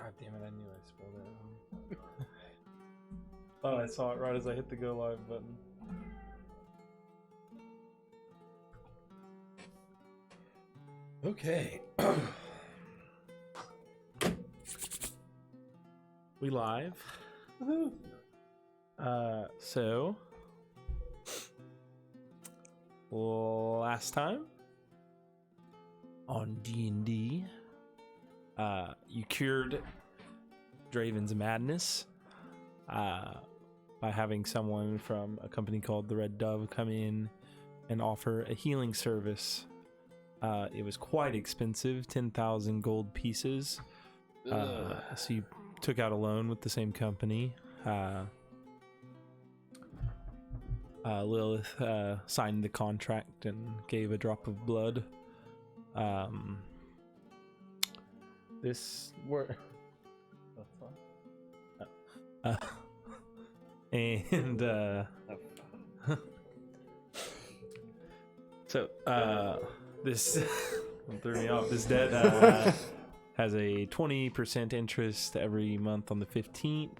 God damn it, I knew I spelled it wrong. Thought I saw it right as I hit the go live button. Okay. We live. So last time on D&D, you cured Draven's madness by having someone from a company called the Red Dove come in and offer a healing service. It was quite expensive, 10,000 gold pieces. So you took out a loan with the same company. Lilith signed the contract and gave a drop of blood. This were and so this threw me off. This debt has a 20% interest every month on the 15th.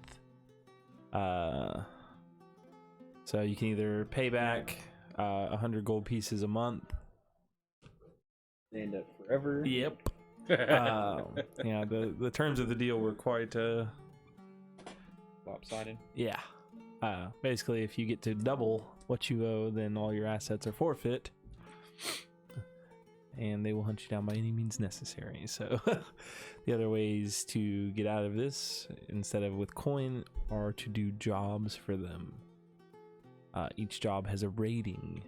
So you can either pay back 100 gold pieces a month. They end up forever. Yep. Yeah, the terms of the deal were quite Lopsided. yeah. Basically, if you get to double what you owe, then all your assets are forfeit, and they will hunt you down by any means necessary. So the other ways to get out of this, instead of with coin, are to do jobs for them. Each job has a rating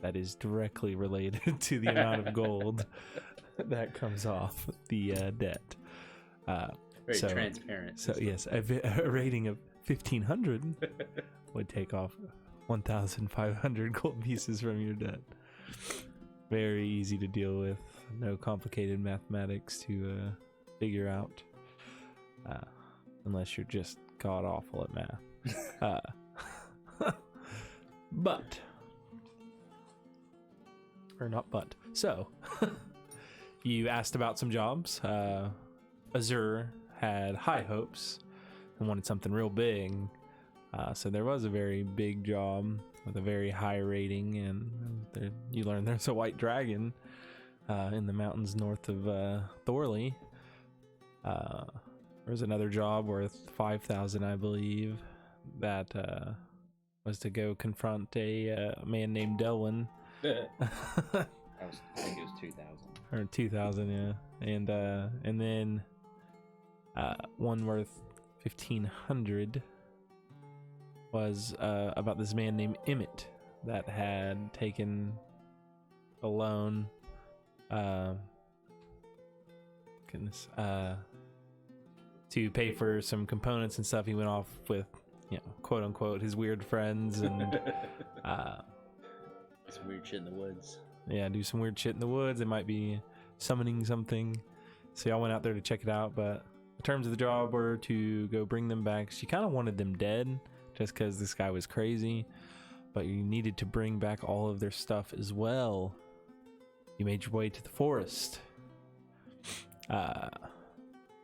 that is directly related to the amount of gold that comes off the debt. Very transparent. So yes, a rating of 1,500 would take off 1,500 gold pieces from your debt. Very easy to deal with. No complicated mathematics to figure out, unless you're just god awful at math. So you asked about some jobs. Azure had high hopes and wanted something real big. So there was a very big job with a very high rating, and you learn there's a white dragon in the mountains north of Thorley. There's another job worth 5,000, I believe, that was to go confront a man named Delwyn. I think it was 2,000. Or 2,000, yeah. And then one worth 1,500 was about this man named Emmett that had taken a loan. To pay for some components and stuff. He went off with, quote unquote, his weird friends and some weird shit in the woods. Yeah, do some weird shit in the woods. They might be summoning something. So y'all went out there to check it out, but the terms of the job were to go bring them back. She kind of wanted them dead just because this guy was crazy, but you needed to bring back all of their stuff as well. You made your way to the forest.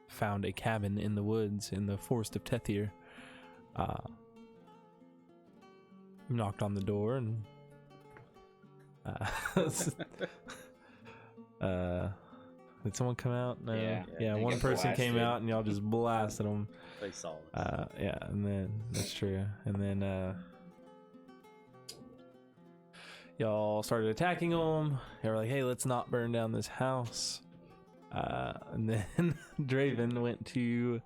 Found a cabin in the woods in the forest of Tethir. Knocked on the door and did someone come out? No. Yeah, one person came out and y'all just blasted them. They saw us. Yeah, and then that's true. And then y'all started attacking them. They were like, "Hey, let's not burn down this house." And then Draven went to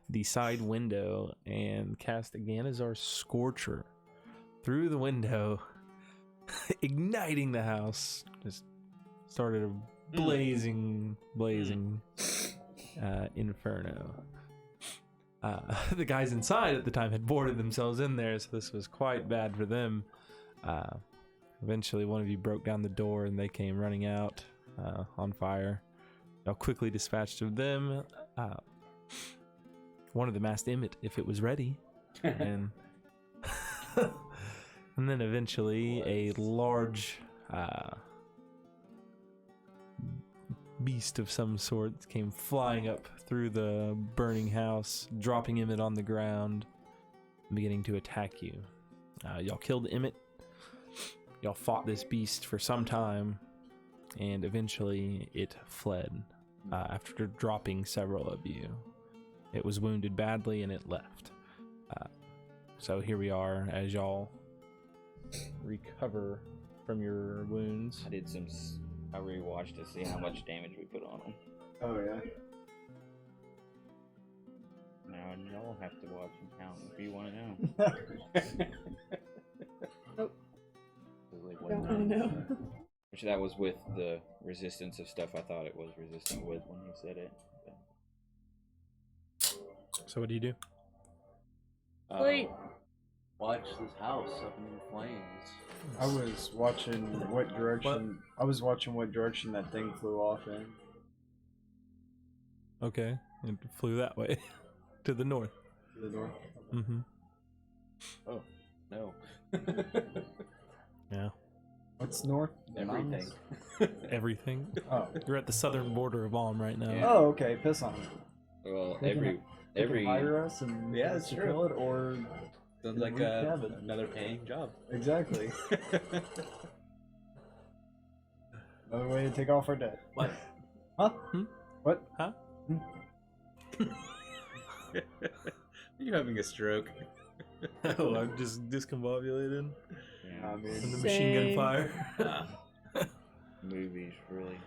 the side window and cast a Ganazar Scorcher through the window, igniting the house. Just started a blazing inferno. The guys inside at the time had boarded themselves in there, so this was quite bad for them. Eventually, one of you broke down the door and they came running out on fire. Y'all quickly dispatched of them. One of them asked Emmett if it was ready, and and then eventually a large beast of some sort came flying up through the burning house, dropping Emmett on the ground, and beginning to attack you. Y'all killed Emmett. Y'all fought this beast for some time, and eventually it fled after dropping several of you. It was wounded badly and it left. So here we are as y'all recover from your wounds. I rewatched to see how much damage we put on them. Oh yeah. Now y'all have to watch and count if you want to know. Nope. Like Don't want to know. Which that was with the resistance of stuff I thought it was resistant with when you said it. So what do you do? Sleep. Watch this house up in flames. I was watching what direction. I was watching what direction that thing flew off in. Okay, it flew that way, to the north. To the north. Mm-hmm. Oh, no. Yeah. What's north? Everything. Everything. Oh. You're at the southern border of Alm right now. Yeah. Oh, okay. Piss on them. Well, They can every hire us and Yeah, that's to true. kill it, or Sounds like another paying job. exactly another way to take off our debt. What? Huh? Hmm? What? Huh? You're having a stroke. Oh, I'm just discombobulated yeah, I mean, from the machine gun Same. fire. movies, really.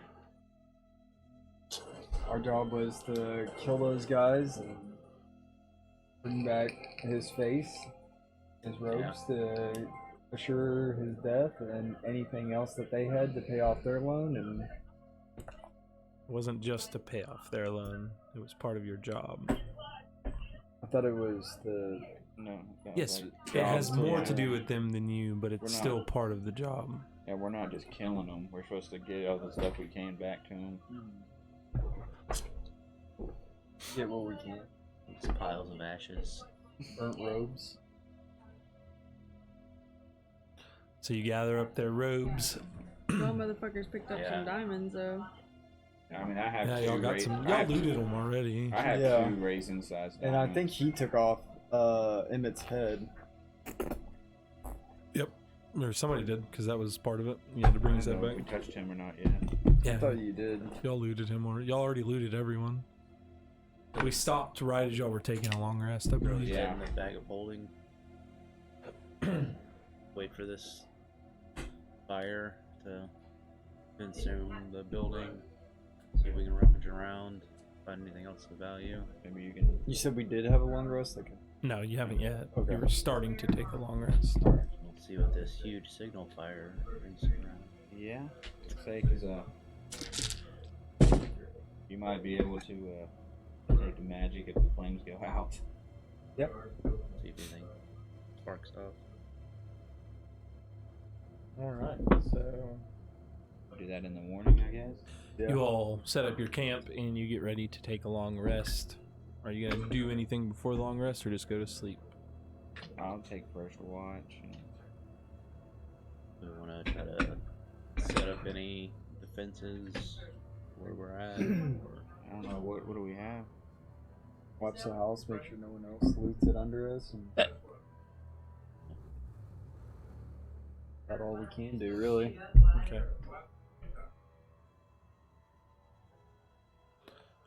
our job was to kill those guys and bring back his face, his robes to assure his death, and anything else that they had to pay off their loan. And It wasn't just to pay off their loan. It was part of your job. I thought it was the No. Yes, like, it has jobs more to to do with them than you, but it's We're not- still part of the job. Yeah, we're not just killing them. We're supposed to get all the stuff we can back to them. get what we can. Some piles of ashes. Burnt robes. So you gather up their robes. Well, motherfuckers picked up Yeah. some diamonds, though. I mean, I have Yeah, two. y'all got some. Y'all looted them already. I have Yeah. 2 raisin-sized And I diamonds. think he took off Emmett's head. Yep. Or somebody did, because that was part of it. You had to bring I his don't head know if back. we touched him or not yet. I Yeah. thought you did. Y'all looted him already. Y'all already looted everyone. We stopped right as y'all were taking a long rest, I believe. Yeah. In the bag of holding. Wait for this fire to consume the building. See if we can rummage around, find anything else of value. Maybe you can. You said we did have a long rest? Okay. No, you haven't yet. Okay. You were starting to take a long rest. We'll see what this huge signal fire brings around. Yeah. Let's say, because you might be able to take the magic if the flames go out. Yep. See if anything sparks off. Alright, so. Do that in the morning, I guess. Yeah. You all set up your camp and you get ready to take a long rest. Are you gonna do anything before the long rest, or just go to sleep? I'll take first watch. And Do we want to try to set up any defenses where we're at? Or I don't know, what do we have? Watch the house, make sure no one else loots it under us. And that's all we can do, really. Okay.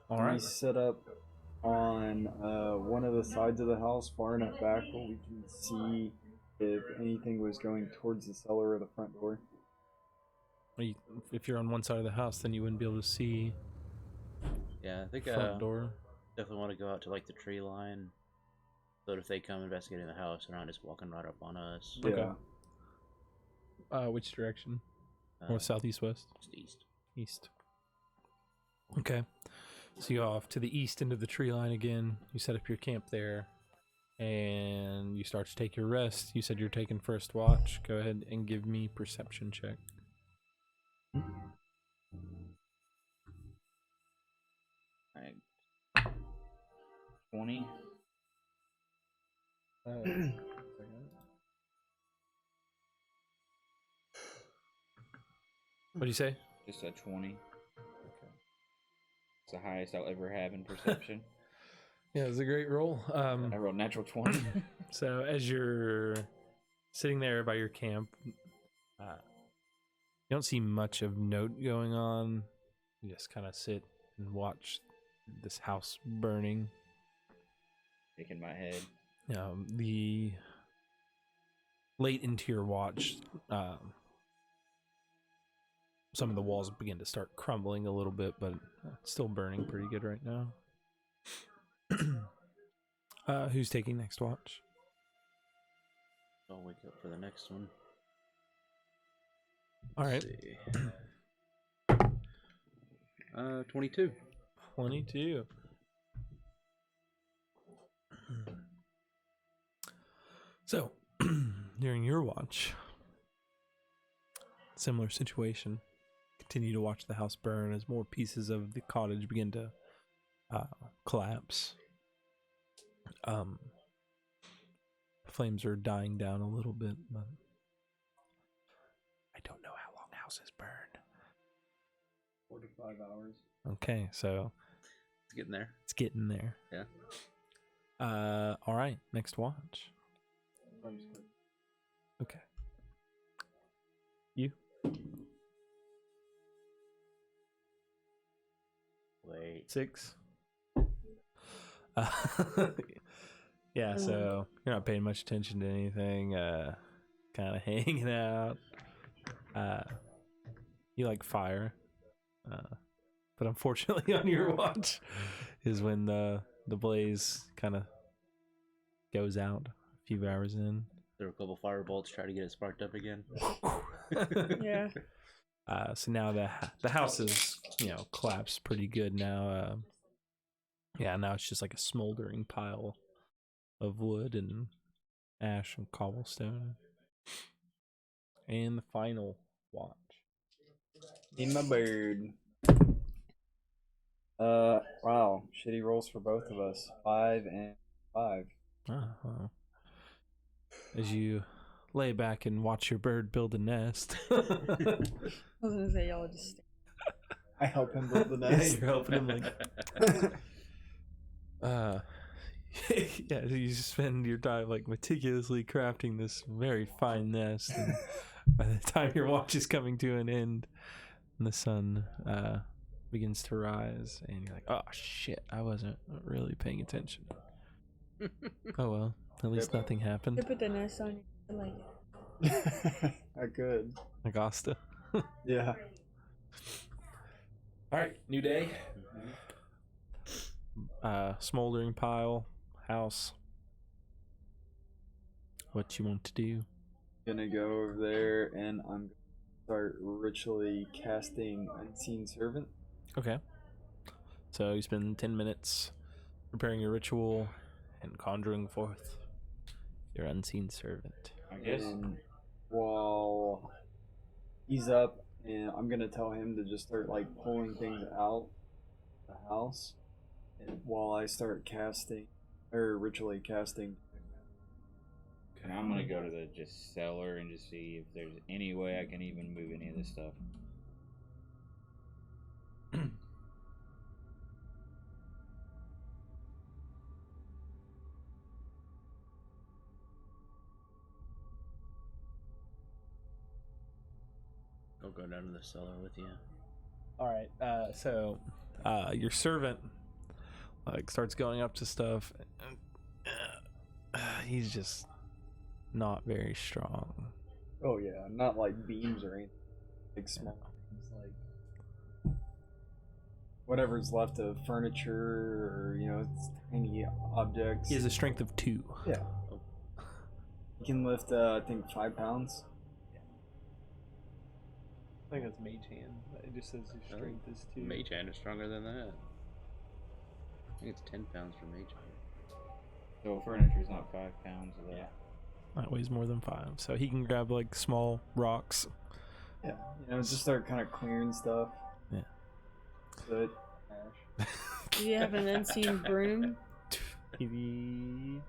All We right. set up on one of the sides of the house, far enough back where we can see if anything was going towards the cellar or the front door. If you're on one side of the house, then you wouldn't be able to see yeah, I think front door. definitely want to go out to like the tree line, so that if they come investigating the house, they're not just walking right up on us. Okay. Yeah. Which direction? Uh, North, south, east, west? just east. East. Okay. So you go off to the east end of the tree line again. You set up your camp there, and you start to take your rest. You said you're taking first watch. Go ahead and give me perception check. Alright. 20. What do you say? Just a 20. It's the highest I'll ever have in perception. Yeah, it was a great roll. I rolled natural 20. So as you're sitting there by your camp, you don't see much of note going on. You just kind of sit and watch this house burning. Shaking my head. The late into your watch, some of the walls begin to start crumbling a little bit, but it's still burning pretty good right now. Who's taking next watch? I'll wake up for the next one. All right. Let's see. 22. 22. So, during your watch, similar situation. Continue to watch the house burn as more pieces of the cottage begin to collapse. Flames are dying down a little bit, but I don't know how long houses burn. 4 to 5 hours. Okay, so It's getting there. it's getting there. Yeah. All right, next watch. Time's quick. Okay. You? Wait. 6. Yeah, so you're not paying much attention to anything, kind of hanging out. You like fire, but unfortunately on your watch is when the blaze kind of goes out a few hours in. There were a couple fire bolts, try to get it sparked up again. Yeah. So now the house is, collapsed pretty good now. Yeah, now it's just like a smoldering pile of wood and ash and cobblestone. And the final watch. In my bird. Wow. Shitty rolls for both of us. 5 and 5. Well. As you lay back and watch your bird build a nest. I was gonna say y'all just. I help him build the Yeah, nest. you're helping him yeah, you spend your time like meticulously crafting this very fine nest, and by the time your watch is coming to an end and the sun begins to rise, and you're like, oh shit, I wasn't really paying attention. Oh well, at least nothing happened. You put the nest on your like. I could. Augusta. Yeah. All right, new day. Smoldering pile, house. What you want to do? Gonna go over there and I'm gonna start ritually casting Unseen Servant. Okay. So you spend 10 minutes preparing your ritual and conjuring forth your unseen servant. I guess. And while he's up, and I'm gonna tell him to just start like pulling things out of the house, and while I start casting or ritually casting. And I'm gonna go to the just cellar and just see if there's any way I can even move any of this stuff. I'll go down to the cellar with you. All right. So your servant like starts going up to stuff. He's just not very strong. Oh yeah, not like beams or anything. Like small things, like whatever's left of furniture or it's tiny objects. He has a strength of 2. Yeah. He can lift I think 5 pounds. I think that's mage hand. It just says his strength is 2. Mage hand is stronger than that. I think it's 10 pounds for mage hand. So furniture's not 5 pounds of that. Yeah. That weighs more than 5. So he can grab like small rocks. Yeah. Just start kind of clearing stuff. Yeah. Good. Ash. Do you have an unseen broom? He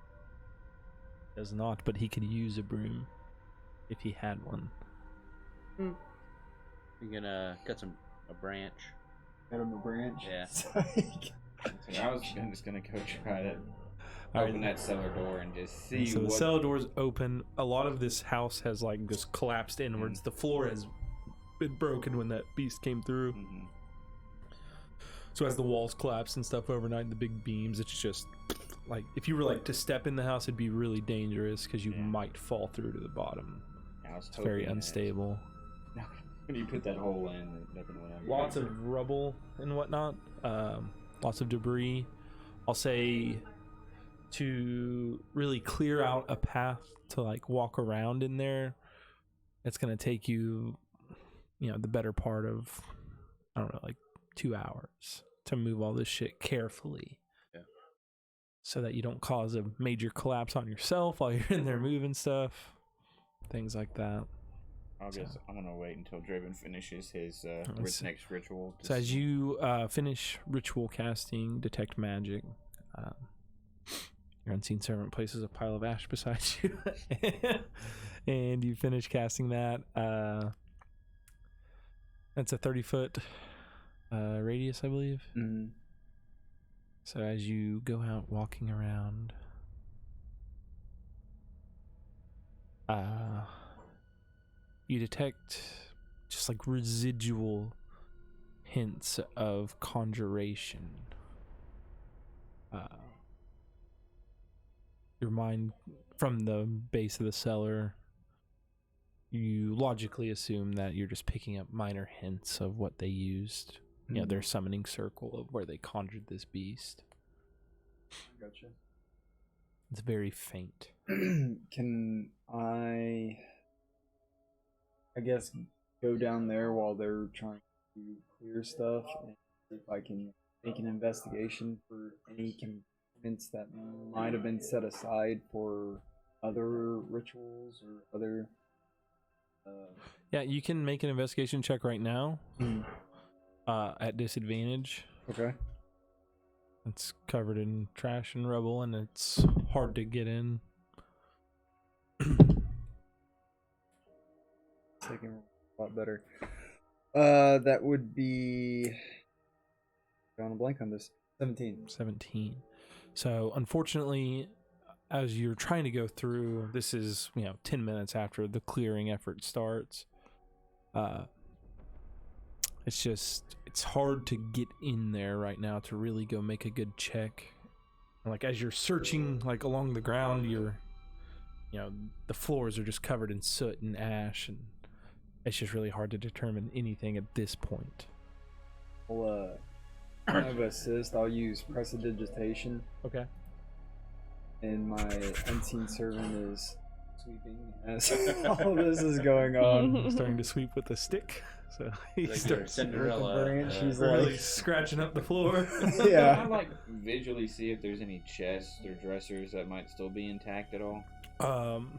does not, but he could use a broom if he had one. You're gonna cut a branch Got him a branch. Yeah. It's like- So I was just gonna go try to All open right. that cellar door and just see So the what. cellar door's open. A lot of this house has like just collapsed inwards. The floor has been broken when that beast came through. Mhm. So as the walls collapse and stuff overnight, the big beams, it's just like if you were like to step in the house, it'd be really dangerous because you Yeah. might fall through to the bottom. I was It's very hoping that unstable. when you put that hole in, that nothing went under. Lots of rubble and whatnot. Lots of debris. I'll say to really clear out a path to like walk around in there, it's gonna take you, the better part of, I don't know, like 2 hours to move all this shit carefully. Yeah. So that you don't cause a major collapse on yourself while you're in there moving stuff. Things like that. I'm gonna wait until Draven finishes his Let's- next ritual. So as you finish ritual casting Detect Magic, your unseen servant places a pile of ash beside you, and you finish casting that. That's a 30-foot radius, I believe. Mhm. So as you go out walking around, you detect just like residual hints of conjuration. Your mind, from the base of the cellar, you logically assume that you're just picking up minor hints of what they used. Their summoning circle of where they conjured this beast. Gotcha. It's very faint. Can I guess, go down there while they're trying to clear stuff and see if I can make an investigation for any components that might have been set aside for other rituals or other. Yeah, you can make an investigation check right now Hmm. at disadvantage. Okay. It's covered in trash and rubble, and it's hard to get in. Taking a lot better. That would be. Drawing a blank on this. 17. 17. So, unfortunately, as you're trying to go through, this is 10 minutes after the clearing effort starts. It's hard to get in there right now to really go make a good check. Like as you're searching like along the ground, the floors are just covered in soot and ash, and it's just really hard to determine anything at this point. I'll kind of assist. I'll use prestidigitation, Okay. and my unseen servant is sweeping as all this is going on. Starting to sweep with a stick. So he Like your starts Cinderella. branch, he's really like, scratching up the floor. yeah. I like visually see if there's any chests or dressers that might still be intact at all,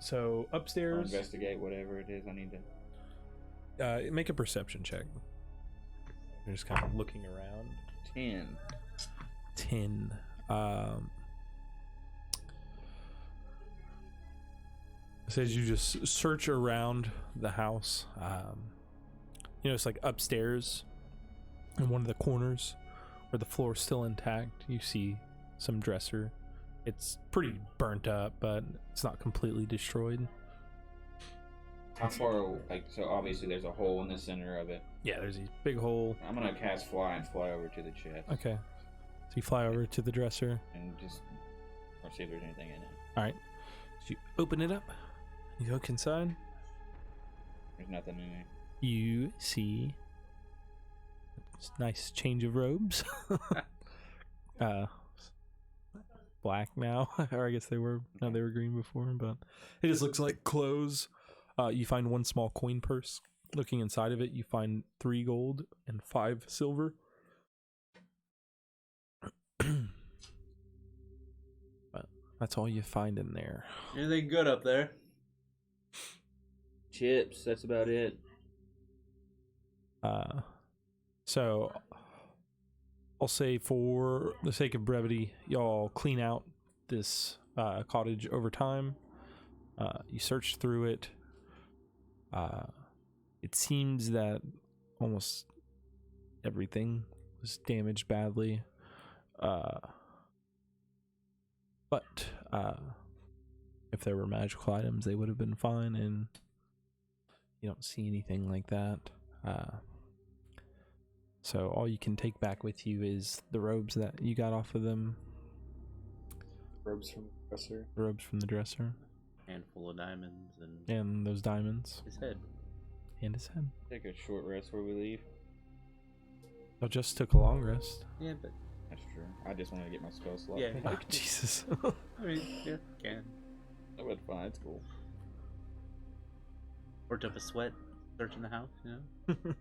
So or upstairs, investigate whatever it is I need to. make a perception check. You're just kind of looking around. 10. 10. It says you just search around the house. It's like upstairs in one of the corners where the floor is still intact. You see some dresser. It's pretty burnt up, but it's not completely destroyed. How far? So obviously there's a hole in the center of it. Yeah, there's a big hole. I'm gonna cast fly and fly over to the chest. Okay. So you fly over to the dresser. And just or see if there's anything in it. All right. So you open it up. You look inside. There's nothing in it. You see this nice change of robes. Black now, or I guess they were green before, but it just looks like clothes. You find one small coin purse. Looking inside of it, you find 3 gold and 5 silver. But that's all you find in there. Anything good up there? Chips. That's about it. So I'll say for the sake of brevity, y'all clean out this cottage over time. You search through it. It seems that almost everything was damaged badly. But if there were magical items, they would have been fine, and you don't see anything like that. So all you can take back with you is the robes that you got off of them, Robes from the dresser. the robes from the dresser, Handful of diamonds and and those diamonds, his head. and his head. Take a short rest before we leave. I just took a long rest. Yeah, but That's true. I just wanted to get my spell slot. Yeah. Oh, Jesus. I mean, yeah, can. That was fine. It's cool. Worked up a sweat searching the house, you know.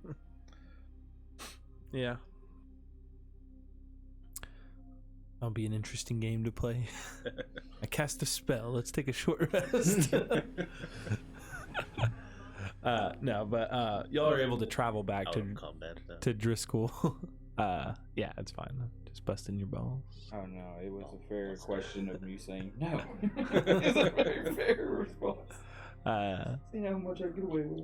Yeah. That'll be an interesting game to play. I cast a spell. Let's take a short rest. No, but y'all are able to travel back Out to of combat. to Driscoll. Yeah, it's fine. Just busting your balls. Oh no, it was a fair question of me saying no. It's a very fair response. See how much I get away with.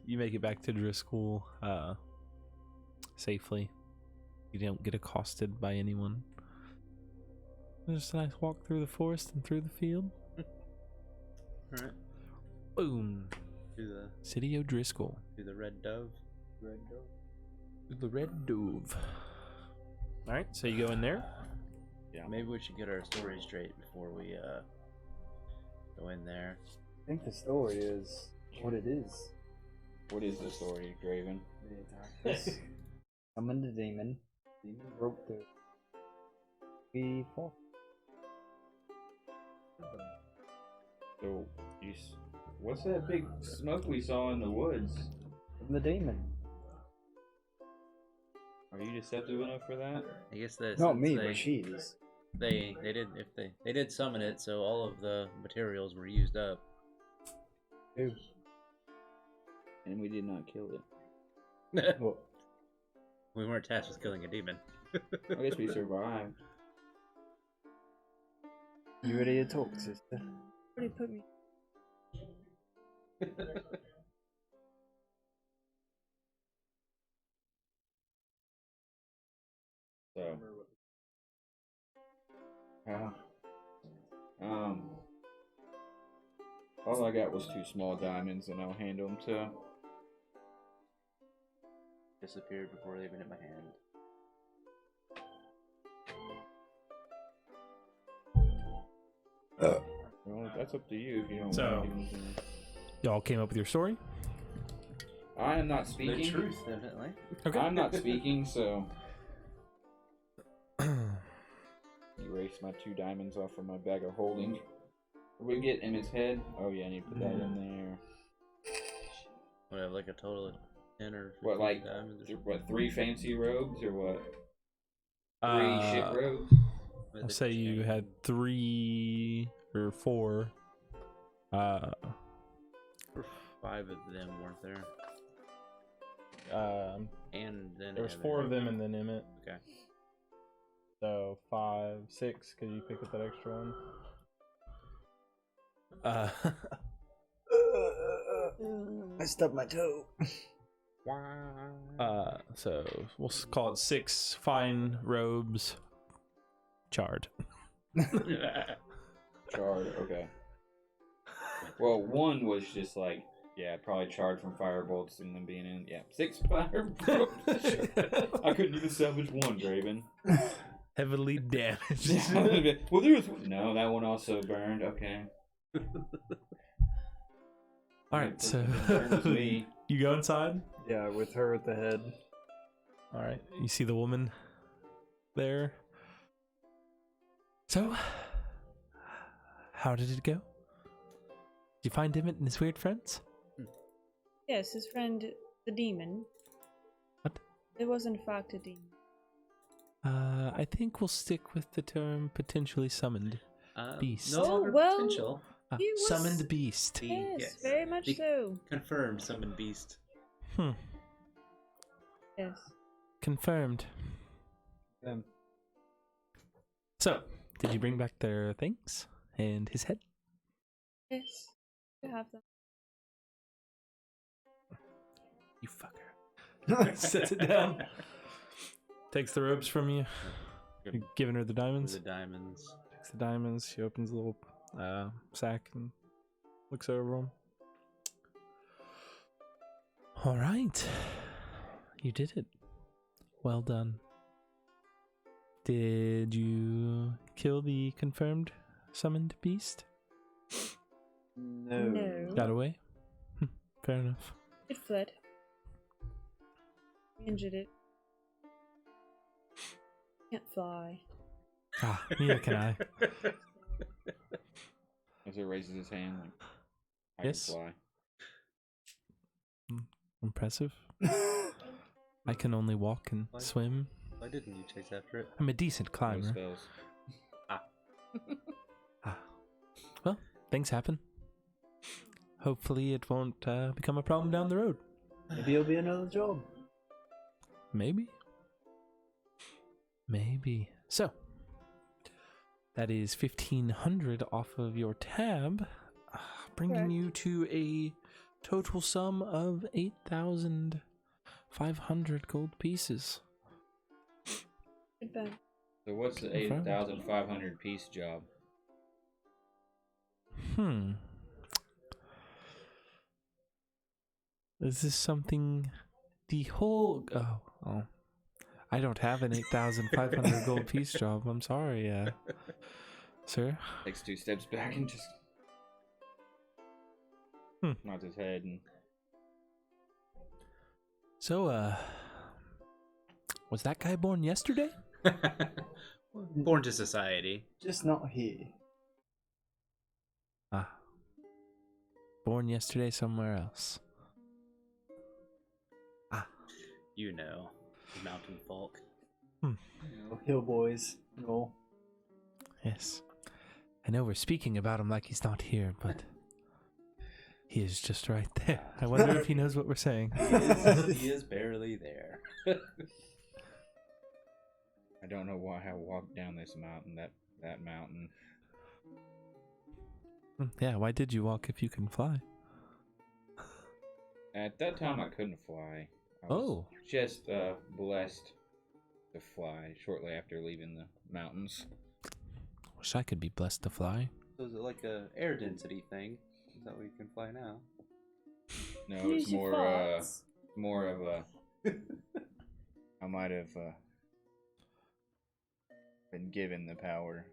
You make it back to Driscoll safely. You don't get accosted by anyone. Just a nice walk through the forest and through the field. Alright. Boom. To the City of Driscoll. Red Dove. Red Dove. To the Red Dove. Alright, so you go in there. Yeah. Maybe we should get our story straight before we go in there. I think the story is what it is. What is the story, Draven? Summoned a demon. Demon broke the. We fought. So, what's that big smoke we saw in the woods? The demon. Are you deceptive enough for that? I guess that Not since me, but she is. They did summon it, so all of the materials were used up. Dude. And we did not kill it. Well, We weren't tasked with killing a demon. I guess we survived. you ready to talk, sister? Already put me. So, all I got was 2 small diamonds, and I'll hand them to. Disappeared before they even hit my hand. Well, that's up to you if you don't So- want to give them to me. Y'all came up with your story? I am not speaking. The truth, definitely. Okay. I'm not speaking, so erase my 2 diamonds off from my bag of holding. We get in his head. Oh yeah, I need to put that in there. We have like a total of 10 or 15 What, like, diamonds or something. What, 3 fancy robes or what? 3 Uh, ship robes? With I'll the say you chain. had 3 or 4. 5 of them, weren't there? And then There was Evan. 4 of them and then Emmett. Okay. So 5, 6, because you picked up that extra one. I stubbed my toe. So we'll call it 6 fine robes, charred. Charred, okay. Well, 1 was just like, yeah, probably charred from firebolts and them being in. Yeah, 6 firebolts. I couldn't even salvage 1, Draven. Heavily damaged. Well, there was. No, that one also burned. Okay. All right, so Burned was me. you go inside. Yeah, with her at the head. All right, you see the woman there. So, how did it go? Did you find Emmett and his weird friends? Yes, his friend, the demon. What? It was in fact a demon. I think we'll stick with the term potentially summoned. Beast. No longer well- potential. He was- Summoned beast. Yes, very much The so. Confirmed summoned beast. Yes. Confirmed. So, did you bring back their things and his head? Yes. You have them. You fucker. Sets it down. Takes the ropes from you. You're giving her the diamonds? The diamonds. Takes the diamonds. She opens a little sack and looks over them. All right. You did it. Well done. Did you kill the confirmed summoned beast? No. Got away? Fair enough. It fled. We injured it. Can't fly. Ah, neither can I. As it raises his hand, like, I Yes. can fly. Impressive. I can only walk and Why? swim. Why didn't you chase after it? I'm a decent No climber. spells. Well, things happen. Hopefully it won't become a problem down the road. Maybe it'll be another job. Maybe. Maybe. So, that is 1,500 off of your tab, bringing Correct. you to a total sum of 8,500 gold pieces. Good bang. So what's the Okay. 8,500 piece job? Is this something the whole... Oh. I don't have an 8,500 gold piece job. I'm sorry, sir. Takes 2 steps back and just nods his head and So, was that guy born yesterday? Born to society. Just not here. Ah. Born yesterday somewhere else. You know, mountain folk. Hill boys. No. Yes. I know we're speaking about him like he's not here, but he is just right there. I wonder if he knows what we're saying. He is barely there. I don't know why I walked down this mountain, that mountain. Yeah, why did you walk if you can fly? At that time I couldn't fly. I was just blessed to fly shortly after leaving the mountains. Wish I could be blessed to fly. So is it like a air density thing? Is that where you can fly now? No, Use it's your more farts. more of a I might have been given the power.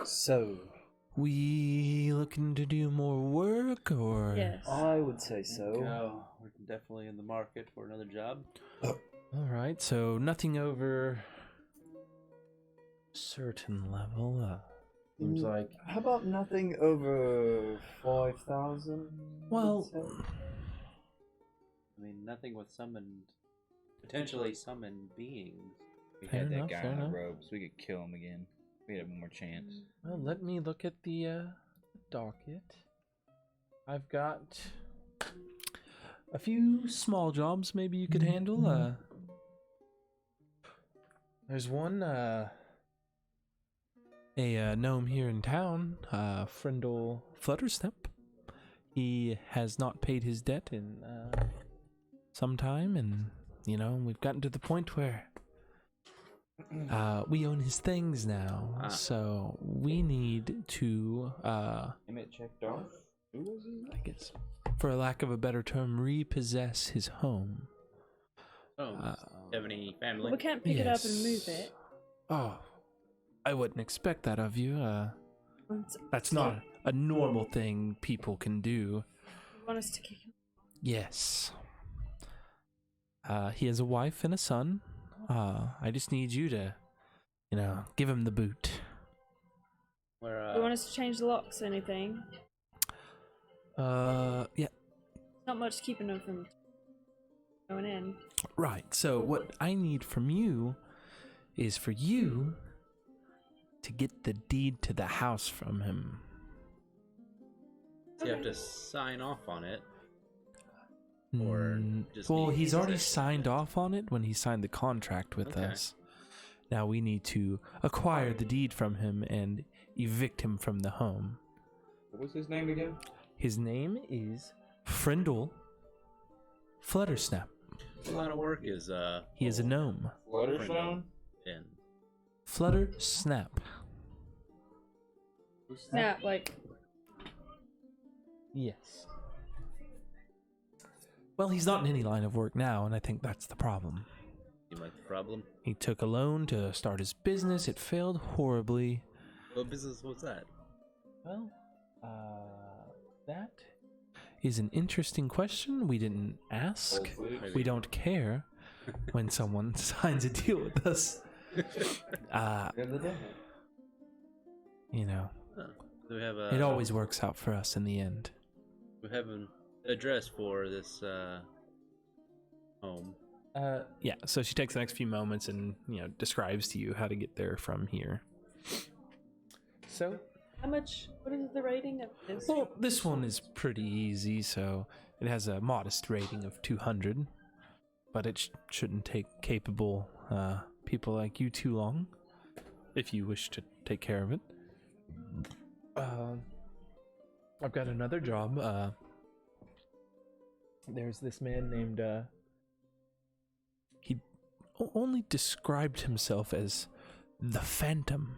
So, we looking to do more work, or? Yes. I would say so. No, we're definitely in the market for another job. All right, so nothing over a certain level. Seems like. How about nothing over 5,000? Well, I mean, nothing with potentially summoned beings. We Fair had that enough, guy fair on the enough. ropes. We could kill him again. We had one more chance. Well, let me look at the docket. I've got a few small jobs maybe you could handle. There's one, a gnome here in town, Frindle Fluttersnap. He has not paid his debt in some time, and, you know, we've gotten to the point where we own his things now, so we need to, Emmett checked off? Who was he? I guess, for a lack of a better term, repossess his home. Oh, do you have any family? We can't pick it up and move it. Oh, I wouldn't expect that of you. Want That's not a normal thing people can do. us to kick him? Yes. He has a wife and a son. I just need you to, you know, give him the boot. Where, You want us to change the locks or anything? Yeah, Not much keeping them from going in. right. So what I need from you is for you to get the deed to the house from him. you have to sign off on it. Or just well, need he's already possession. signed off on it when he signed the contract with Okay. us. Now we need to acquire the deed from him and evict him from the home. What was his name again? His name is Frindle Fluttersnap. What line of work is He is a gnome. Flutterstone? in? Fluttersnap. Snap, like, Yes. Well, he's not in any line of work now, and I think that's the problem. You like the problem? He took a loan to start his business. It failed horribly. What business was that? Well, that is an interesting question. We didn't ask. We don't care when someone signs a deal with us. You know, Do we have a? it always works out for us in the end. We have an address for this home. Yeah, so she takes the next few moments and, describes to you how to get there from here. So, what is the rating of this? well, this one is pretty easy, so it has a modest rating of 200, but it shouldn't take capable people like you too long, if you wish to take care of it. I've got another job. There's this man named, he only described himself as the Phantom.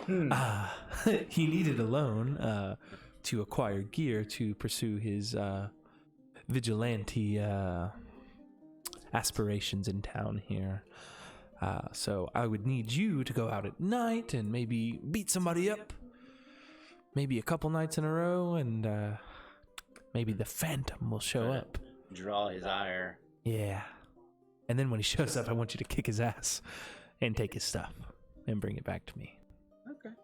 He needed a loan to acquire gear to pursue his vigilante aspirations in town here. So I would need you to go out at night and maybe beat somebody up. Maybe a couple nights in a row, and maybe the Phantom will show up. Draw his ire. Yeah. And then when he shows up, I want you to kick his ass and take his stuff and bring it back to me. Okay.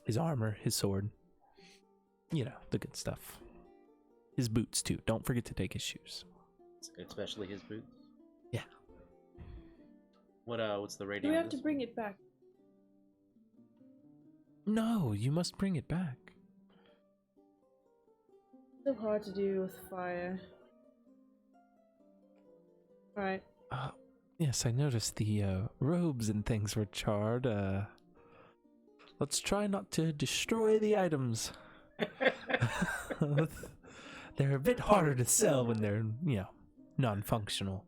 His armor, his sword. You know, the good stuff. His boots, too. Don't forget to take his shoes. Especially his boots. Yeah. What's the rating? Do we on have to this bring one? it back? No, you must bring it back. So hard to do with fire. Alright. Yes, I noticed the robes and things were charred. Let's try not to destroy the items. They're a bit harder to sell when they're, non-functional.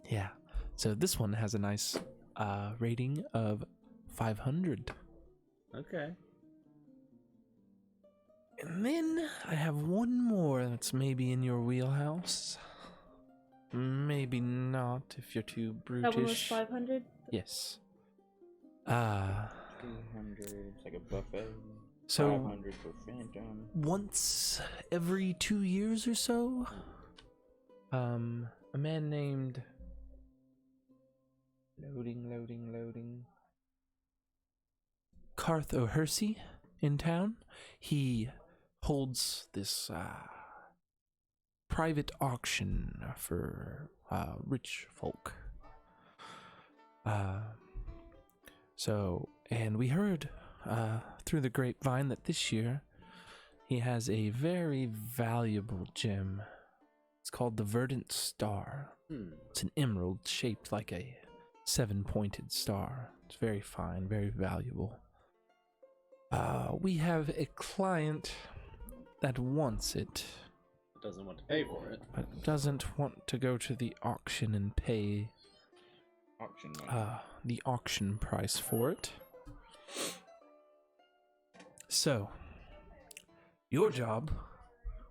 Yeah. So this one has a nice rating of 500. Okay. And then I have one more that's maybe in your wheelhouse. Maybe not if you're too brutish. That one was 500? Yes. 200. It's like a buffet. So 500 for Phantom. once every 2 years or so, a man named loading Karth O'Hersey in town. He holds this private auction for rich folk. And we heard through the grapevine that this year he has a very valuable gem. It's called the Verdant Star. It's an emerald shaped like a 7-pointed star. It's very fine, very valuable. We have a client that wants it. Doesn't want to pay for it. But doesn't want to go to the auction and pay Auction money. the auction price for it. So, your job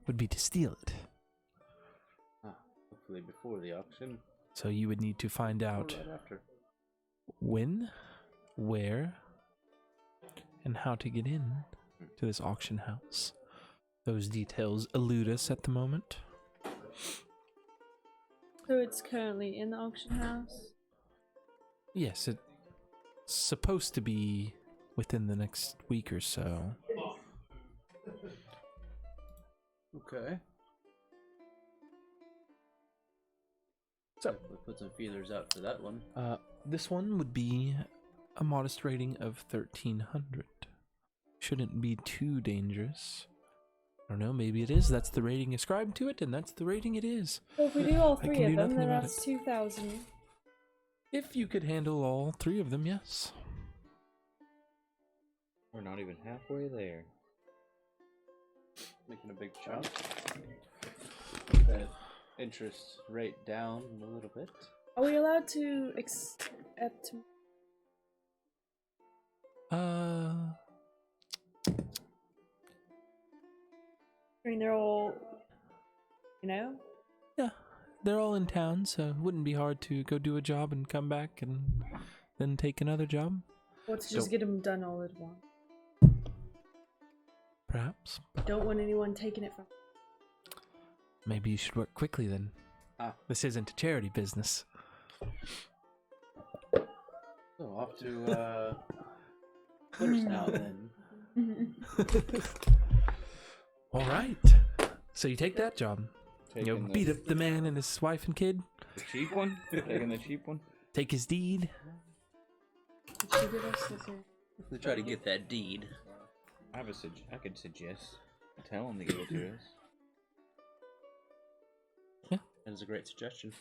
would be to steal it. Hopefully before the auction. So you would need to find out Or right after. when, where, and how to get in to this auction house. Those details elude us at the moment. So it's currently in the auction house? Yes, it's supposed to be within the next week or so. Okay. So, we'll put some feelers out for that one. this one would be a modest rating of 1300. Shouldn't be too dangerous. I don't know, maybe it is. That's the rating ascribed to it, and that's the rating it is. So if we do all I three can of do them, nothing then about that's it. 2,000. If you could handle all 3 of them, yes. We're not even halfway there. Making a big chunk. Put that interest rate down a little bit. Are we allowed to accept? Uh, I mean, they're all, you know. yeah, they're all in town, so it wouldn't be hard to go do a job and come back and then take another job. Or to just get them done all at once. Perhaps. Don't want anyone taking it from. Maybe you should work quickly then. This isn't a charity business. So off to Cliff's now then. All right. So you take that job. You Taking beat up the man and his wife and kid. the cheap one? Taking the cheap one? Take his deed. They try to get that deed. I could suggest. Tell him to give it to us. That is a great suggestion.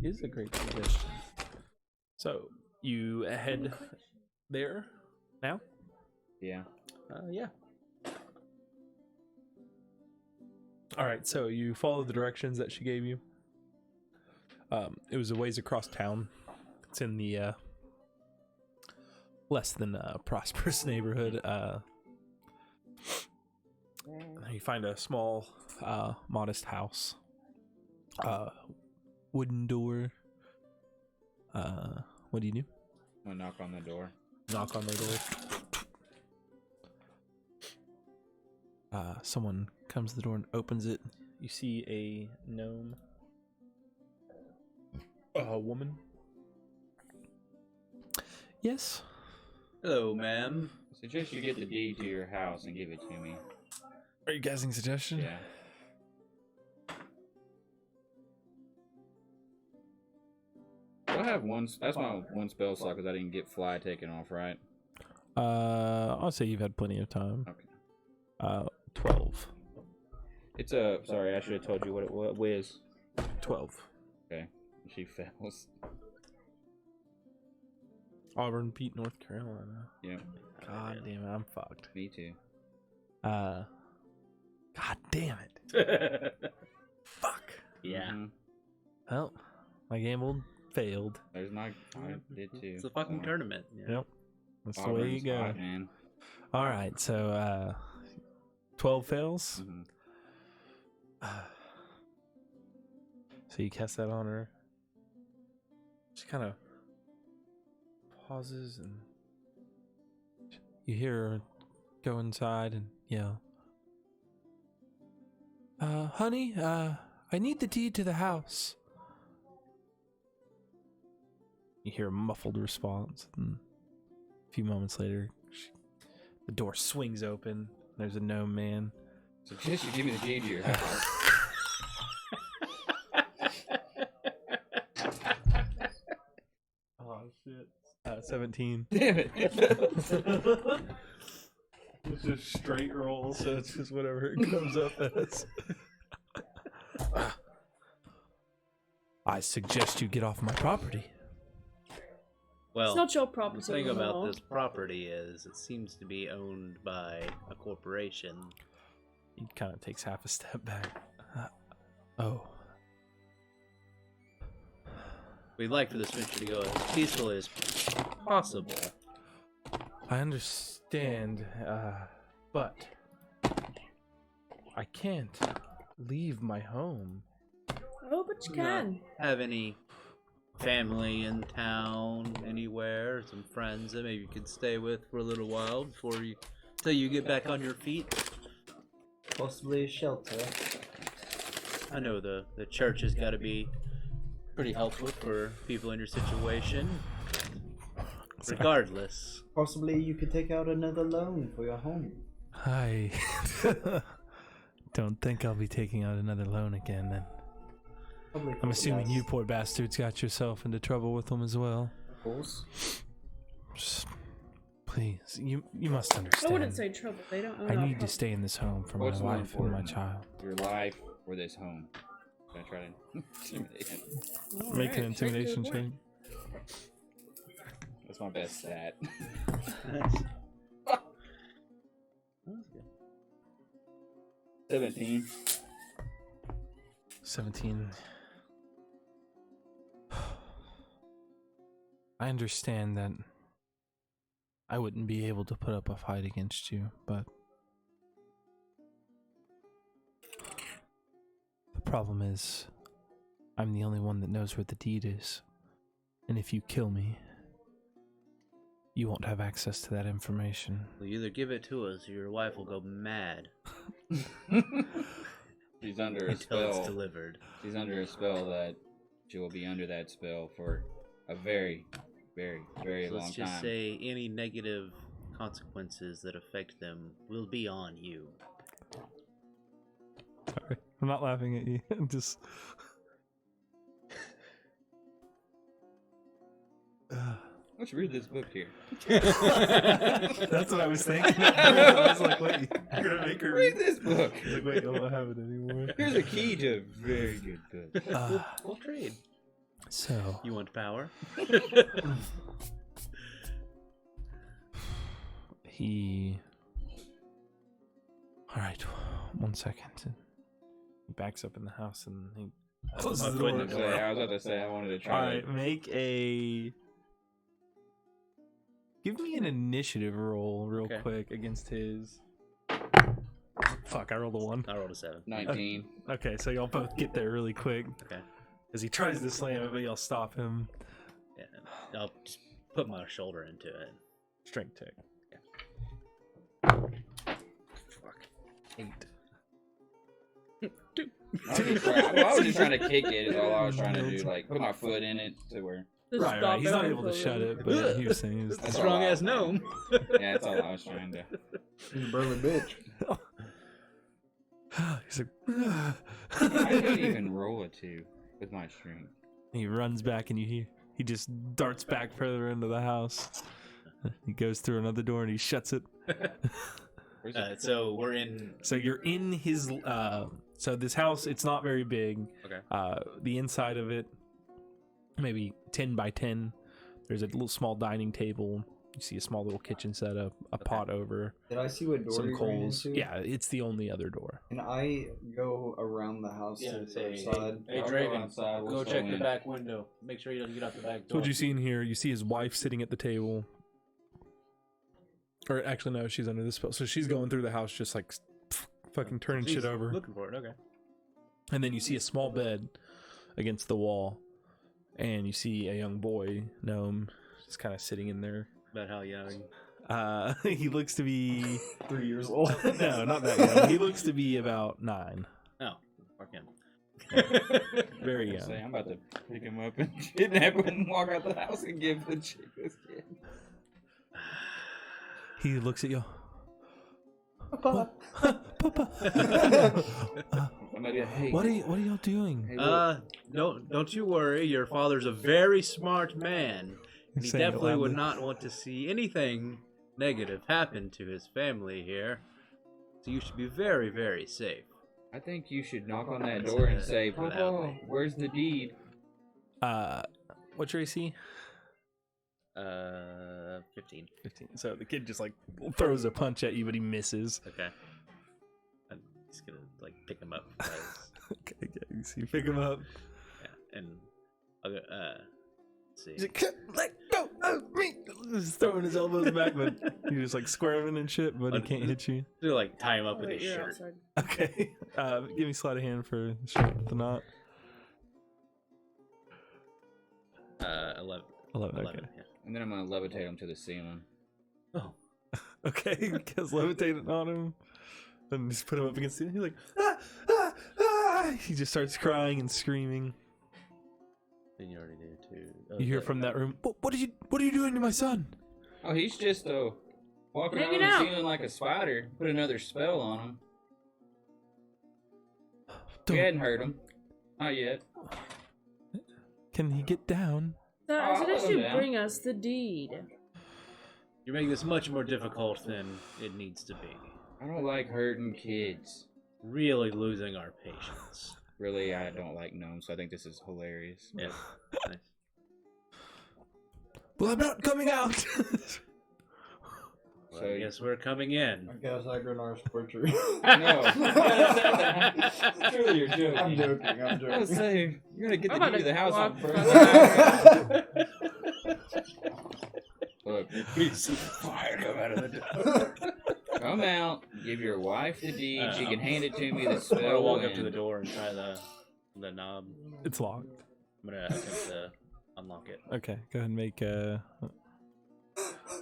Is a great suggestion. So you head there now? Yeah. Yeah. All right. So you follow the directions that she gave you. It was a ways across town. It's in the less than prosperous neighborhood. You find a small, modest house. Wooden door. What do you do? I'm gonna knock on the door. Knock on the door. Someone comes to the door and opens it. You see a gnome. A woman. Yes. Hello, ma'am. Suggest you get the deed to your house and give it to me. Are you guessing suggestion? Yeah. I have one. That's my one spell slot because I didn't get fly taken off, right? I'll say you've had plenty of time. Okay. 12. It's a. Sorry, I should have told you what it was. Whiz. 12. Okay. She fails. Auburn beat North Carolina. Yep. God damn it, I'm fucked. Me too. God damn it. Fuck. Yeah. Mhm. Well, my gamble failed. There's my. I did too. It's a fucking tournament. Yeah. Yep. That's the way you Auburn's go. hot, man. All right, so 12 fails. Mhm. So you cast that on her. She kind of pauses and you hear her go inside and yell, honey, I need the deed to the house. You hear a muffled response, and a few moments later, the door swings open. There's a gnome man. Suggest you give me the deed to your house. Oh shit! 17. Damn it! It's just straight roll, so it's just whatever it comes up as. I suggest you get off my property. Well, It's not your the property thing about anymore. this property is it seems to be owned by a corporation. He kind of takes half a step back. Oh. We'd like for this venture to go as peacefully as possible. I understand, but I can't leave my home. Oh, but you Do not can. have any family in town anywhere, some friends that maybe you could stay with for a little while before you, till you get back on your feet. Possibly a shelter. I know the church has got to be pretty helpful for people in your situation. Regardless, Possibly you could take out another loan for your home. I don't think I'll be taking out another loan again then. Probably I'm for assuming less. you poor bastards got yourself into trouble with them as well. Of course. Just, please, you must I understand. wouldn't say trouble. They don't own I our need to property. stay in this home for What's my more wife and my important? child. Your life or this home? Can I try to intimidate him? All Make right, an straight to the intimidation point. check. That's my best stat. That's good. 17. 17. I understand that I wouldn't be able to put up a fight against you, but the problem is I'm the only one that knows where the deed is. And if you kill me, you won't have access to that information. Well, you either give it to us or your wife will go mad She's under a until it's spell. delivered. She's under a spell that she will be under that spell for a very, very, very So long let's just time. say any negative consequences that affect them will be on you. Sorry, I'm not laughing at you. I'm just... Let's read this book here. That's what I was thinking. I was like, wait, you're gonna make her Read this book. I was like, wait, I don't have it anymore. Here's a key to a very good book. We'll trade. So, You want power? he... Alright, 1 second. He backs up in the house and he closes the door. I was about to say I wanted to try. Alright, make a... Give me an initiative roll real Okay. quick against his... Fuck, I rolled a 1. I rolled a 7. 19. Okay, so y'all both get there really quick. Okay. Because he tries to slam it, but y'all stop him. Yeah, I'll just put my shoulder into it. Strength check. Fuck. 8. I was just trying to kick it. Is all I was trying to do. Like put my foot in it to where. Right. He's not able to shut it, but he was saying he was... That's Strong all ass gnome. Yeah, that's all I was trying to. He's a burly bitch. He's like... I didn't even roll a 2 with my strength. He runs back and you hear... He just darts back further into the house. He goes through another door and he shuts it. Where's it? So we're in. So you're in his... So this house, it's not very big. Okay. The inside of it, maybe 10 by 10. There's a little small dining table. You see a small little kitchen setup, a pot over, Did I see what door some you ran coals. into? Yeah, it's the only other door. Can I go around the house Yeah, to the say, other side? Hey, I'll go Draven, outside, we'll go go check the in. back window. Make sure he doesn't get out the back So door. what you see in here, you see his wife sitting at the table. Or actually, no, she's under this spell. So she's going through the house just like fucking turning She's shit over. Looking for it. Okay. And then you see a small bed against the wall. And you see a young boy, gnome, just kind of sitting in there. About how young? He looks to be 3 years old. no, not that young. He looks to be about 9. Oh, fuck him. Very Say, young. I'm about to pick him up and kidnap him and walk out the house and give the chick this kid. He looks at you. Papa. Papa. I'm like, hey, What are y'all doing? hey, look. Don't you worry. Your father's a very smart man. And he Saying it definitely would loudly. not want to see anything negative happen to his family here. So you should be very, very safe. I think you should knock on that door and say, Papa, where's the deed? What's your AC? 15. 15. So the kid just like throws a punch at you, but he misses. Okay. I'm just gonna like pick him up. Okay, so you pick him up. Yeah, and I'll go. Let's see. He's like, let go of me. He's throwing his elbows back, but you're just like squirming and shit, but he can't hit you. To like tie him up with his You're shirt. outside. Okay. Give me sleight of hand for the knot. 11. 11. Okay. Yeah. And then I'm going to levitate him to the ceiling. Oh. Okay. Because levitating on him, and just put him up against the. He's like, ah, ah, ah. He just starts crying and screaming. Then you already did too. You hear from that room. What are you doing to my son? Oh, he's just walking Hanging around out. the ceiling like a spider. Put another spell on him. Don't- We hadn't hurt him. Not yet. Can he get down? So I I'll let suggest him you down. bring us the deed. You're making this much more difficult than it needs to be. I don't like hurting kids. Really losing our patience. Really, I don't like gnomes, so I think this is hilarious. Yeah. Nice. Well, I'm not coming out. So So I guess we're coming in. I guess I go North Butchery. No. Surely you're joking. I'm joking. I'm I was joking. saying, you're gonna get I'm the about key to the to house walk on from first. Look, We see fire come out of the door. come out, give your wife the deed. She can hand it to me. The I'm spell gonna will walk up to the end. door and try the knob. It's locked. I'm gonna attempt to unlock it. Okay, go ahead and make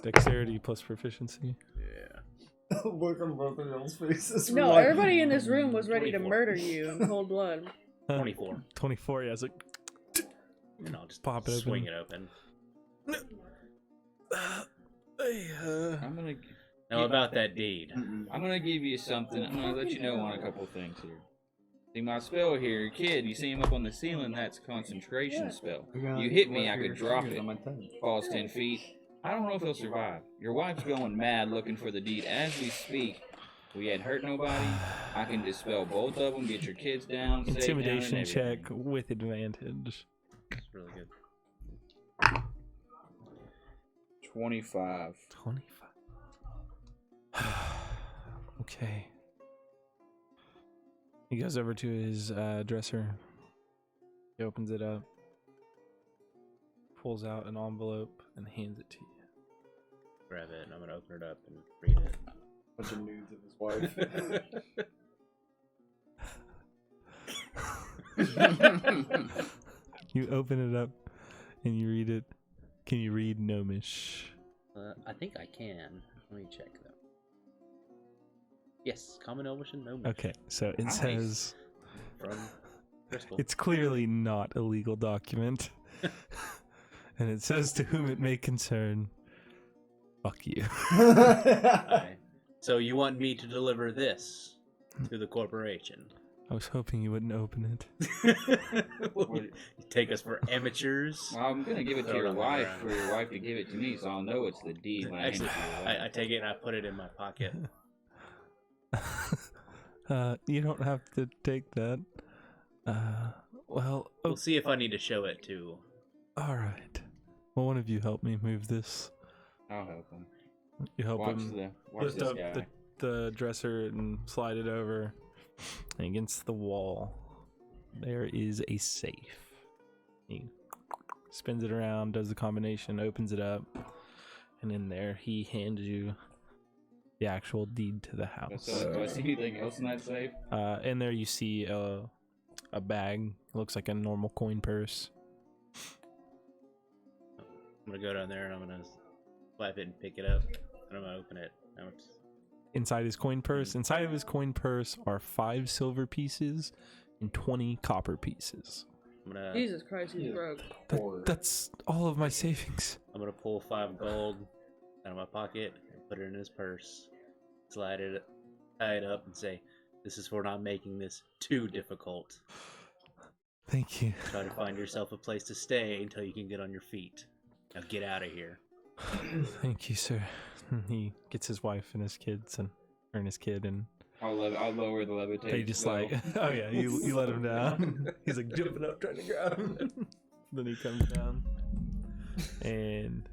dexterity plus proficiency. Yeah. Look on both of y'all's faces. No, We're like, everybody in this room was ready to 24. murder you in cold blood. 24. 24. Yeah, it's like And I'll just Pop it open. swing it open. I'm gonna. Now about that deed. I'm gonna give you something. I'm gonna let you know on a couple things here. See my spell here, kid. You see him up on the ceiling? That's a concentration spell. You hit me, I could drop it. Falls 10 feet. I don't know if he'll survive. Your wife's going mad looking for the deed as we speak. We ain't hurt nobody. I can dispel both of them. Get your kids down. safe down, and Intimidation everything. check with advantage. It's really good. 25. 25. Okay. He goes over to his dresser. He opens it up, pulls out an envelope, and hands it to you. Grab it and I'm gonna open it up and read it. bunch of nudes of his wife. You open it up and you read it. Can you read Gnomish? I think I can. Let me check though. Yes, common Elvish and Gnomish. Okay, so it Nice. says From Crystal. it's clearly not a legal document. And it says to whom it may concern, fuck you. Alright. So you want me to deliver this to the corporation? I was hoping you wouldn't open it. You take us for amateurs? Well, I'm gonna give it to Throw it your on the wife ground. for your wife to give it to me, so I'll know it's the deed when I hand it Actually, to you. I take it and I put it in my pocket. You don't have to take that. Well, We'll see if I need to show it to. all right. Well, one of you help me move this. I'll help him. You help Watch him watch lift this up guy. the dresser and slide it over. And against the wall, there is a safe. He spins it around, does the combination, opens it up, and in there he hands you the actual deed to the house. So, do I see anything else in that safe? In there you see a bag. Looks like a normal coin purse. I'm gonna go down there and I'm gonna swipe it and pick it up. And I'm gonna open it. Now it's Inside his coin purse. Inside of his coin purse are 5 silver pieces and 20 copper pieces. I'm gonna Jesus Christ, he's broke. That's all of my savings. I'm gonna pull 5 gold out of my pocket and put it in his purse. Slide it, tie it up, and say, "This is for not making this too difficult. Thank you. Try to find yourself a place to stay until you can get on your feet. Now get out of here." Thank you, sir. He gets his wife and his kids and his kid, and I'll lower the levitation. they just like, oh yeah, you let him down. He's like jumping up trying to grab him. Then he comes down and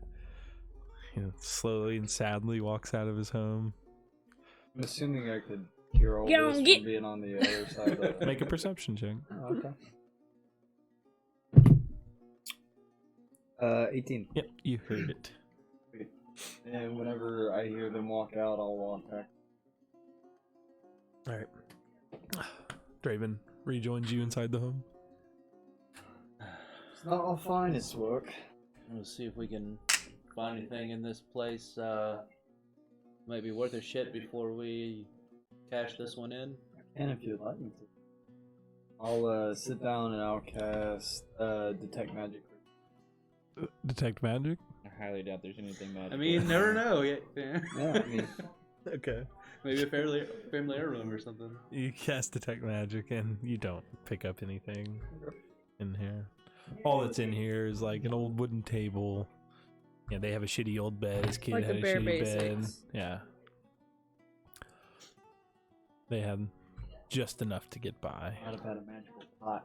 slowly and sadly walks out of his home. I'm assuming I could hear all Get this on, from get- being on the other side of the... Make a perception check. Oh, okay. 18. Yep, you heard it. And whenever I hear them walk out, I'll walk back. All right. Draven rejoins you inside the home. It's not all finest work. We'll see if we can find anything in this place might be worth a shit before we cash this one in. And if you'd like me to. I'll sit down and I'll cast Detect Magic. Detect magic? I highly doubt there's anything magical. I mean, never know. Yeah. Yeah, I mean, Okay. Maybe a family heirloom or something. You cast detect magic and you don't pick up anything in here. All that's in here is like an old wooden table. Yeah, they have a shitty old bed. His kid Like had the a bare shitty bed. basics. Yeah. They had just enough to get by. I'd have had a magical pot.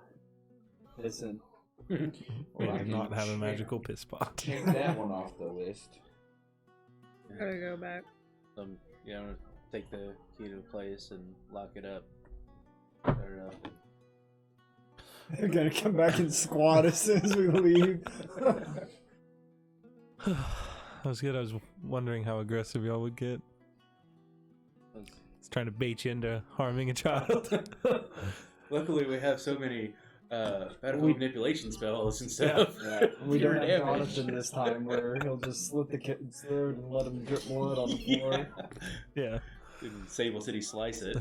Listen. They Well, I did can not have a check- magical piss pot. Check that one off the list. Gotta go back. you know, take the key to the place and lock it up. Or, They're gonna come back and squat as soon as we leave. That was good. I was wondering how aggressive y'all would get. It's trying to bait you into harming a child. Luckily, we have so many medical manipulation spells and stuff. Yeah, we Pure don't have damage. Jonathan this time, where he'll just slit the kitten's throat and let him drip blood on the floor. Yeah. And Sable City slice it.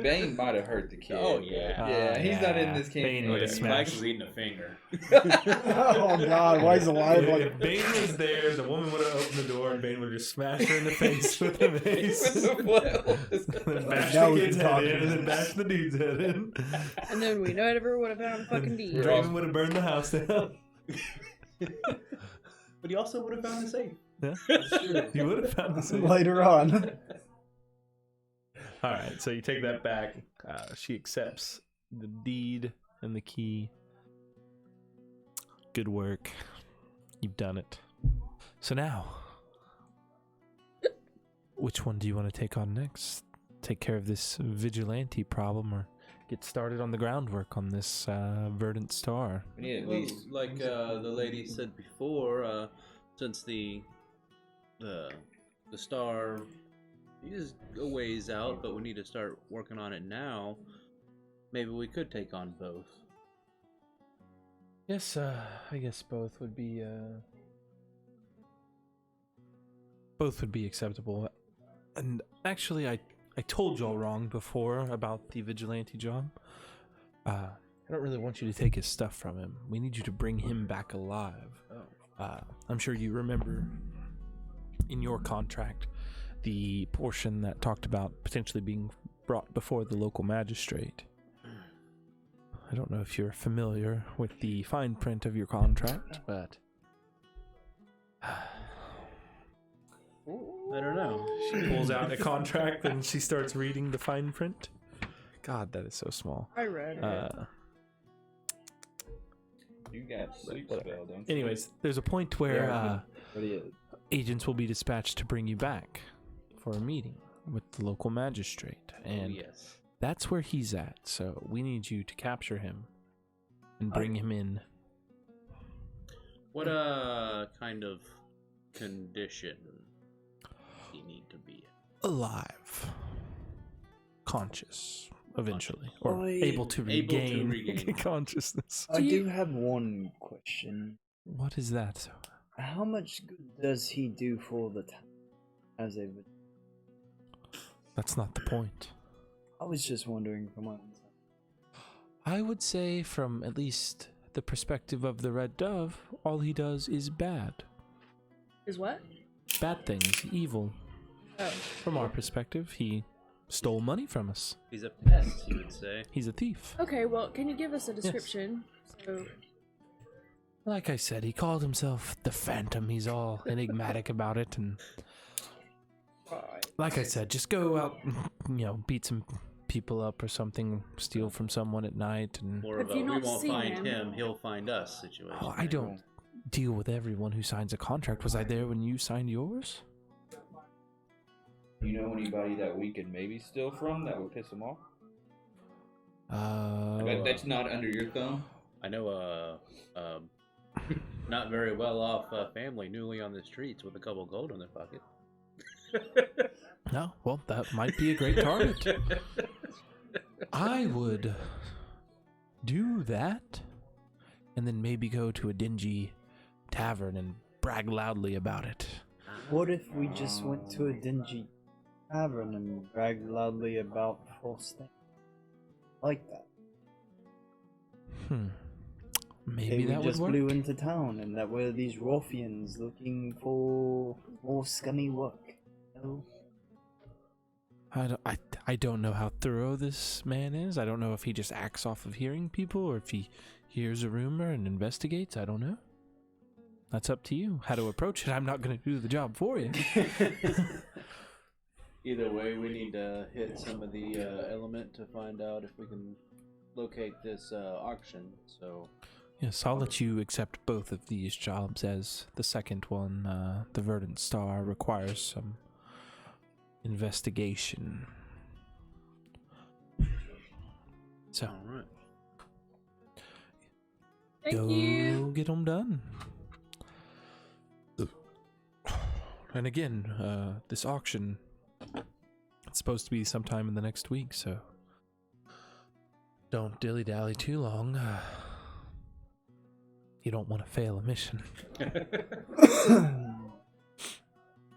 Bane might have hurt the kid. Oh, yeah. Yeah, he's not in this Bane campaign. would have Max smashed. was eating a finger. Oh God, why he's alive? If Like Bane was there, the woman would have opened the door and Bane would have just smashed her in the face with the mace. With the flail. Then bash Now the we kid's can talk. head in and then bash the dude's head in. And then we never would have found fucking D. Draven would have burned the house down. But he also would have found the safe. Yeah. You would have found the safe. later on. All right, so you take that back. She accepts the deed and the key. Good work. You've done it. So now, which one do you want to take on next? Take care of this vigilante problem or get started on the groundwork on this verdant star? We need at Well, least. like the lady said before, since the star is a ways out, but we need to start working on it now. Maybe we could take on both. Yes, I guess both would be acceptable. And actually, I told y'all wrong before about the vigilante job. I don't really want you to take his stuff from him. We need you to bring him back alive. I'm sure you remember in your contract the portion that talked about potentially being brought before the local magistrate. I don't know if you're familiar with the fine print of your contract, but I don't know. she pulls out a contract and she starts reading the fine print. God, that is so small. I read it. You got sleep spell, don't you? Anyways, there's a point where But he is. agents will be dispatched to bring you back for a meeting with the local magistrate, and Yes. that's where he's at. So we need you to capture him and bring him in. What kind of condition do you need to be in? Alive, conscious, eventually, or I- able to Able to regain, regain. consciousness. I do have one question. What is that? How much good does he do for the town as a? That's not the point. I was just wondering for my own sake. I would say, from at least the perspective of the Red Dove, all he does is bad. Is what? Bad things, evil. Oh. From our perspective, he stole money from us. He's a pest, you would say. He's a thief. Okay, well, can you give us a description? So, Like I said, he called himself the Phantom. He's all enigmatic about it, and like I said, just go out, and, beat some people up or something, steal from someone at night, and More Have of a you we not won't seen find him? him, he'll find us situation. oh, I don't deal with everyone who signs a contract. Was I there when you signed yours? You know anybody that we could maybe steal from that would piss him off? That's not under your thumb. I know not very well off family newly on the streets with a couple gold in their pocket. No, well, that might be a great target. I would do that, and then maybe go to a dingy tavern and brag loudly about it. What if we just went to a dingy tavern and bragged loudly about false things? Like that. Maybe we that would just work. blew into town and that we're these ruffians looking for more scummy work. You know? I don't know how thorough this man is. I don't know if he just acts off of hearing people or if he hears a rumor and investigates. I don't know. That's up to you how to approach it. I'm not going to do the job for you. Either way, we need to hit some of the element to find out if we can locate this auction. So Yes, I'll let you accept both of these jobs, as the second one, the Verdant Star, requires some investigation. So, All right. Thank go you. get them done. And again, this auction, it's supposed to be sometime in the next week, so don't dilly-dally too long. You don't want to fail a mission.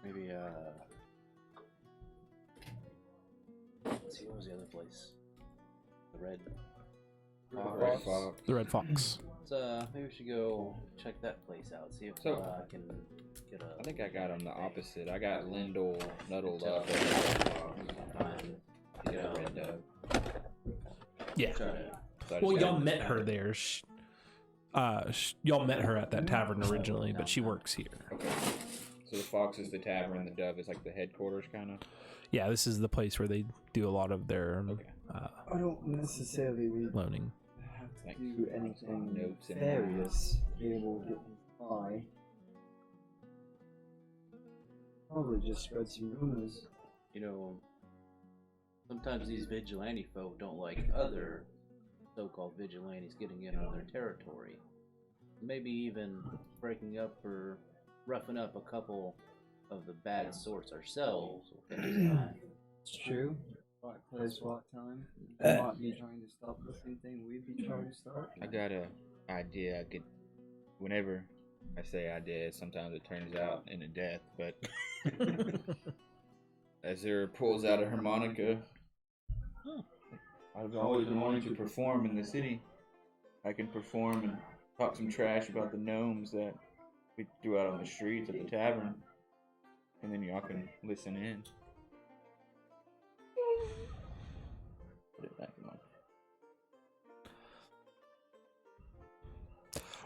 Maybe let's see, what was the other place? The Red Fox. The Red Fox. So maybe we should go check that place out. See if So- I can get a. I think I got them the opposite. I got Lindell Nuddled up. Yeah. Red Dove. Yeah. Try to. So I just Well, got y'all them met this her time. there. Y'all met her at that tavern originally, but she works here. Okay. So the Fox is the tavern, the Dove is like the headquarters, kind of. Yeah, this is the place where they do a lot of their Okay. I don't necessarily loaning. have to Thanks. do anything Notes in nefarious to be able to get me by. Probably just spread some rumors. You know, sometimes these vigilante folk don't like other so-called vigilantes getting in on their territory. Maybe even breaking up or roughing up a couple of the bad sorts ourselves. It's true. Black place, black time. They might be trying to stop the same thing we'd be trying to stop. I got a idea. I could, whenever I say idea, sometimes it turns out into death. But Azure pulls out a harmonica. I've always been wanting to perform in the city. I can perform and talk some trash about the gnomes that we threw out on the streets at the tavern, and then y'all can listen in. Put it back in my.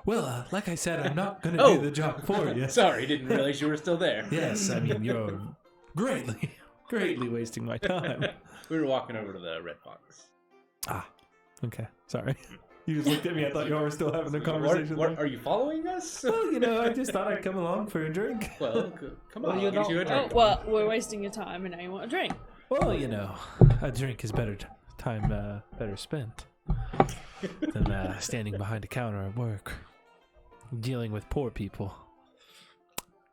Well, like I said, I'm not going to Oh! do the job for you. Sorry, didn't realize you were still there. Yes, I mean, you're greatly wasting my time. We were walking over to the Red Fox. Ah, okay. Sorry. You just looked at me. I thought y'all were still having a conversation. What, are you following us? Well, I just thought I'd come along for a drink. Well, come on, Well, I'll get you a Oh, drink. well, we're wasting your time, and now you want a drink. Well, a drink is better better spent than standing behind a counter at work, dealing with poor people.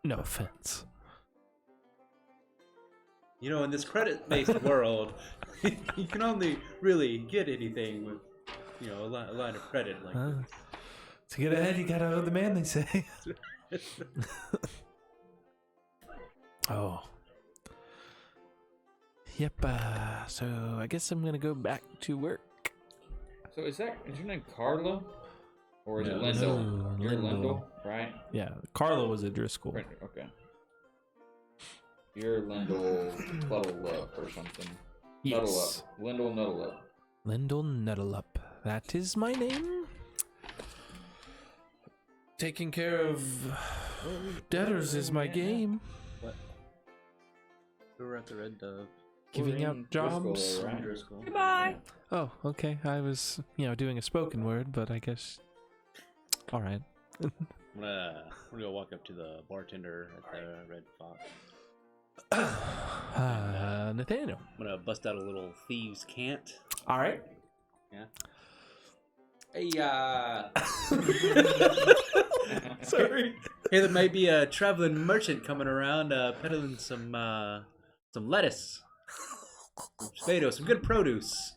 No offense. You know, in this credit-based world, you can only really get anything with, a line of credit like To get ahead, you gotta owe the man, they say. Oh. Yep, so I guess I'm gonna go back to work. So is your name Carla? Or is it No. Lindell? No, You're Lindell. Lindell, right? Yeah, Carla was a Driscoll. Right, okay. You're Lindell Cluddle or something. Nuddle Yes. up. Lindell Nuddle up. Lindell Nuddle Up. That is my name. Taking care of debtors is my game. we were at the Red Dove. Giving out jobs. Right? Driscoll. Goodbye. Oh, okay. I was, doing a spoken word, but I guess. All right. I'm gonna go walk up to the bartender at the Red Fox. Nathaniel. I'm gonna bust out a little thieves' cant. All right. Hey, Sorry. hey, there may be a traveling merchant coming around, peddling some lettuce, some tomatoes, some good produce.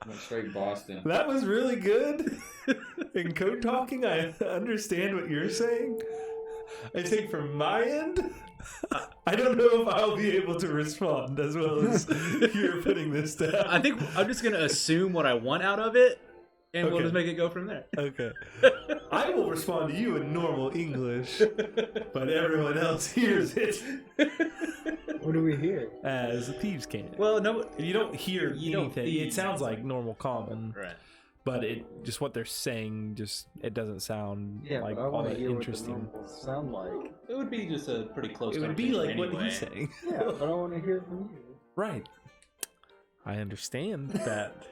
Went straight Boston. That was really good. In code talking, I understand what you're saying. I think from my end, I don't know if I'll be able to respond as well as you're putting this down. I think I'm just gonna assume what I want out of it, and we'll Okay. just make it go from there. Okay. I will respond to you in normal English, but everyone else hears it What do we hear? as thieves can. Well, no, If you don't hear You don't anything, it thieve. sounds like normal common, right. but just what they're saying, it doesn't sound Yeah, like but I all want to that hear interesting. what the normals sound like. It would be just a pretty close. It would be like conversation what he's anyway. saying. Yeah, but I want to hear from you. Right. I understand that.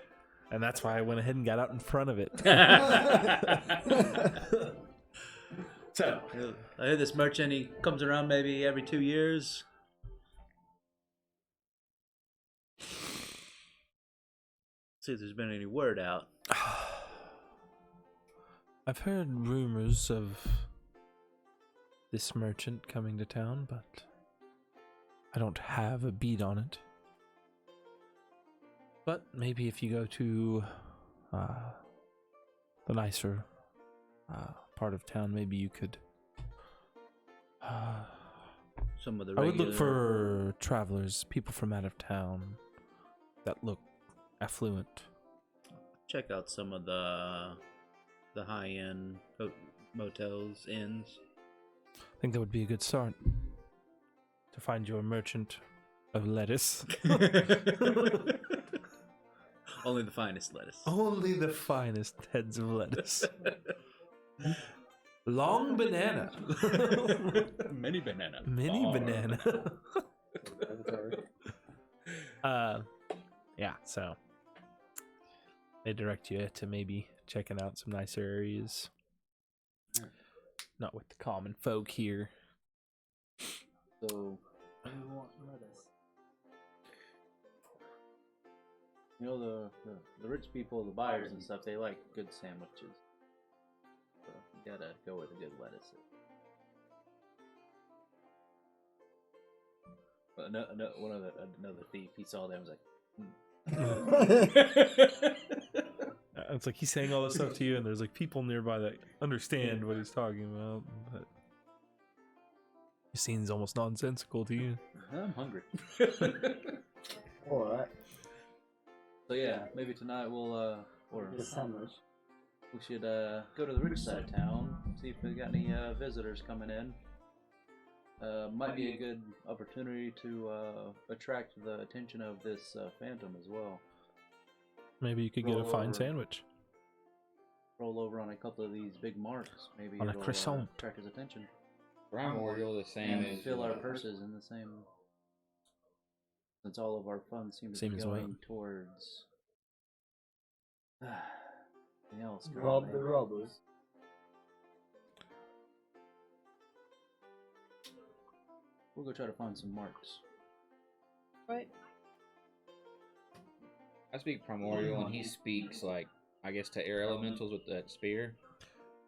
And that's why I went ahead and got out in front of it. So, I hear this merchant, he comes around maybe every 2 years. See if there's been any word out. I've heard rumors of this merchant coming to town, but I don't have a beat on it. But maybe if you go to the nicer part of town, maybe you could. Some of the I would look regular- for travelers, people from out of town that look affluent. check out some of the high-end motels, inns. I think that would be a good start to find your merchant of lettuce. Only the finest lettuce. Only the finest heads of lettuce. Long banana. Mini banana. Mini Bar. banana. Yeah, so they direct you to maybe checking out some nicer areas. Not with the common folk here. So, you know, the rich people, the buyers and stuff, they like good sandwiches. So you gotta go with a good lettuce. But another thief, he saw them, was like, It's like he's saying all this stuff to you, and there's like people nearby that understand what he's talking about, but it seems almost nonsensical to you. I'm hungry. Alright. So yeah, maybe tonight we'll or The sandwich. we should go to the rich side of town, see if we got any visitors coming in. Might be a good opportunity to attract the attention of this phantom as well. Maybe you could get a Roll fine over. sandwich. Roll over on a couple of these big marks, maybe On a it'll croissant. attract his attention. Primordial, the same And as fill our purses in the same. Since all of our funds seem to Same be as what? going towards. Something else. Rob the robbers. We'll go try to find some marks. Right. I speak primordial, and he speaks like, I guess, to air elementals with that spear.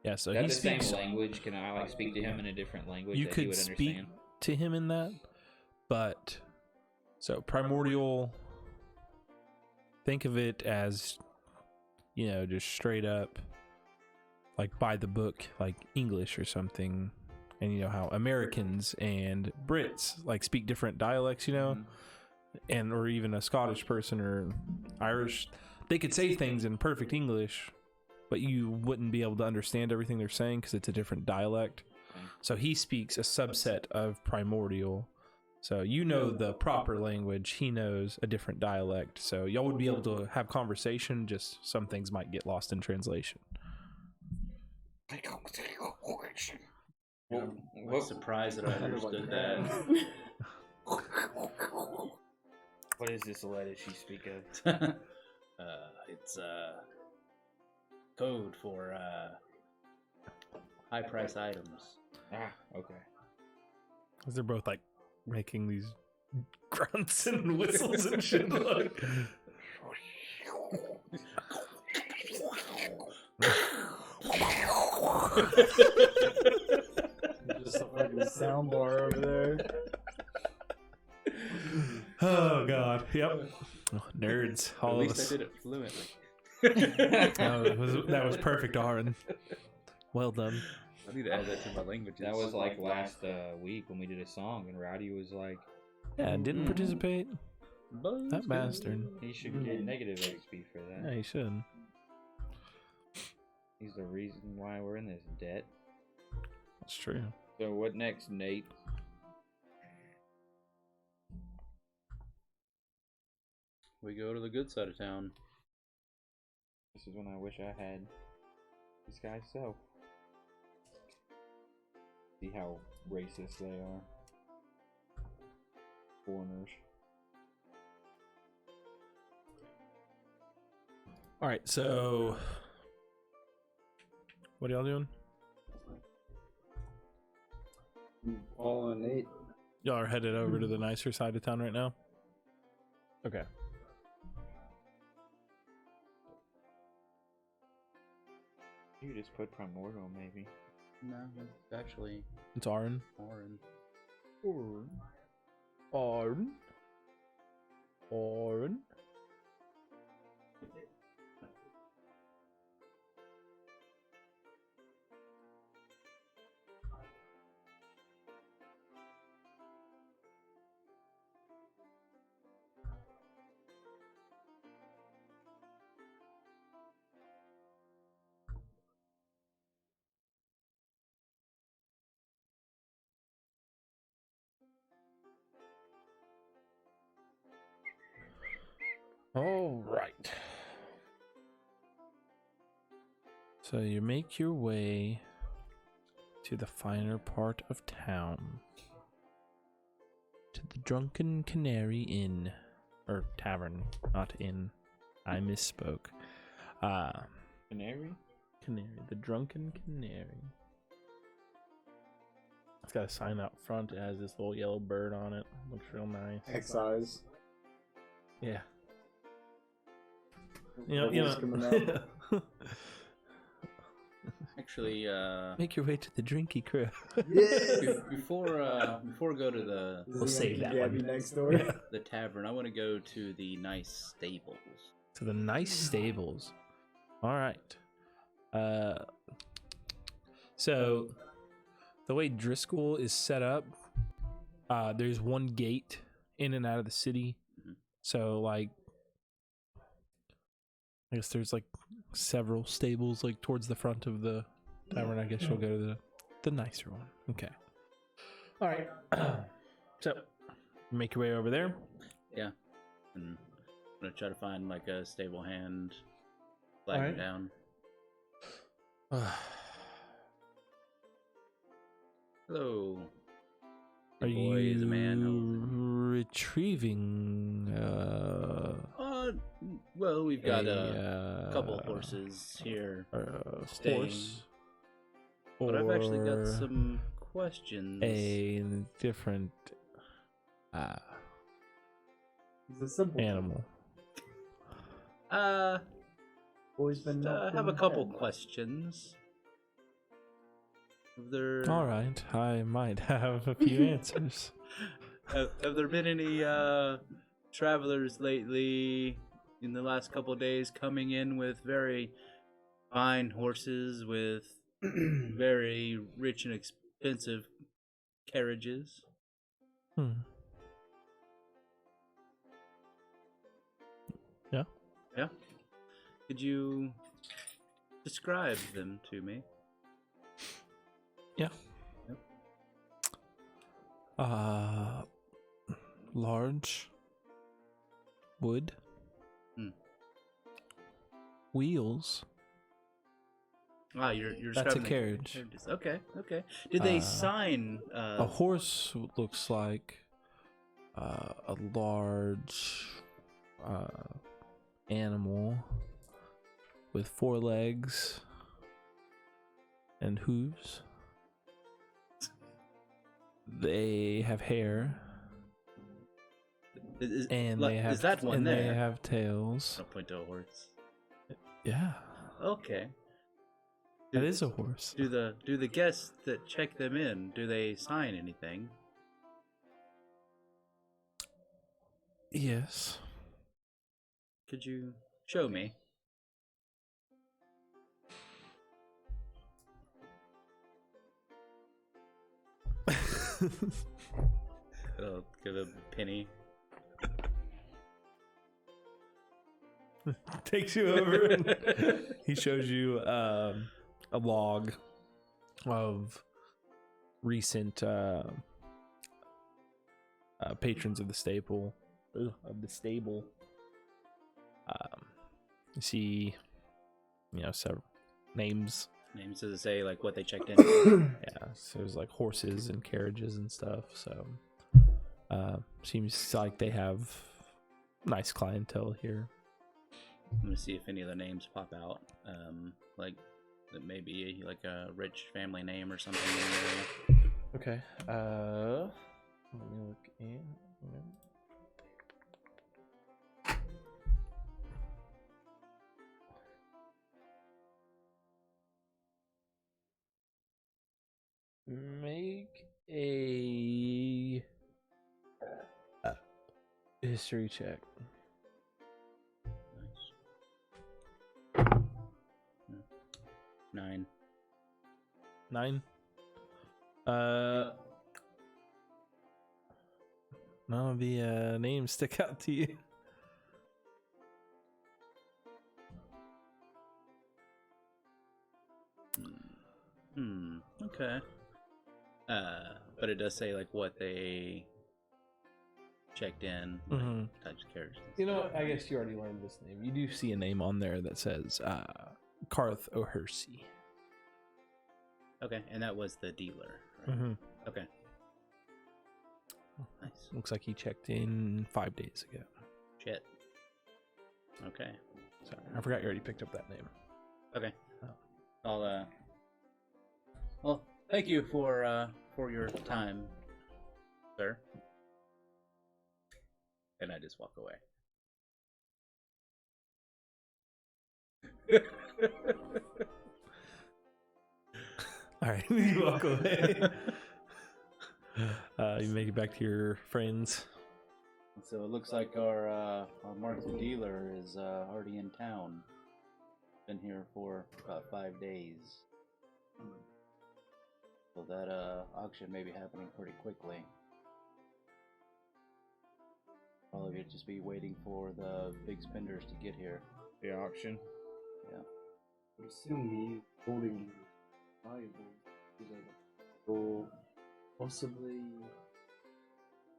Yeah, so Is that he the same speaks. language? Can I like speak to him in a different language You that he could would speak understand? to him in that, but so primordial. Think of it as, you know, just straight up, like by the book, like English or something. And you know how Americans and Brits like speak different dialects, you know, and or even a Scottish person or Irish, they could say things in perfect English, but you wouldn't be able to understand everything they're saying because it's a different dialect. So he speaks a subset of primordial. So you know the proper language, he knows a different dialect. So y'all would be able to have conversation, just some things might get lost in translation. I'm surprised that I understood that. What is this lettuce you speak of? It's code for high price items. Ah, okay. Because they're both like making these grunts and whistles and shit. Like. Just a fucking soundbar over there. Oh god, yep. Oh, nerds, At all of least us. I did it fluently. That was perfect, Aaron. Well done. I need to add that to my languages. That was like last week when we did a song, and Rowdy was like, Yeah, didn't participate. That bastard. he should get negative XP for Yeah, that. he should. He's the reason why we're in this debt. That's true. So what next, Nate? We go to the good side of town. This is when I wish I had this guy's self. See how racist they are. Foreigners. All right, so what are y'all doing? Following Nate. Y'all are headed over to the nicer side of town right now? Okay. You just put Primordial, maybe. No, it's actually It's Arin. Orin. Arin. All right. So you make your way to the finer part of town, to the Drunken Canary Inn, or tavern, not inn. I misspoke. Canary? Canary, the Drunken Canary. It's got a sign out front. It has this little yellow bird on it. Looks real nice. Excise. Yeah. Bubbles coming out. Actually, Make your way to the Drinky Crew. before we go to the We'll save that Gabby one. next door. the tavern, I want to go to the nice stables. To the nice stables. All right. So the way Driscoll is set up, there's one gate in and out of the city. Mhm. So like, I guess there's like several stables like towards the front of the tavern. I guess you'll go to the nicer one. Okay. All right. So make your way over there. Yeah, and I'm gonna try to find like a stable hand, flag Alright. down. Hello. Are Boy is a man. you retrieving? Well, we've got a couple horses here, staying. Horse, but I've actually got or some questions. a different It's a simple animal. Always been. I have a couple questions. There, All right, I might have a few answers. have there been any travelers lately in the last couple of days coming in with very fine horses with very rich and expensive carriages? Hmm. Yeah. Yeah. Could you describe them to me? Yeah. Yep. Large wood. Hmm. Wheels. Ah, you're That's a describing the carriage. carriages. Okay, okay. Did they sign? A horse looks like a large animal with 4 legs and hooves. They have hair, and they have is that one and there? they have tails. I'll point to a horse. Yeah, Okay. that is a horse. Do the guests that check them in, do they sign anything? Yes. Could you show me? I'll give a penny. Takes you over. And he shows you a log of recent patrons of the stable. You see, several names. Names, does it say like what they checked in? Yeah, so there's like horses and carriages and stuff. So seems like they have nice clientele here. I'm gonna see if any of the names pop out. Like that may be like a rich family name or something in the area. Okay. Let me look in. Make a history check. Nice. 9. 9. None of the names stick out to you. Okay. But it does say like what they checked in, like, types of characters. You know, I guess you already learned this name. You do see a name on there that says Karth O'Hersey. Okay, and that was the dealer, right? Okay. Nice. Looks like he checked in 5 days ago. Shit. Okay. Sorry, I forgot you already picked up that name. Okay. Oh. I'll well, thank you for your time, sir. And I just walk away. All right, you walk away. You make it back to your friends. So it looks like our market dealer is already in town. Been here for about 5 days. So that auction may be happening pretty quickly. Probably just be waiting for the big spenders to get here. The auction. Yeah. I would assume he's holding valuable, or possibly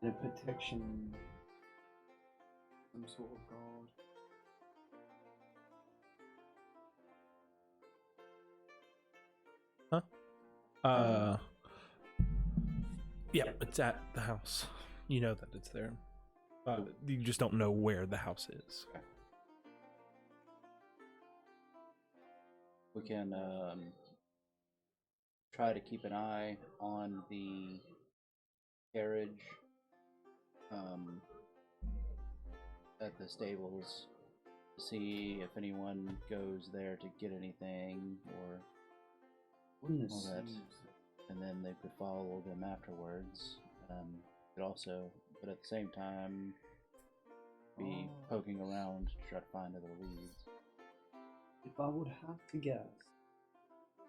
in a protection, some sort of guard. Yeah, it's at the house. You know that it's there. You just don't know where the house is. Okay. We can try to keep an eye on the carriage at the stables to see if anyone goes there to get anything or all that. And then they could follow them afterwards. Could also, but at the same time, be poking around to try to find other leads. If I would have to guess,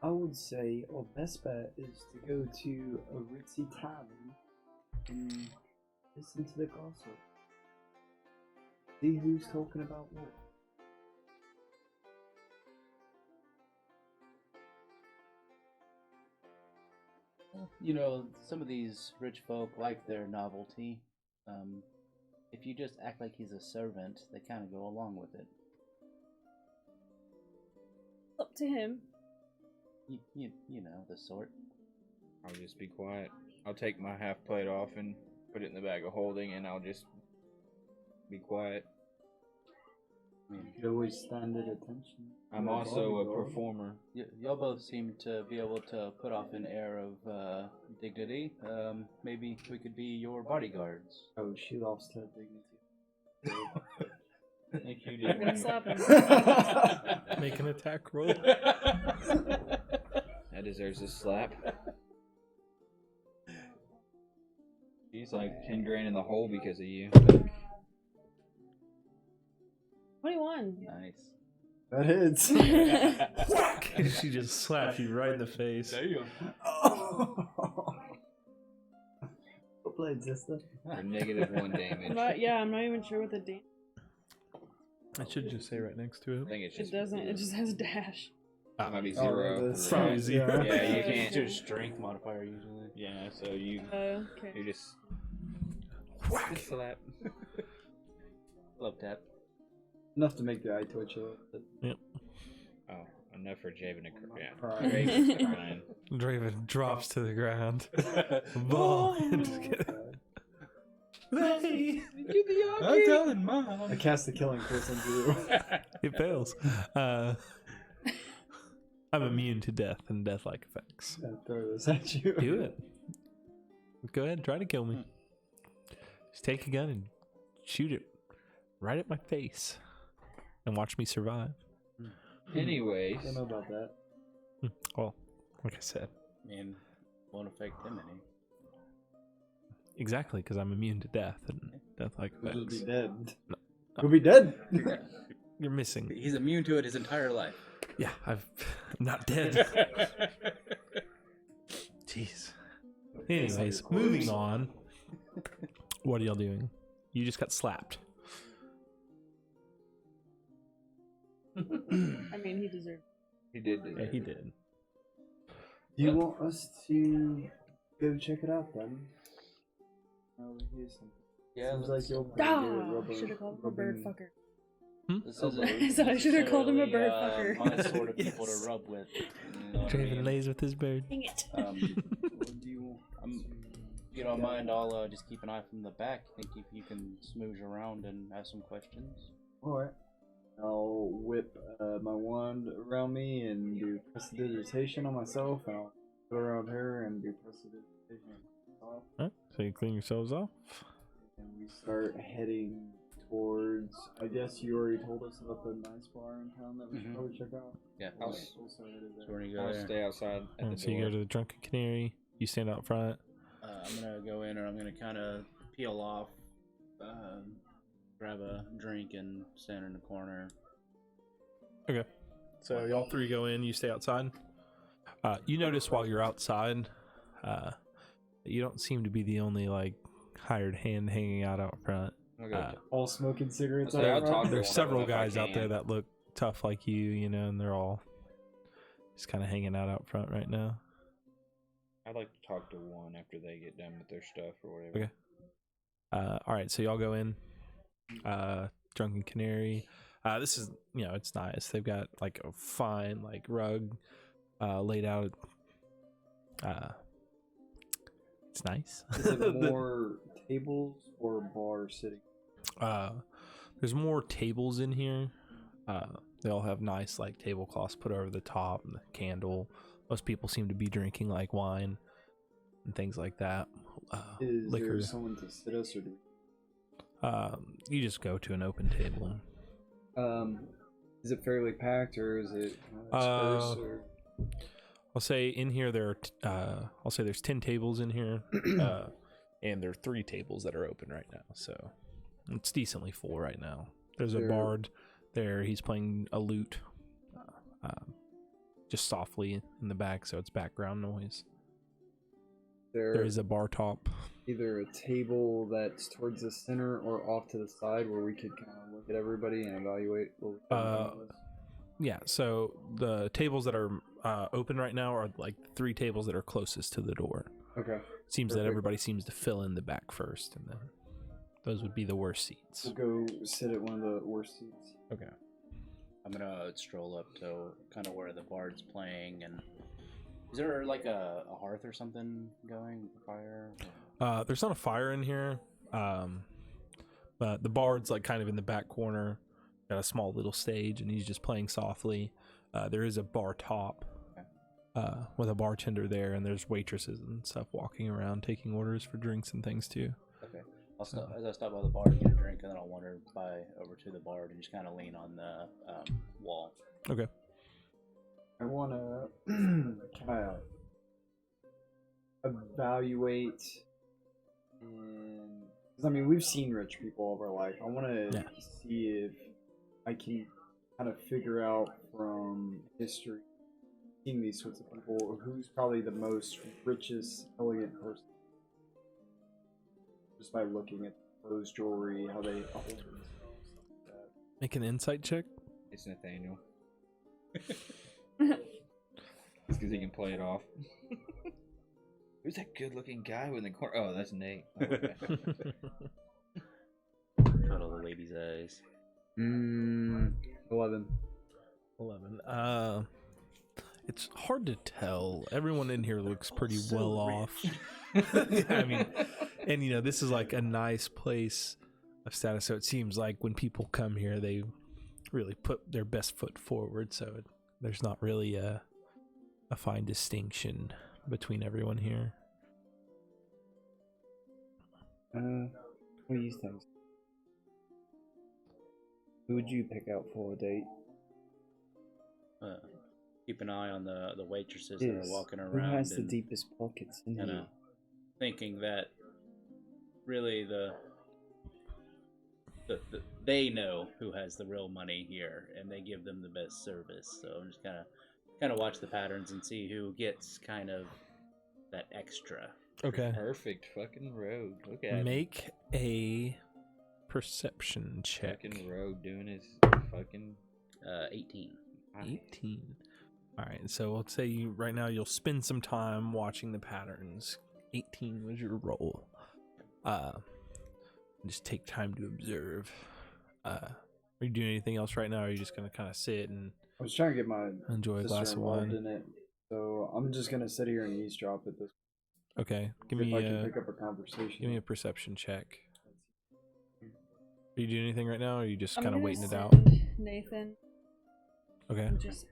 I would say our best bet is to go to a ritzy tavern and listen to the gossip. See who's talking about what. You know, some of these rich folk like their novelty. If you just act like he's a servant, they kind of go along with it. Up to him. You know, the sort. I'll just be quiet. I'll take my half plate off and put it in the bag of holding, and I'll just be quiet. I mean, You could always stand at attention. I'm also a performer. y'all both seem to be able to put off an air of dignity. Maybe we could be your bodyguards. Oh, she lost her dignity. I think you I'm gonna did. slap him. Make an attack roll. That deserves a slap. She's like 10 grand in the hole because of you. 21. Nice. That hits. She just slapped you right in the face. What blade, sister? For -1 damage. I'm not even sure what the damage. I should just say right next to I it. think it's It just. doesn't. It just has a dash. It might be Oh, 0. this- Probably 0. Yeah, you It's can't. your strength modifier usually. Yeah, so you Okay. just slap. Love tap. Enough to make the eye twitch a little bit. Oh, enough for Javen to cry. Crying. Draven's crying. Draven drops to the ground. Ball. Just kidding. Hey! I'm telling Mom. I cast the killing curse on you. It fails. I'm immune to death and death-like effects. I'll throw this at you. Do it. Go ahead, try to kill me. Just take a gun and shoot it right at my face, and watch me survive. Anyways, I don't know about that. Well, like I said, I mean, won't affect him any. exactly because I'm immune to death and death-like You'll effects. just be dead. You'll be dead. You're missing. He's immune to it his entire life. Yeah, I'm not dead. Jeez. Anyways, moving on. What are y'all doing? You just got slapped. I mean, he deserved. he did. Yeah, he did. Do you want us to go check it out then? Here's something. Yeah, Seems let's- like you'll Ah, should have called him a bird fucker. This Oh, isn't I said I should have called him a bird necessarily, fucker. my sort of people Yes. to rub with. You know what I Draven mean? lays with his bird. Dang it. What do you want? If you don't mind, I'll just keep an eye from the back. Think if you can smooge around and ask some questions. Alright. I'll whip my wand around me and do prestidigitation on myself, and I'll put it around her and do prestidigitation on myself. Alright, so you clean yourselves off. And we start heading towards. I guess you already told us about the nice bar in town that we should Mhm. probably check out. Yeah. I'll We'll start headed So there. we're gonna go I'll there. stay outside at And the so you door. go to the Drunken Canary. You stand out front. I'm gonna go in and I'm gonna kind of peel off, grab a drink and stand in the corner. Okay. So y'all three go in. You stay outside. You notice while you're outside, you don't seem to be the only like hired hand hanging out front. I'll go All smoking cigarettes. I'll out talk front? to There's one of several them if I guys out there can. that look tough like you know, and they're all just kind of hanging out front right now. I'd like to talk to one after they get done with their stuff or whatever. Okay. All right, so y'all go in. Drunken Canary. This is, it's nice. They've got like a fine like rug laid out. It's nice. Is it more tables or bar sitting? There's more tables in here. They all have nice like tablecloths put over the top and the candle. Most people seem to be drinking like wine and things like that. Is Liquor. there someone to sit us, or do You just go to an open table. is it fairly packed, or is it Uh, sparse? Or... I'll say in here there are I'll say there's 10 tables in here, and there are 3 tables that are open right now. So it's decently full right now. There's a There- bard there. He's playing a lute, just softly in the back, so it's background noise. There is a bar top. either a table that's towards the center or off to the side where we could kind of look at everybody and evaluate what we Yeah, so the tables that are open right now are like 3 tables that are closest to the door. Okay. Seems that Perfect. everybody seems to fill in the back first, and then those would be the worst seats. We'll go sit at one of the worst seats. Okay. I'm gonna stroll up to kind of where the bard's playing, and is there like a hearth or something going? Fire? There's not a fire in here, but the bard's like kind of in the back corner, got a small little stage, and he's just playing softly. There is a bar top with a bartender there, and there's waitresses and stuff walking around taking orders for drinks and things too. Okay. As I stop by the bar to get a drink, and then I'll wander by over to the bar and just kind of lean on the wall. Okay. I want to kind of evaluate, and because I mean we've seen rich people all of our life. I want to Yeah. see if I can kind of figure out from history, seeing these sorts of people, who's probably the most richest, elegant person, just by looking at clothes, jewelry, how they hold themselves. Like that. Make an insight check. It's Nathaniel. It's because he can play it off. Who's that good-looking guy in the corner? Oh, that's Nate. Oh, okay. Cuddle the lady's eyes. 11. 11. It's hard to tell. Everyone in here looks pretty well off. I mean, and this is like a nice place of status, so it seems like when people come here, they really put their best foot forward. So there's not really a fine distinction between everyone here. What do you think? Who would you pick out for a date? Keep an eye on the waitresses that are walking around. Who has the and, deepest pockets in here? thinking that really they know who has the real money here, and they give them the best service. So I'm just kind of watch the patterns and see who gets kind of that extra. Okay. Perfect fucking rogue. Look at him. Make a perception check. Fucking rogue doing his fucking 18. 18. All right. So let's say right now you'll spend some time watching the patterns. 18 was your roll. Just take time to observe. Are you doing anything else right now? Or are you just gonna kind of sit and I was trying to get my enjoy a sister glass of involved wine? in it, so I'm just gonna sit here and eavesdrop at this. Okay. Give If me I can pick up a conversation. give me a perception check. Are you doing anything right now, or are you just I'm kind of gonna waiting it out? send Nathan. Okay. And just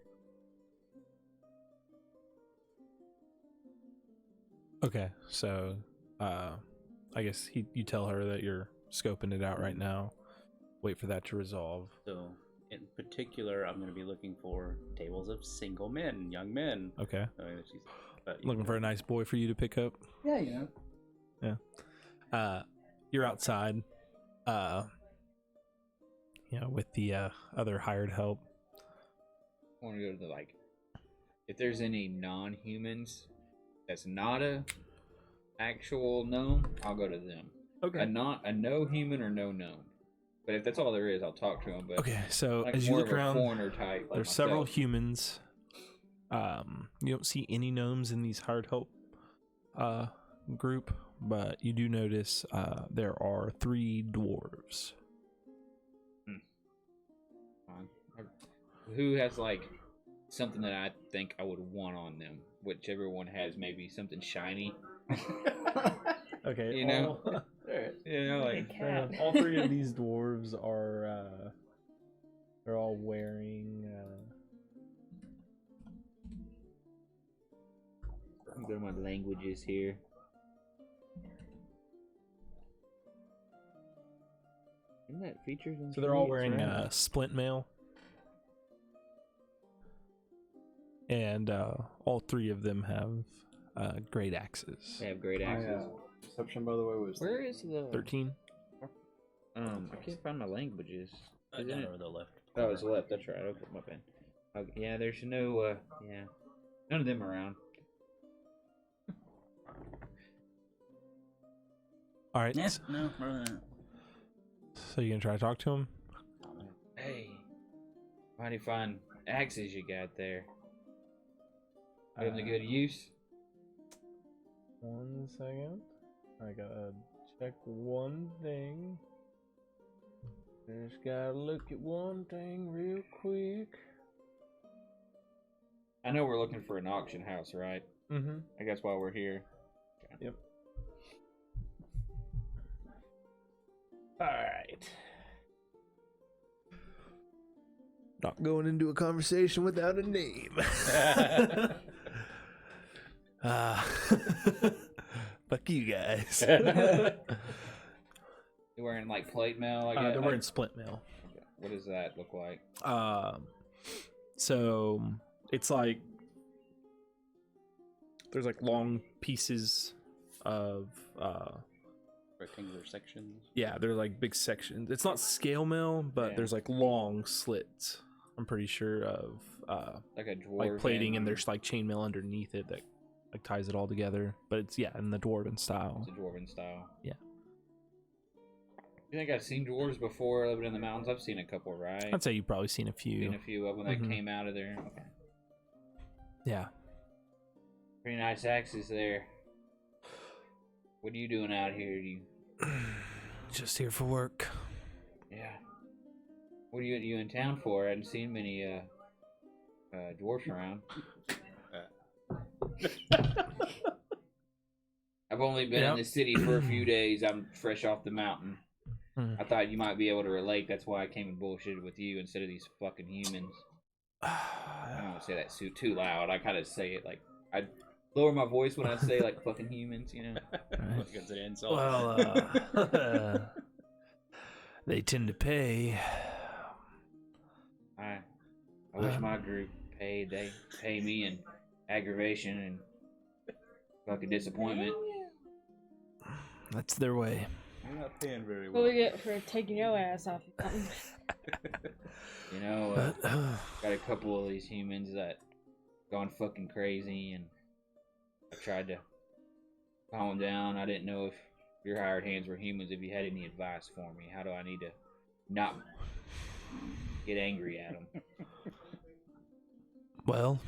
Okay. So, I guess you tell her that you're scoping it out right now. Wait for that to resolve. So in particular, I'm going to be looking for tables of single men, young men. Okay. But Looking for a nice boy for you to pick up. Yeah, you know. Yeah. You're outside. With the other hired help. I want to go to the if there's any non-humans that's not a actual gnome, I'll go to them. Okay. A no human or no gnome. But if that's all there is, I'll talk to them. But Okay. So like as you more look of a around, foreigner type, like there's several myself. humans. You don't see any gnomes in these hired help group, but you do notice there are 3 dwarves. Who has something that I think I would want on them? Which everyone has, maybe something shiny. Okay. You know? a cat. all 3 of these dwarves are they're all wearing Go to my languages here. Isn't that features? And so they're all traits, wearing right? splint mail. And all 3 of them have great axes. They have great My axes. perception, by the way, was Where is the 13. I can't find my languages. Isn't down it? over the left. Oh, it's left. That's right. Okay, my bad. Okay, yeah, there's no. Yeah, none of them around. All right. Yes, no, more than So you gonna try to talk to him? Hey, mighty fine axes you got there. Put them to good use. 1 second. I gotta check one thing. Just gotta look at one thing real quick. I know we're looking for an auction house, right? Mm-hmm. I guess why we're here. Okay. Yep. Alright. Not going into a conversation without a name. Fuck you guys. You're wearing plate mail, I guess. They're wearing split mail. Okay. What does that look like? So it's there's long pieces of rectangular sections. yeah, they're big sections. It's not scale mail, but Yeah. there's long slits. I'm pretty sure of Like a dwarf. plating, and there's chainmail underneath it that ties it all together. But it's in the dwarven style. It's a dwarven style. Yeah. You think I've seen dwarves before living in the mountains? I've seen a couple, right? I'd say you've probably seen a few. Seen a few of them that Mhm. came out of there. Okay. Yeah. Pretty nice axes there. What are you doing out here? You Just here for work. Yeah. What are you in town for? I hadn't seen many dwarfs around. I've only been in the city for a few days. I'm fresh off the mountain. I thought you might be able to relate. That's why I came and bullshitted with you instead of these fucking humans. I don't want to say that too loud. I kind of say it I lower my voice when I say like fucking humans, Right. Because it insult. Well, they tend to pay. I wish my group paid. They pay me in aggravation and fucking disappointment. That's their way. You're not paying very What well. we get for taking your ass off? Got a couple of these humans that gone fucking crazy, and I tried to calm them down. I didn't know if your hired hands were humans. If you had any advice for me, how do I need to not get angry at them? Well,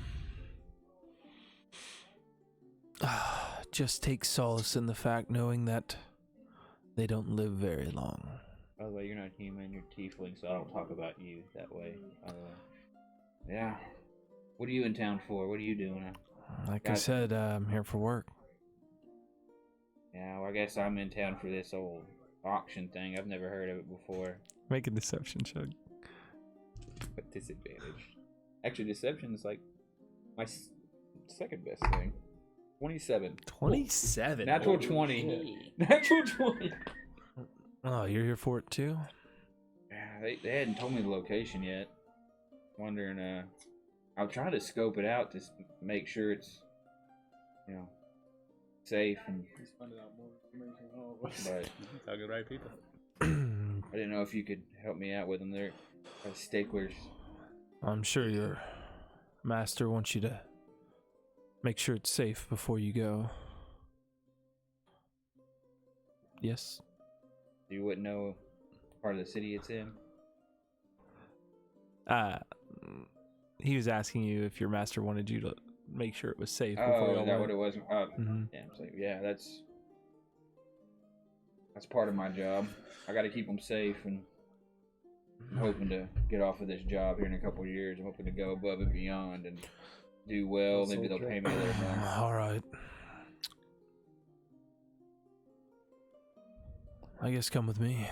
just take solace in the fact knowing that they don't live very long. By the way, you're not human, you're tiefling, so I don't talk about you that way. Yeah. What are you in town for? What are you doing? Like I said, I'm here for work. Yeah, well, I guess I'm in town for this old auction thing. I've never heard of it before. Make a deception check. But disadvantage. Actually, deception is like my second best thing. 27. 27. Natural 20. Natural 20. Oh, you're here for it too? Yeah, they hadn't told me the location yet. Wondering, I'll try to scope it out to make sure it's, safe and. He's finding out more information than all of us. But Talking to the right people. I didn't know if you could help me out with them. They're sticklers. I'm sure your master wants you to make sure it's safe before you go. Yes? You wouldn't know part of the city it's in? He was asking you if your master wanted you to make sure it was safe before Oh, you is that what it was? Mm-hmm. Yeah, that's part of my job. I got to keep them safe, and I'm hoping to get off of this job here in a couple of years. I'm hoping to go above and beyond and do well. Maybe they'll pay me a little more. All right. I guess come with me.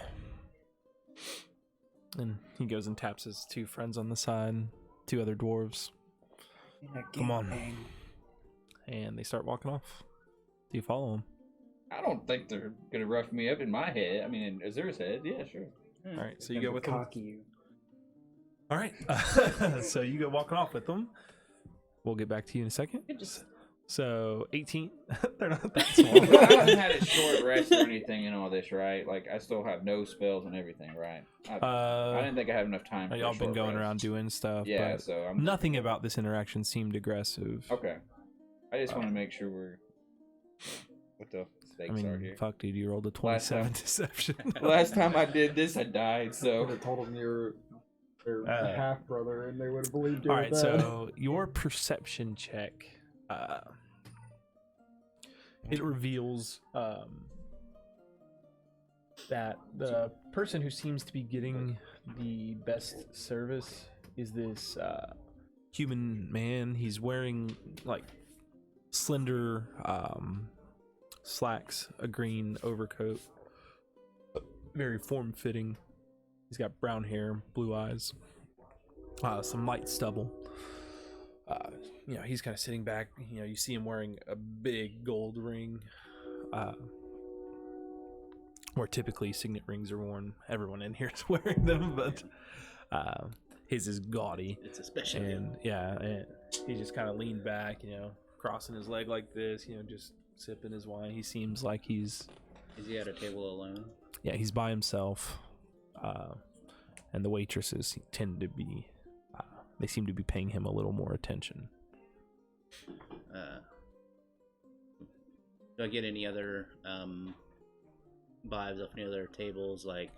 And he goes and taps his two friends on the side, two other dwarves. Come on. And they start walking off. Do you follow them? I don't think they're gonna rough me up in my head. I mean, in Azura's head, yeah, sure. All right, so you go with them. Cocky you. All right, so you go walking off with them. We'll get back to you in a second. So 18, they're not that small. I haven't had a short rest or anything in all this, right? Like, I still have no spells and everything, right? I didn't think I had enough time. For y'all been going rest. around doing stuff. Yeah, but so I'm nothing about this interaction seemed aggressive. okay. I just want to make sure we're what the stakes are here. Fuck, dude, you rolled a 27 deception. Last time I did this, I died. Could So have told them you're their half brother, and they would have believed you. All with right, that. so your perception check, it reveals that the person who seems to be getting the best service is this human man. He's wearing like slender slacks, a green overcoat, very form-fitting. He's got brown hair, blue eyes, some light stubble. He's kind of sitting back. You see him wearing a big gold ring, where typically signet rings are worn. Everyone in here is wearing them, but his is gaudy. It's a special. And and he just kind of leaned back, crossing his leg like this, just sipping his wine. He seems like he's... Is he at a table alone? Yeah, he's by himself. And the waitresses tend to be... they seem to be paying him a little more attention. Do I get any other vibes off any other tables? Like,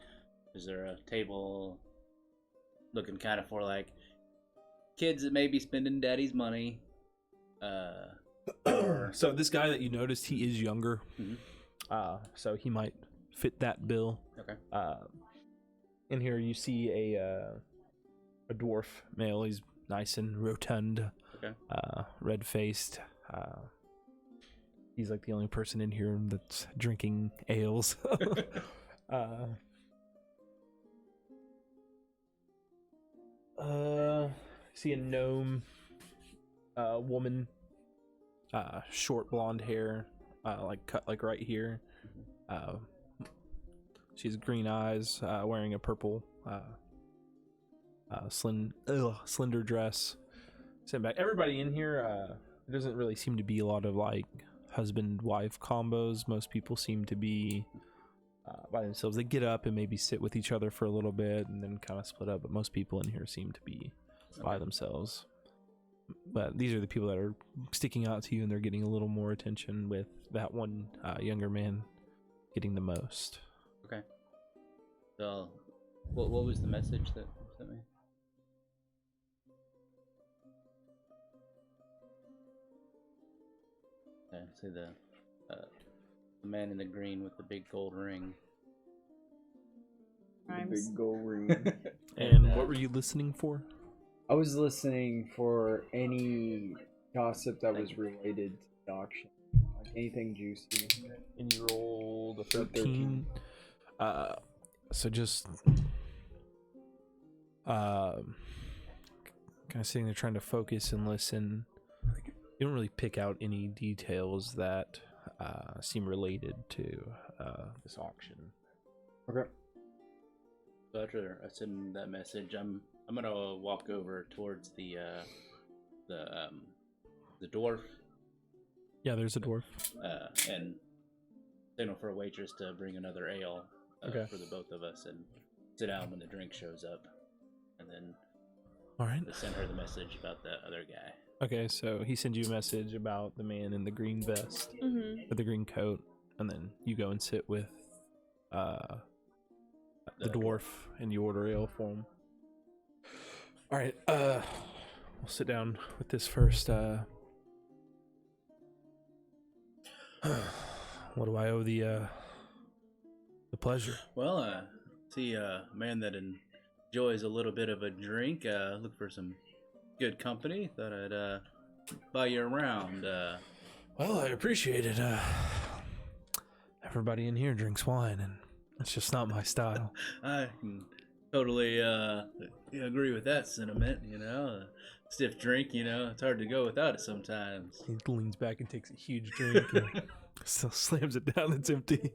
is there a table looking kind of for like kids that may be spending daddy's money? So this guy that you noticed, he is younger. Mm-hmm. So he might fit that bill. Okay. In here you see a dwarf male. He's nice and rotund. Okay. Red-faced. He's like the only person in here that's drinking ales. See a gnome woman short blonde hair, like cut like right here. She has green eyes, wearing a purple slender dress. Sitting back. Everybody in here, there doesn't really seem to be a lot of like husband-wife combos. Most people seem to be by themselves. They get up and maybe sit with each other for a little bit and then kind of split up, but most people in here seem to be by themselves. But these are the people that are sticking out to you, and they're getting a little more attention, with that one younger man getting the most. Okay. So, what was the message that you sent me? Okay, so the man in the green with the big gold ring. The big gold ring. And what were you listening for? I was listening for any gossip that was related to the auction. Like anything juicy. And you rolled a 13. So just kind of sitting there trying to focus and listen. You don't really pick out any details that seem related to this auction. Okay. So after I send that message, I'm gonna walk over towards the dwarf. Yeah, there's a dwarf. And signal for a waitress to bring another ale for the both of us, and sit down when the drink shows up, and then All right. send her the message about the other guy. Okay, so he sends you a message about the man in the green vest with the green coat, and then you go and sit with the dwarf, and you order ale for him. All right, we'll sit down with this first. What do I owe the pleasure? Well, see a man that enjoys a little bit of a drink. Look for some good company. Thought I'd buy you around. Well, I appreciate it. Everybody in here drinks wine, and it's just not my style. I can totally agree with that sentiment. You know, stiff drink. You know, it's hard to go without it sometimes. He leans back and takes a huge drink and still slams it down. It's empty.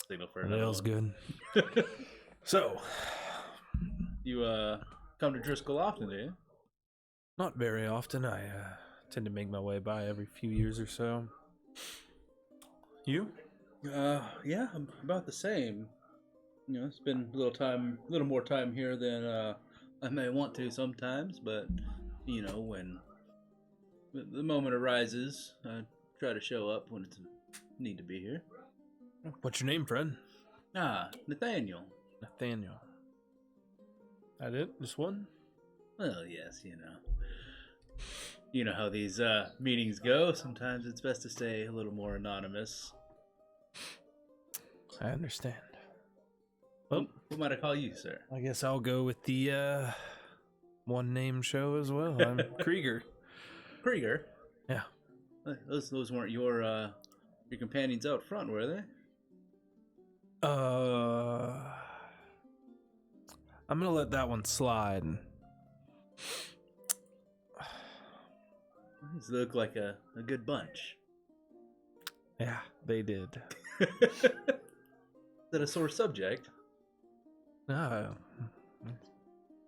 Signal for The another ale's one. good. So, You come to Driscoll often, do you? not very often. I tend to make my way by every few years or so. You? Yeah, I'm about the same. You know, spend a little more time here than I may want to sometimes, but you know, when the moment arises, I try to show up when it's need to be here. What's your name, friend? Nathaniel. Nathaniel. That it? Just one? Well, yes, you know how these meetings go. Sometimes it's best to stay a little more anonymous. I understand. Well, What might I call you, sir? I guess I'll go with the one name show as well. I'm Krieger. Krieger. Yeah. Those weren't your companions out front, were they? I'm gonna let that one slide. These look like a good bunch. Yeah, they did. Is that a sore subject? No.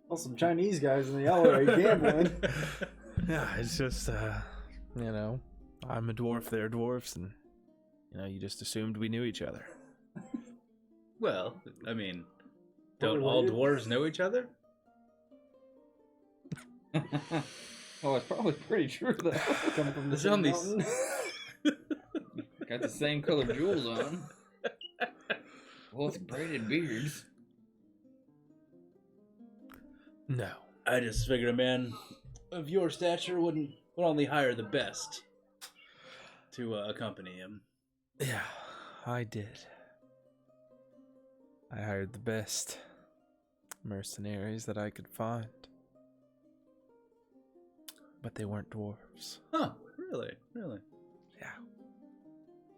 Well, some Chinese guys in the alleyway gambling. Yeah, it's just, you know, I'm a dwarf, they're dwarfs, and, you know, you just assumed we knew each other. Well, I mean, don't all dwarves know each other? Oh, it's probably pretty true though. Coming from the There's same only mountain. Got the same color jewels on. Both braided beards. No. I just figured a man of your stature would only hire the best to accompany him. Yeah, I did. I hired the best mercenaries that I could find. But they weren't dwarves. Huh, really? Really? Yeah.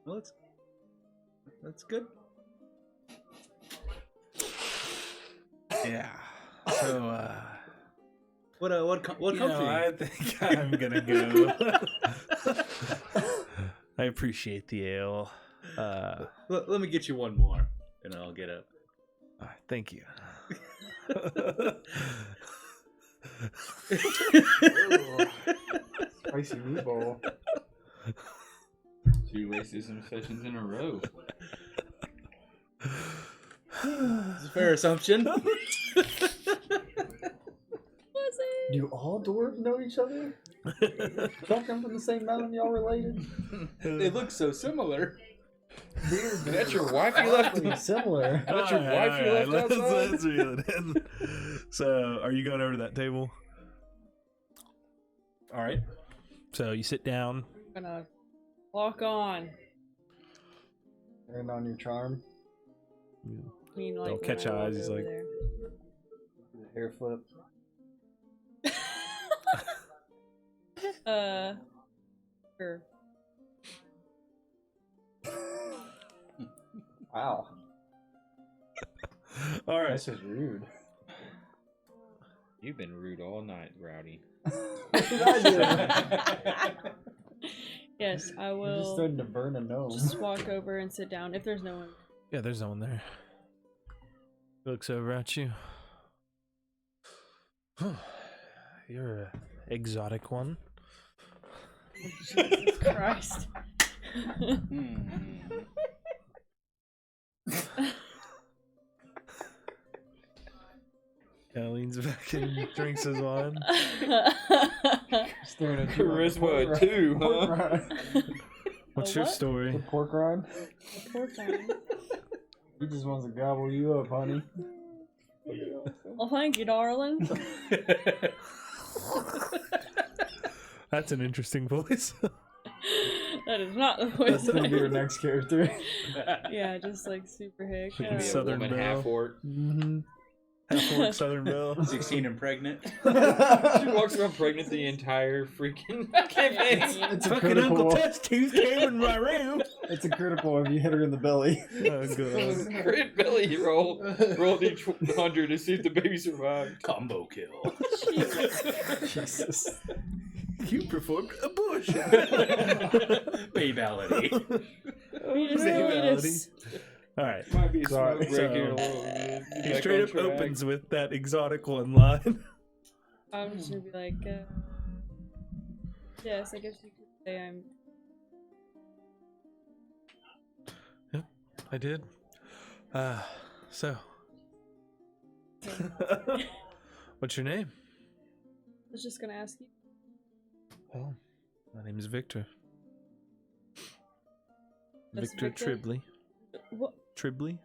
Well, that's good. Yeah. So, What country? I think I'm gonna go. I appreciate the ale. Let me get you one more, and I'll get up. Thank you. Spicy meatball. 2 racism sessions in a row. It's a fair assumption. Do all dwarves know each other? Y'all come from the same mountain, y'all related? They look so similar. That's your wife you left. Similar. That's your wife you left outside. Let's reel it in. So, are you going over to that table? All right. So you sit down. I'm gonna walk on. And on your charm. I mean, like, Don't catch when I walk eyes, he's over like- there. Hair flip. Sure. Wow. All right. This is rude. You've been rude all night, Rowdy. What did I do? Yes, I I'm just will starting to burn a nose. just walk over and sit down if there's no one. Yeah, there's no one there. He looks over at you. You're an exotic one. Jesus Christ. Kind of leans back and drinks his wine. Staring at you like a Charisma pork 2, rind. Pork huh? rind. What's A your what? story? The pork rind. Poor time. He just wants to gobble you up, honey. Well, thank you, darling. That's an interesting voice. That is not the voice. That's gonna be your next character. Yeah, just like super hick. Be a Southern woman Belle. half orc. Mm-hmm. Half-orc Southern Belle. 16 and pregnant. She walks around pregnant the entire freaking campaign. It's a Fucking Uncle critical. Test Tooth came in my room. It's a critical if you hit her in the belly. Oh, good. Crit belly roll. Roll D100 to see if the baby survived. Combo kill. Jesus. You performed a bush. Babality. Fetus. All right. Might be a Sorry. smoke break in a So, little bit. He Back straight on up track. opens with that exotic one line. I'm just gonna be like, yes, I guess you could say I'm. I did. So. What's your name? I was just gonna ask you. Oh, my name is Victor. That's Victor Victor? Tribley. What? Tribley?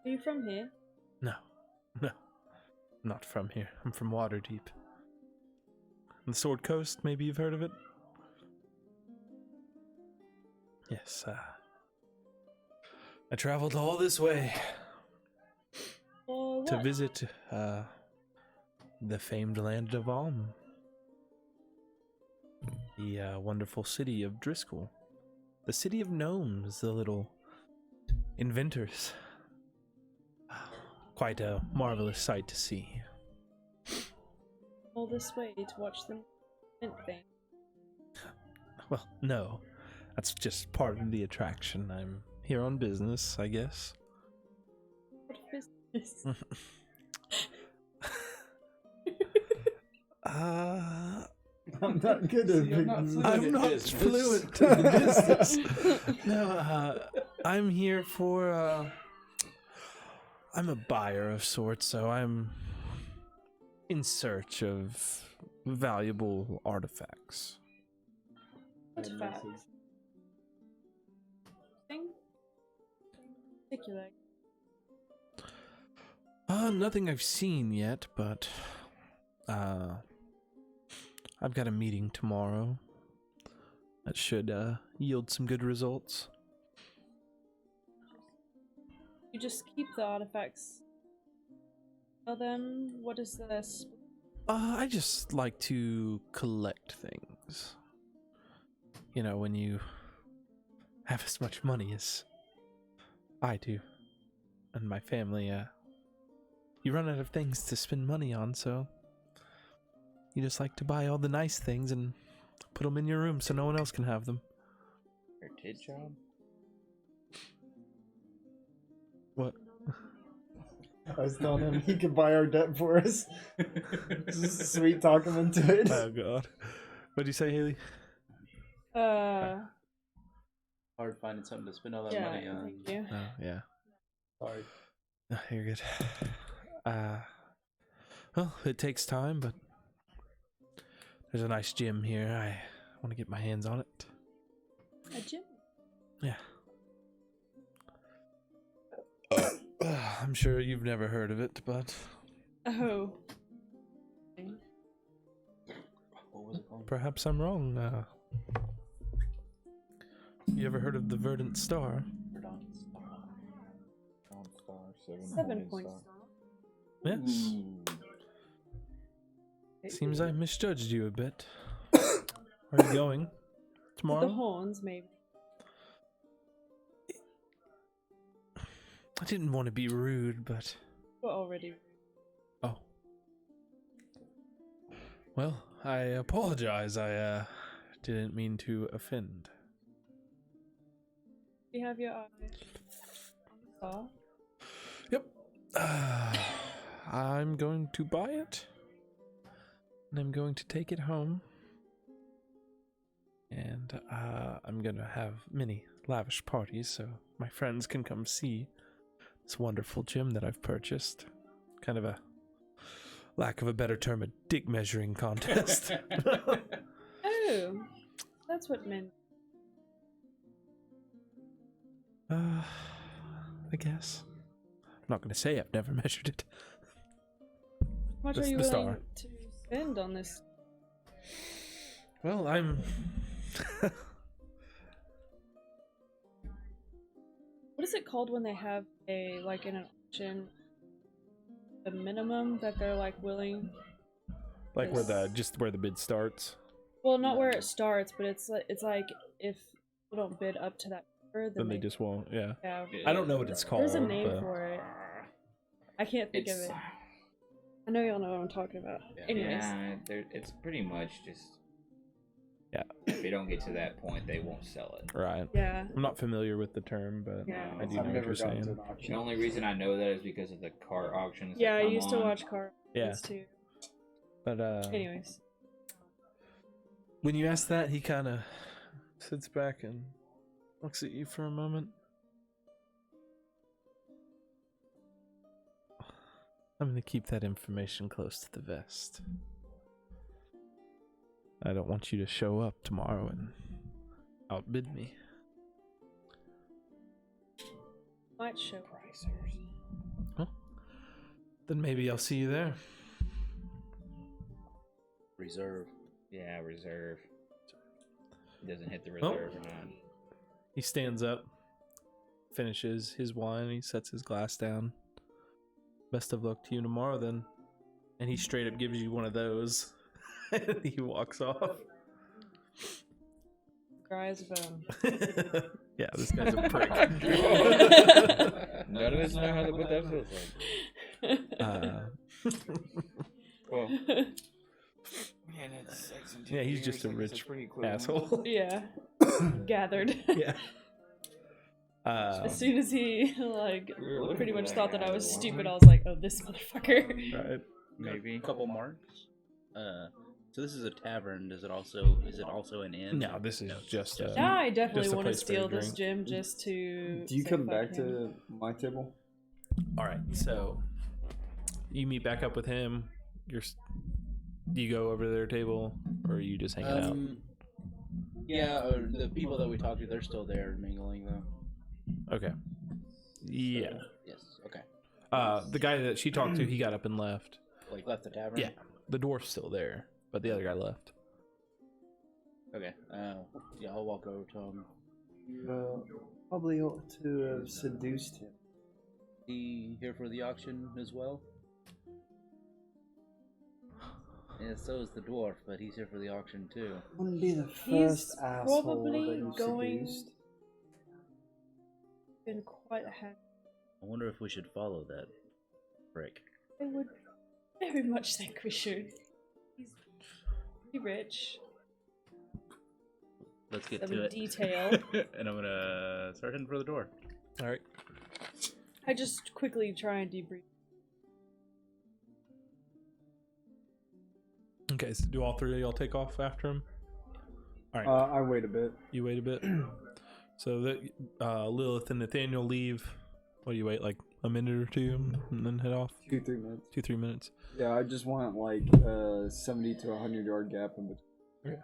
Are you from here? No. I'm not from here. I'm from Waterdeep. The Sword Coast, maybe you've heard of it? Yes, I traveled all this way Or to what? visit the famed land of Alm. The wonderful city of Driscoll. The city of gnomes, the little inventors. Quite a marvelous sight to see. All this way to watch them invent things. Well, no. That's just part of the attraction. I'm here on business, I guess. What business? I'm not good at I'm not business. I'm not business. fluent in business. No, I'm here for, I'm a buyer of sorts, so I'm in search of valuable artifacts. Artifacts. Thing? Particular. Nothing I've seen yet, but, I've got a meeting tomorrow that should, yield some good results. You just keep the artifacts. Well then, what is this? I just like to collect things. You know, when you have as much money as I do, and my family, you run out of things to spend money on, so you just like to buy all the nice things and put them in your room so no one else can have them. Your tit job? What? I was telling him he could buy our debt for us. Sweet talk him into it. Oh god. What'd you say, Haley? Hard finding something to spend all that Yeah, money on. thank you. Oh, yeah. Sorry. Oh, you're good. Well, it takes time, but there's a nice gym here. I want to get my hands on it. A gym? Yeah. I'm sure you've never heard of it, but Oh. What was it called? perhaps I'm wrong. You ever heard of the Verdant Star? Star, 7 points. Yes. Seems I misjudged you a bit. Are you going The tomorrow? horns, maybe. I didn't want to be rude, but We're already. oh. Well, I apologize. I didn't mean to offend. You have your eye on the star. Yep. I'm going to buy it. And I'm going to take it home. And I'm going to have many lavish parties so my friends can come see this wonderful gym that I've purchased. Kind of a, lack of a better term, a dick measuring contest. Oh, that's what meant. I guess. I'm not going to say I've never measured it. How much That's are you the willing star. to spend on this? Well, I'm... What is it called when they have a like in an auction? The minimum that they're like willing. like just where the bid starts. Well, not where it starts, but it's like if people don't bid up to that number, Then they just won't, yeah. Yeah. I don't know what it's called. There's a name but... for it. I can't think of it. I know y'all know what I'm talking about. Anyways. Yeah, it's pretty much just. Yeah. If they don't get to that point, they won't sell it. Right. Yeah. I'm not familiar with the term, but Yeah. I do know what you're saying. The only reason I know that is because of the car auctions. Yeah, I that come used to on. watch car Yeah. auctions too. But Anyways. when you ask that, he kind of sits back and looks at you for a moment. I'm going to keep that information close to the vest. I don't want you to show up tomorrow and outbid me. Might show. Well, then maybe I'll see you there. Reserve. Yeah, reserve. He doesn't hit the Oh. reserve or not. He stands up, finishes his wine, he sets his glass down. Best of luck to you tomorrow, then. And he straight up gives you one of those. And he walks off. Dry as a bone. Yeah, this guy's a prick. None of us know how what that feels like. Well, man, it's 6 and 2 Yeah, he's years, just a like, it's rich pretty cool asshole. Yeah. Gathered. Yeah. As soon as he like We were looking pretty for much that thought that guy I was for a stupid, while. I was like, oh, this motherfucker. Right. Maybe. A couple marks. So this is a tavern. Is it also an inn? No, this is just Now I definitely just a want to place for you steal to this drink. gym just to. Do you say come fuck back him. to my table? All right, so you meet back up with him. Do you go over to their table, or are you just hanging out? Yeah, the people that we talked to, they're still there mingling though. Okay. Yeah. Yes. Okay. The guy that she talked to, he got up and left. Like left the tavern. Yeah, the dwarf's still there, but the other guy left. Okay. Yeah, I'll walk over to him. Probably ought to have seduced him. He here for the auction as well? Yeah, so is the dwarf, but he's here for the auction too. Wouldn't be the He's first asshole probably that you going- seduced. Been quite a hack. I wonder if we should follow that prick. I would very much think we should. He's pretty rich. Let's get Some to it. detail. And I'm gonna start heading for the door. All right. I just quickly try and debrief. Okay, so do all three of y'all take off after him? All right. I wait a bit. You wait a bit. So that Lilith and Nathaniel leave. What do you wait, like a minute or two, and then head off? 2-3 minutes. 2-3 minutes. Yeah, I just want like a 70 to 100 yard gap in between.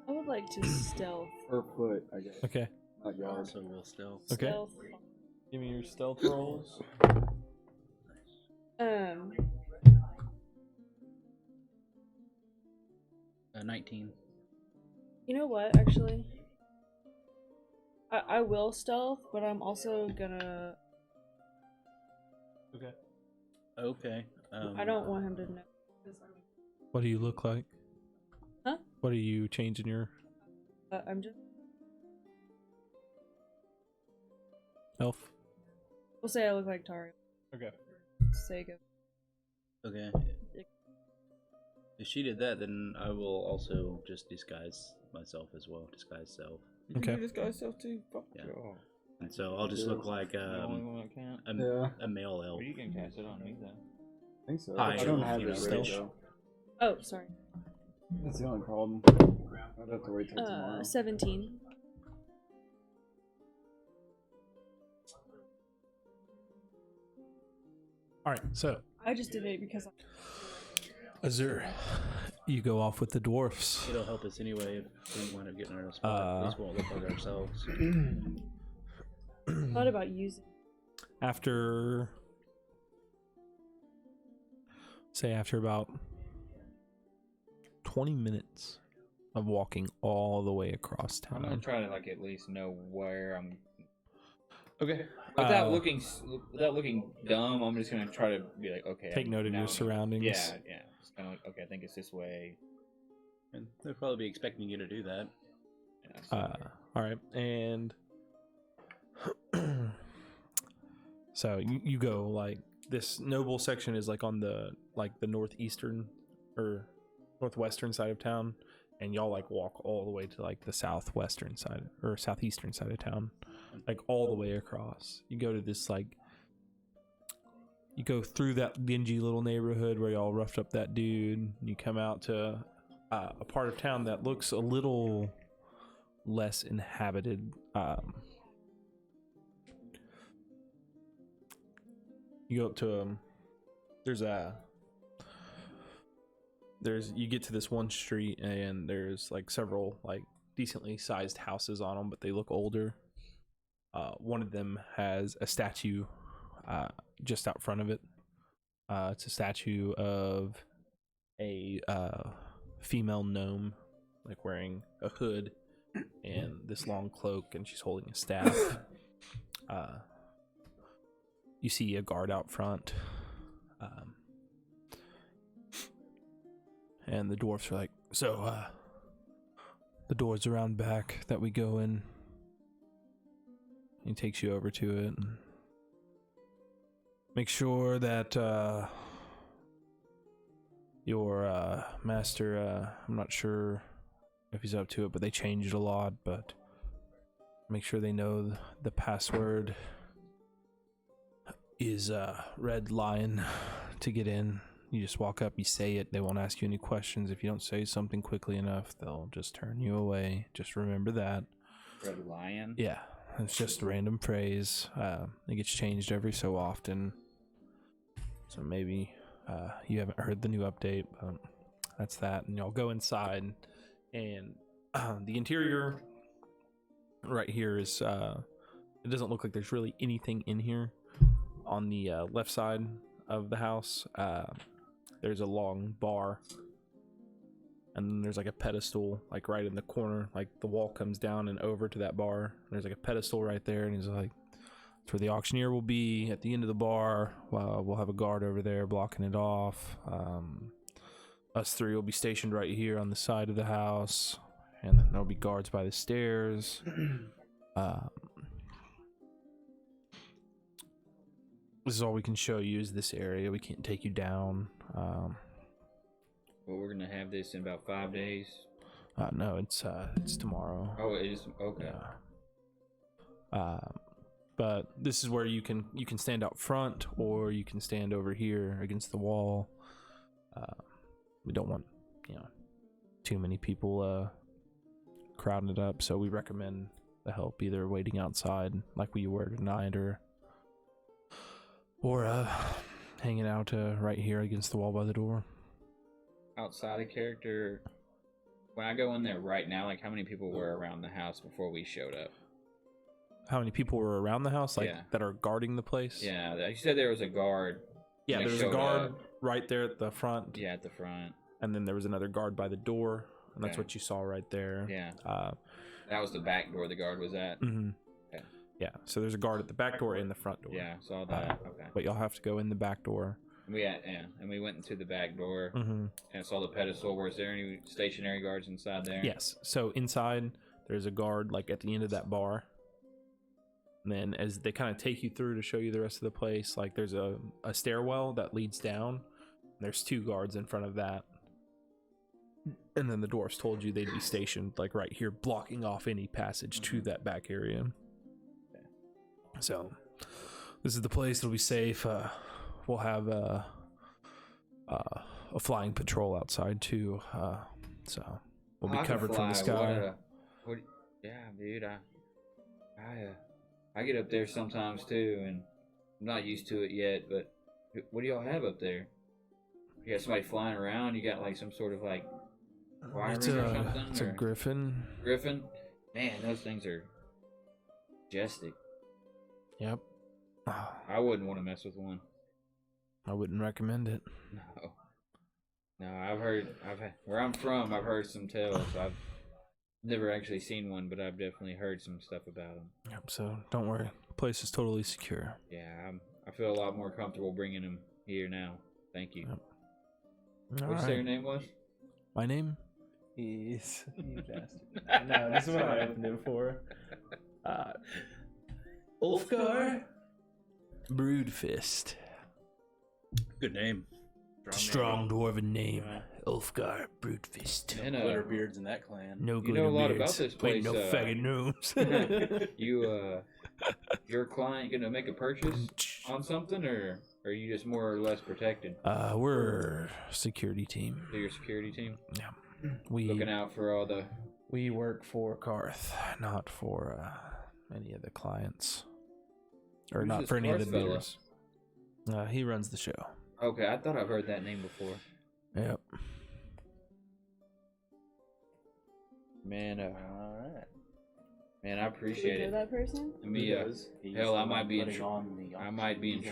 I would like to stealth. Per foot, I guess. Okay. Not yards. Also, we'll still. Okay. Stealth. Give me your stealth rolls. 19. You know what? Actually, I will stealth, but I'm also gonna. Okay. Okay. I don't want him to know. 'Cause What do you look like? Huh? What are you changing your I'm just. elf? We'll say I look like Tari. Okay. For the sake of. Okay. If she did that, then I will also just disguise myself as well. Disguise self. Okay. This guy's self too. Fuck Yeah. y'all. And so I'll just look like The only one that can't. a male elf. Or you can cast it on me though. I think so. Hi, I don't elf, have you it know, ready stealth. though. Oh, sorry. That's the only problem. I'd have to wait till tomorrow. 17. All right. So I just did it because. Azur, you go off with the dwarfs. It'll help us anyway if we wind up getting our spot. At least we won't look like ourselves. Thought about using. After about 20 minutes of walking all the way across I'm gonna town. try to like at least know where I'm. Okay. Without looking dumb, I'm just gonna try to be like, okay. Take note of your surroundings. Yeah, yeah. It's kind of like, okay, I think it's this way. And they'll probably be expecting you to do that. Yeah, so All right, and so you go like this noble section is like on the northeastern or northwestern side of town, and y'all like walk all the way to like the southwestern side or southeastern side of town, like all the way across. You go to this like you go through that dingy little neighborhood where y'all roughed up that dude. You come out to a part of town that looks a little less inhabited. You go up to you get to this one street and there's like several like decently sized houses on them, but they look older. One of them has a statue just out front of it. It's a statue of a female gnome, like wearing a hood and this long cloak, and she's holding a staff. You see a guard out front, and the dwarfs are like, so the door's around back that we go in. He takes you over to it and make sure that your master, I'm not sure if he's up to it, but they changed a lot, but make sure they know the password is Red Lion to get in. You just walk up, you say it, they won't ask you any questions. If you don't say something quickly enough, they'll just turn you away. Just remember that. Red Lion. Yeah, it's just a random phrase. It gets changed every so often. So maybe you haven't heard the new update, but that's that. And y'all go inside, and the interior right here is, it doesn't look like there's really anything in here. On the left side of the house, there's a long bar, and then there's like a pedestal like right in the corner, like the wall comes down and over to that bar. There's like a pedestal right there, and he's like, that's where the auctioneer will be at the end of the bar. We'll have a guard over there blocking it off. Us three will be stationed right here on the side of the house, and then there'll be guards by the This is all we can show you is this area. We can't take you down. Well, we're gonna have this in about 5 days. No, it's tomorrow. Oh, it is okay. Yeah. But this is where you can stand out front, or you can stand over here against the wall. We don't want too many people crowding it up, so we recommend the help either waiting outside like we were tonight, or hanging out right here against the wall by the door. Outside of character, when I go in there right now, like how many people were around the house before we showed up? How many people were around the house, that are guarding the place? Yeah, you said there was a guard. Yeah, there was a guard right there at the front. Yeah, at the front. And then there was another guard by the door, and that's what you saw right there. Yeah. That was the back door the guard was at. Mm-hmm. Okay. Yeah, so there's a guard at the back door and the front door. Yeah, saw that. Okay. But y'all have to go in the back door. And we went into the back door and saw the pedestal. Was there any stationary guards inside there? Yes. So inside, there's a guard like at the end of that bar. And then as they kind of take you through to show you the rest of the place, like there's a stairwell that leads down. There's 2 guards in front of that. And then the dwarves told you they'd be stationed like right here, blocking off any passage to that back area. Okay. So this is the place. It'll be safe. We'll have a flying patrol outside too. So we'll be covered from the sky. Yeah, dude. I get up there sometimes too, and I'm not used to it yet. But what do y'all have up there? You got somebody flying around? You got like some sort of like wiring or something? It's a griffin. Griffin? Man, those things are majestic. Yep. I wouldn't want to mess with one. I wouldn't recommend it. No, I've heard where I'm from. I've heard some tales. I've never actually seen one, but I've definitely heard some stuff about them. Yep. So don't worry, the place is totally secure. Yeah, I feel a lot more comfortable bringing them here now. Thank you. Yep. What did you say your name was? My name? You bastard. No, this is what I opened it for. Ulfgar? Broodfist. Good name. Strong dwarven name. Ulfgar Broodfist. And Glitterbeards in that clan. No you know a lot about this place. Wait, no faggot gnomes. Your client gonna make a purchase on something, or are you just more or less protected? We're a security team. So you're a security team? Yeah. Looking out for all the... We work for Karth, not for any of the clients. Or not for any of the bidders. He runs the show. Okay, I thought I've heard that name before. Yep. Man, alright. Man, I appreciate it. That person? Hell, I might be in trouble. I might need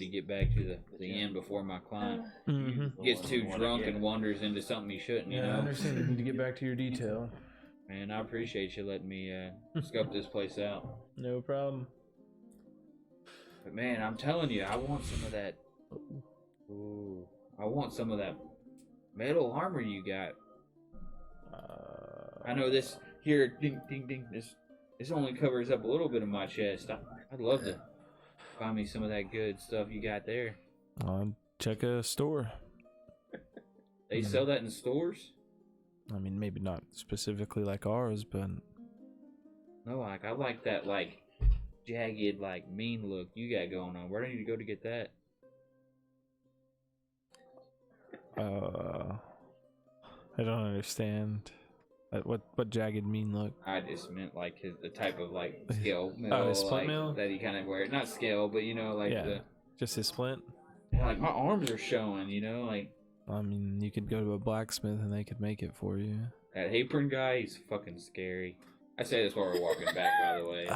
to get back to the inn before my client gets too drunk and wanders into something he shouldn't. I understand. You need to get back to your detail. Man, I appreciate you letting me scope this place out. No problem. But man, I'm telling you, I want some of that. Ooh, I want some of that metal armor you got. I know this here. Ding, ding, ding. This only covers up a little bit of my chest. I'd love to find me some of that good stuff you got there. Check a store. They sell that in stores? I mean, maybe not specifically like ours, but no, like I like that jagged, mean look you got going on. Where do I need to go to get that? I don't understand. What jagged mean look? I just meant the type of scale mill. His splint mill? That he kind of wears. Not scale, but just his splint. Yeah, my arms are showing. I mean, you could go to a blacksmith and they could make it for you. That apron guy, he's fucking scary. I say this while we're walking back, by the way.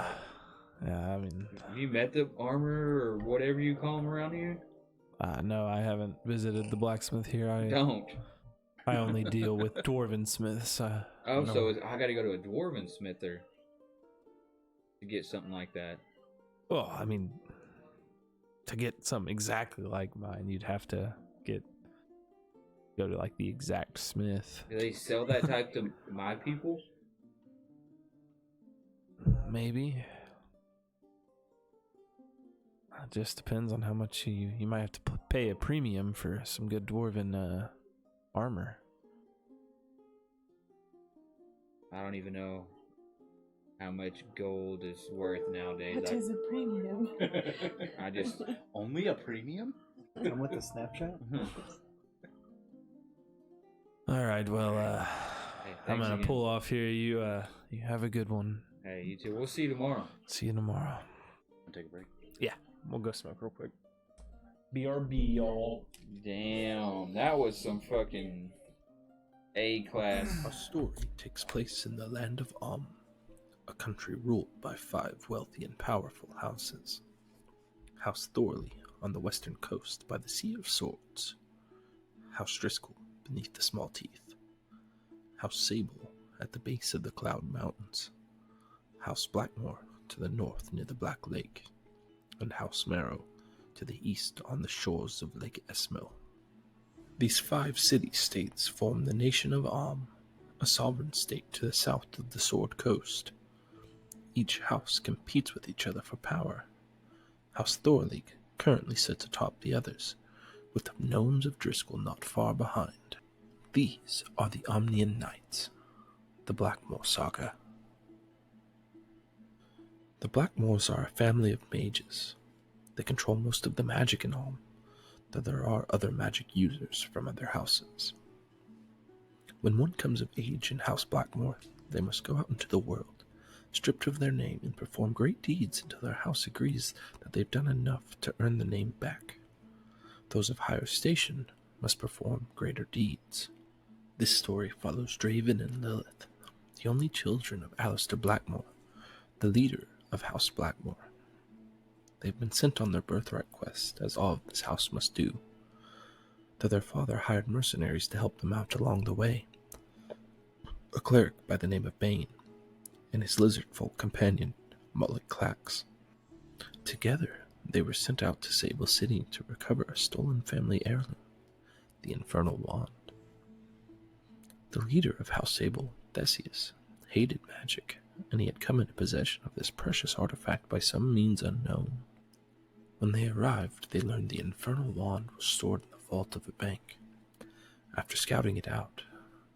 Yeah, I mean... Have you met the armor or whatever you call him around here? No, I haven't visited the blacksmith here. I only deal with dwarven smiths. So I gotta go to a dwarven smither to get something like that. Well, I mean, to get something exactly like mine, you'd have to go to the exact smith. Do they sell that type to my people? Maybe. It just depends on how much you might have to pay a premium for some good dwarven armor. I don't even know how much gold is worth nowadays. What is a premium? I just Only a premium? Come with the Snapchat? All right, well, Hey, I'm thanks gonna again. pull off here. You have a good one. Hey, you too. We'll see you tomorrow. See you tomorrow. Take a break. Yeah, we'll go smoke real quick. BRB, y'all. Damn, that was some fucking A-class. Our story takes place in the land of a country ruled by 5 wealthy and powerful houses. House Thorley on the western coast by the Sea of Swords. House Driscoll beneath the Small Teeth. House Sable at the base of the Cloud Mountains. House Blackmore to the north near the Black Lake. And House Marrow to the east on the shores of Lake Esmo. These 5 city-states form the nation of a sovereign state to the south of the Sword Coast. Each house competes with each other for power. House Thorley currently sits atop the others, with the gnomes of Driscoll not far behind. These are the Amnian Knights, the Blackmore Saga. The Blackmores are a family of mages. They control most of the magic in Ulm, though there are other magic users from other houses. When one comes of age in House Blackmore, they must go out into the world, stripped of their name, and perform great deeds until their house agrees that they've done enough to earn the name back. Those of higher station must perform greater deeds. This story follows Draven and Lilith, the only children of Alistair Blackmore, the leader of House Blackmore. They've been sent on their birthright quest, as all of this house must do, though their father hired mercenaries to help them out along the way. A cleric by the name of Bane, and his lizard-folk companion, Mullet Clax. Together, they were sent out to Sable City to recover a stolen family heirloom, the Infernal Wand. The leader of House Sable, Theseus, hated magic, and he had come into possession of this precious artifact by some means unknown. When they arrived, they learned the Infernal Wand was stored in the vault of a bank. After scouting it out,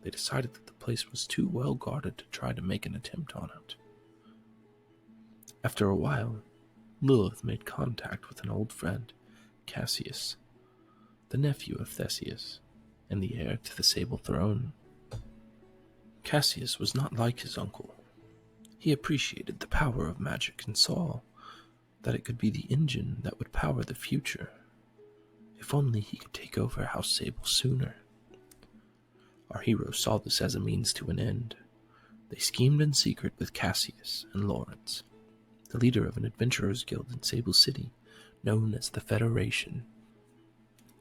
they decided that the place was too well guarded to try to make an attempt on it. After a while, Lilith made contact with an old friend, Cassius, the nephew of Theseus, and the heir to the Sable Throne. Cassius was not like his uncle. He appreciated the power of magic and saw that it could be the engine that would power the future. If only he could take over House Sable sooner. Our heroes saw this as a means to an end. They schemed in secret with Cassius and Lawrence, the leader of an adventurers guild in Sable City, known as the Federation.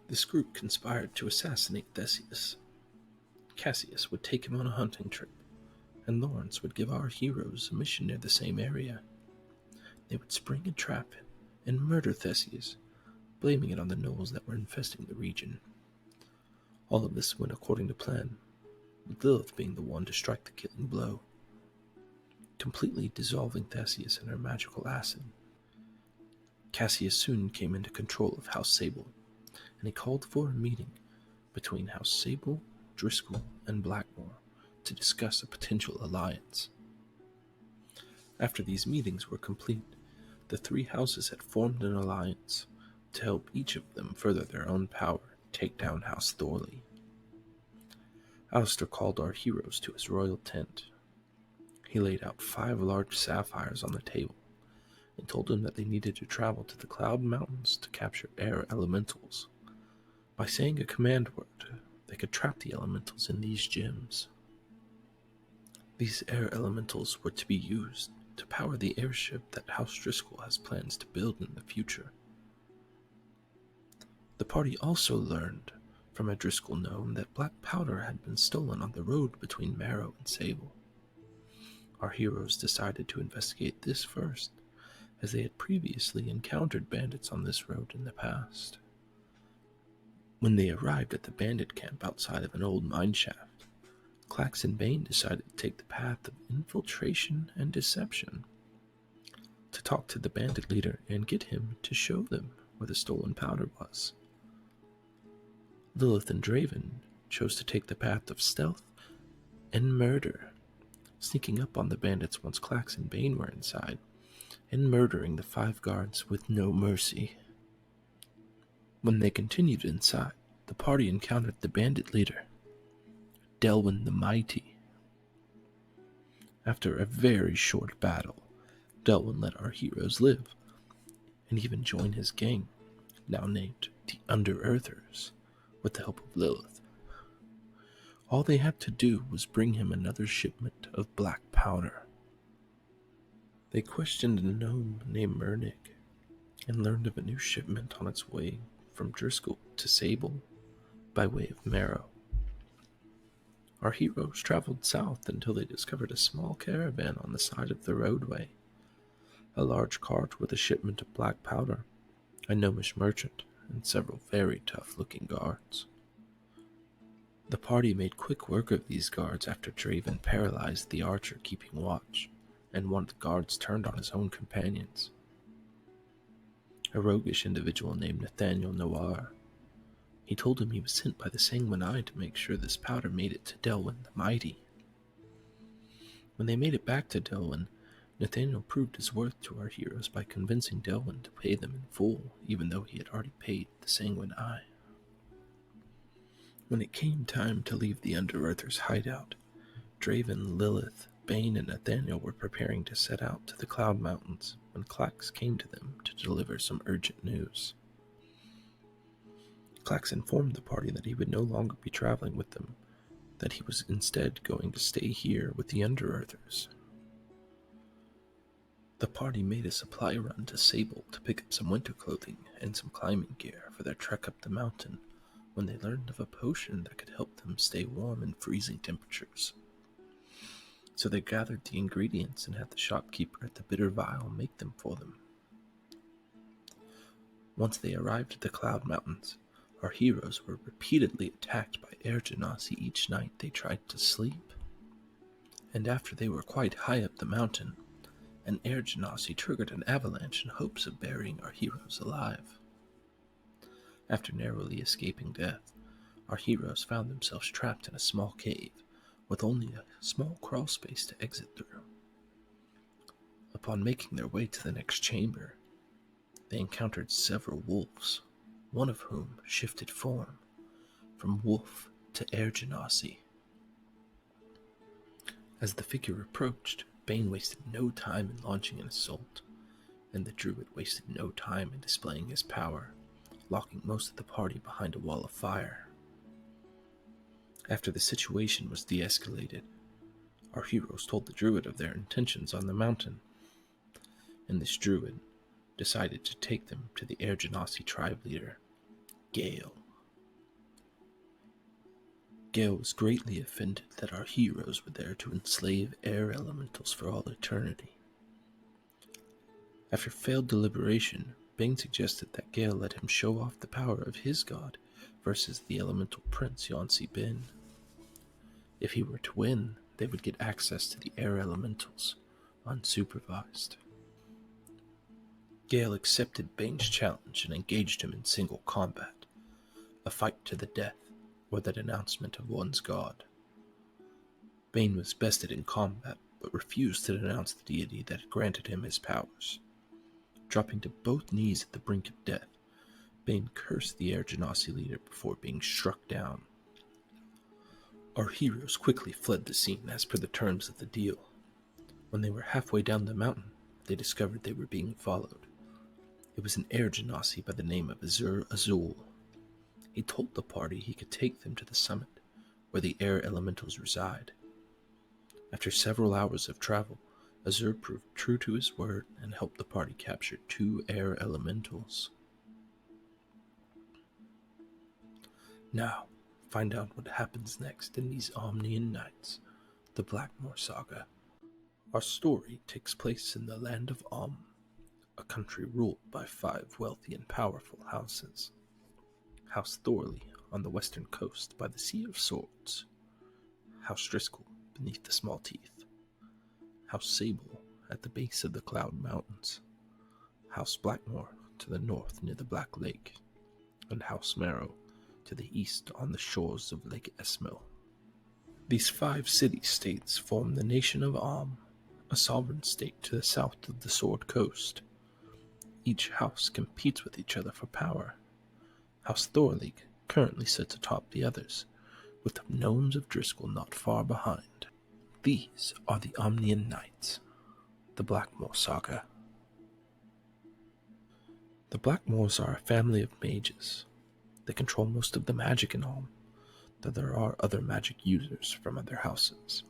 This group conspired to assassinate Theseus. Cassius would take him on a hunting trip, and Lawrence would give our heroes a mission near the same area. They would spring a trap and murder Theseus, blaming it on the gnolls that were infesting the region. All of this went according to plan, with Lilith being the one to strike the killing blow, completely dissolving Theseus in her magical acid. Cassius soon came into control of House Sable, and he called for a meeting between House Sable, Driscoll, and Blackmore to discuss a potential alliance. After these meetings were complete, the 3 houses had formed an alliance to help each of them further their own power and take down House Thorley. Alistair called our heroes to his royal tent. He laid out 5 large sapphires on the table and told them that they needed to travel to the Cloud Mountains to capture air elementals. By saying a command word, they could trap the elementals in these gems. These air elementals were to be used to power the airship that House Driscoll has plans to build in the future. The party also learned from a Driscoll gnome that black powder had been stolen on the road between Marrow and Sable. Our heroes decided to investigate this first, as they had previously encountered bandits on this road in the past. When they arrived at the bandit camp outside of an old mine shaft, Clax and Bane decided to take the path of infiltration and deception. to talk to the bandit leader and get him to show them where the stolen powder was. Lilith and Draven chose to take the path of stealth and murder, sneaking up on the bandits once Clax and Bane were inside, and murdering the 5 guards with no mercy. When they continued inside, the party encountered the bandit leader, Delwyn the Mighty. After a very short battle, Delwyn let our heroes live, and even join his gang, now named the Under-Earthers, with the help of Lilith. All they had to do was bring him another shipment of black powder. They questioned a gnome named Murnig, and learned of a new shipment on its way from Driscoll to Sable, by way of Marrow. Our heroes traveled south until they discovered a small caravan on the side of the roadway, a large cart with a shipment of black powder, a gnomish merchant, and several very tough-looking guards. The party made quick work of these guards after Draven paralyzed the archer keeping watch, and one of the guards turned on his own companions, a roguish individual named Nathaniel Noir. He told him he was sent by the Sanguine Eye to make sure this powder made it to Delwyn the Mighty. When they made it back to Delwyn, Nathaniel proved his worth to our heroes by convincing Delwyn to pay them in full, even though he had already paid the Sanguine Eye. When it came time to leave the Under-Earthers' hideout, Draven, Lilith, Bane, and Nathaniel were preparing to set out to the Cloud Mountains when Clax came to them to deliver some urgent news. Clax informed the party that he would no longer be traveling with them, that he was instead going to stay here with the Under-Earthers. The party made a supply run to Sable to pick up some winter clothing and some climbing gear for their trek up the mountain when they learned of a potion that could help them stay warm in freezing temperatures. So they gathered the ingredients and had the shopkeeper at the Bitter Vial make them for them. Once they arrived at the Cloud Mountains, our heroes were repeatedly attacked by air genasi each night they tried to sleep. And after they were quite high up the mountain, an air genasi triggered an avalanche in hopes of burying our heroes alive. After narrowly escaping death, our heroes found themselves trapped in a small cave with only a small crawl space to exit through. Upon making their way to the next chamber, they encountered several wolves, one of whom shifted form from wolf to air genasi. As the figure approached, Bane wasted no time in launching an assault, and the druid wasted no time in displaying his power, locking most of the party behind a wall of fire. After the situation was de-escalated, our heroes told the druid of their intentions on the mountain, and this druid decided to take them to the Air Genasi tribe leader, Gale. Gale was greatly offended that our heroes were there to enslave air elementals for all eternity. After failed deliberation, Bane suggested that Gale let him show off the power of his god versus the elemental prince Yonsi Bin. If he were to win, they would get access to the air elementals, unsupervised. Gale accepted Bane's challenge and engaged him in single combat, a fight to the death, or the denouncement of one's god. Bane was bested in combat, but refused to denounce the deity that had granted him his powers. Dropping to both knees at the brink of death, Bane cursed the Air Genasi leader before being struck down. Our heroes quickly fled the scene as per the terms of the deal. When they were halfway down the mountain, they discovered they were being followed. It was an Air Genasi by the name of Azur Azul. He told the party he could take them to the summit, where the air elementals reside. After several hours of travel, Azur proved true to his word and helped the party capture 2 air elementals. Now, find out what happens next in these Amnian nights, the Blackmore Saga. Our story takes place in the land of a country ruled by 5 wealthy and powerful houses. House Thorley on the western coast by the Sea of Swords, House Driscoll beneath the Small Teeth, House Sable at the base of the Cloud Mountains, House Blackmore to the north near the Black Lake, and House Marrow to the east on the shores of Lake Esmil. These 5 city-states form the nation of a sovereign state to the south of the Sword Coast. Each house competes with each other for power. House Thorleague currently sits atop the others, with the gnomes of Driscoll not far behind. These are the Amnian Knights, the Blackmore Saga. The Blackmores are a family of mages. They control most of the magic in Alm, though there are other magic users from other houses.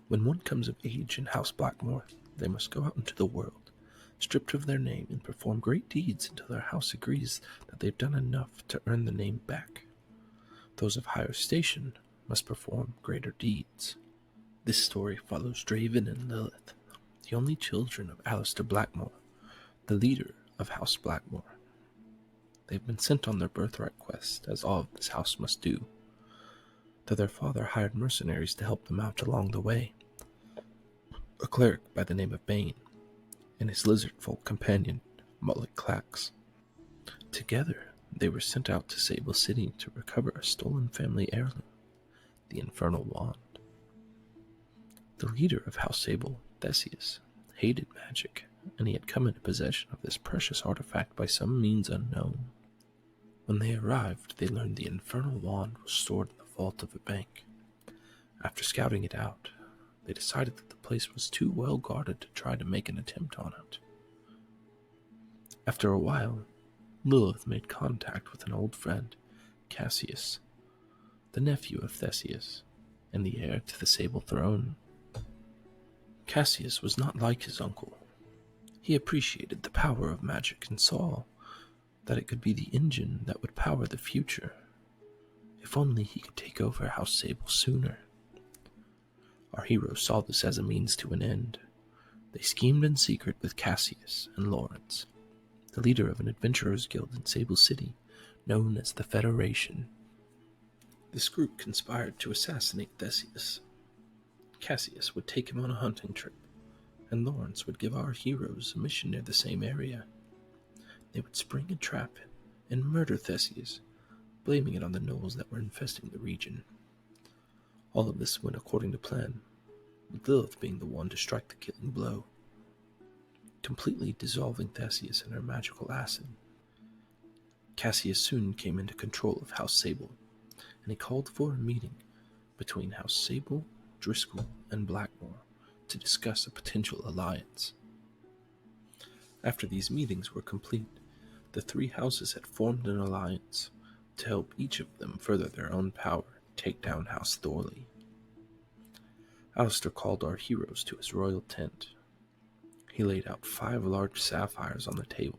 When one comes of age in House Blackmore, they must go out into the world, stripped of their name, and perform great deeds until their house agrees that they've done enough to earn the name back. Those of higher station must perform greater deeds. This story follows Draven and Lilith, the only children of Alistair Blackmore, the leader of House Blackmore. They've been sent on their birthright quest, as all of this house must do, though their father hired mercenaries to help them out along the way. A cleric by the name of Bane, and his lizard-folk companion, Mullet Clax. Together, they were sent out to Sable City to recover a stolen family heirloom, the Infernal Wand. The leader of House Sable, Theseus, hated magic, and he had come into possession of this precious artifact by some means unknown. When they arrived, they learned the Infernal Wand was stored in the vault of a bank. After scouting it out, they decided that the place was too well guarded to try to make an attempt on it. After a while, Lilith made contact with an old friend, Cassius, the nephew of Theseus, and the heir to the Sable Throne. Cassius was not like his uncle. He appreciated the power of magic and saw that it could be the engine that would power the future. If only he could take over House Sable sooner. Our heroes saw this as a means to an end. They schemed in secret with Cassius and Lawrence, the leader of an adventurers guild in Sable City, known as the Federation. This group conspired to assassinate Theseus. Cassius would take him on a hunting trip, and Lawrence would give our heroes a mission near the same area. They would spring a trap and murder Theseus, blaming it on the gnolls that were infesting the region. All of this went according to plan, with Lilith being the one to strike the killing blow, completely dissolving Theseus in her magical acid. Cassius soon came into control of House Sable, and he called for a meeting between House Sable, Driscoll, and Blackmore to discuss a potential alliance. After these meetings were complete, the 3 houses had formed an alliance to help each of them further their own power and take down House Thorley. Alistair called our heroes to his royal tent. He laid out 5 large sapphires on the table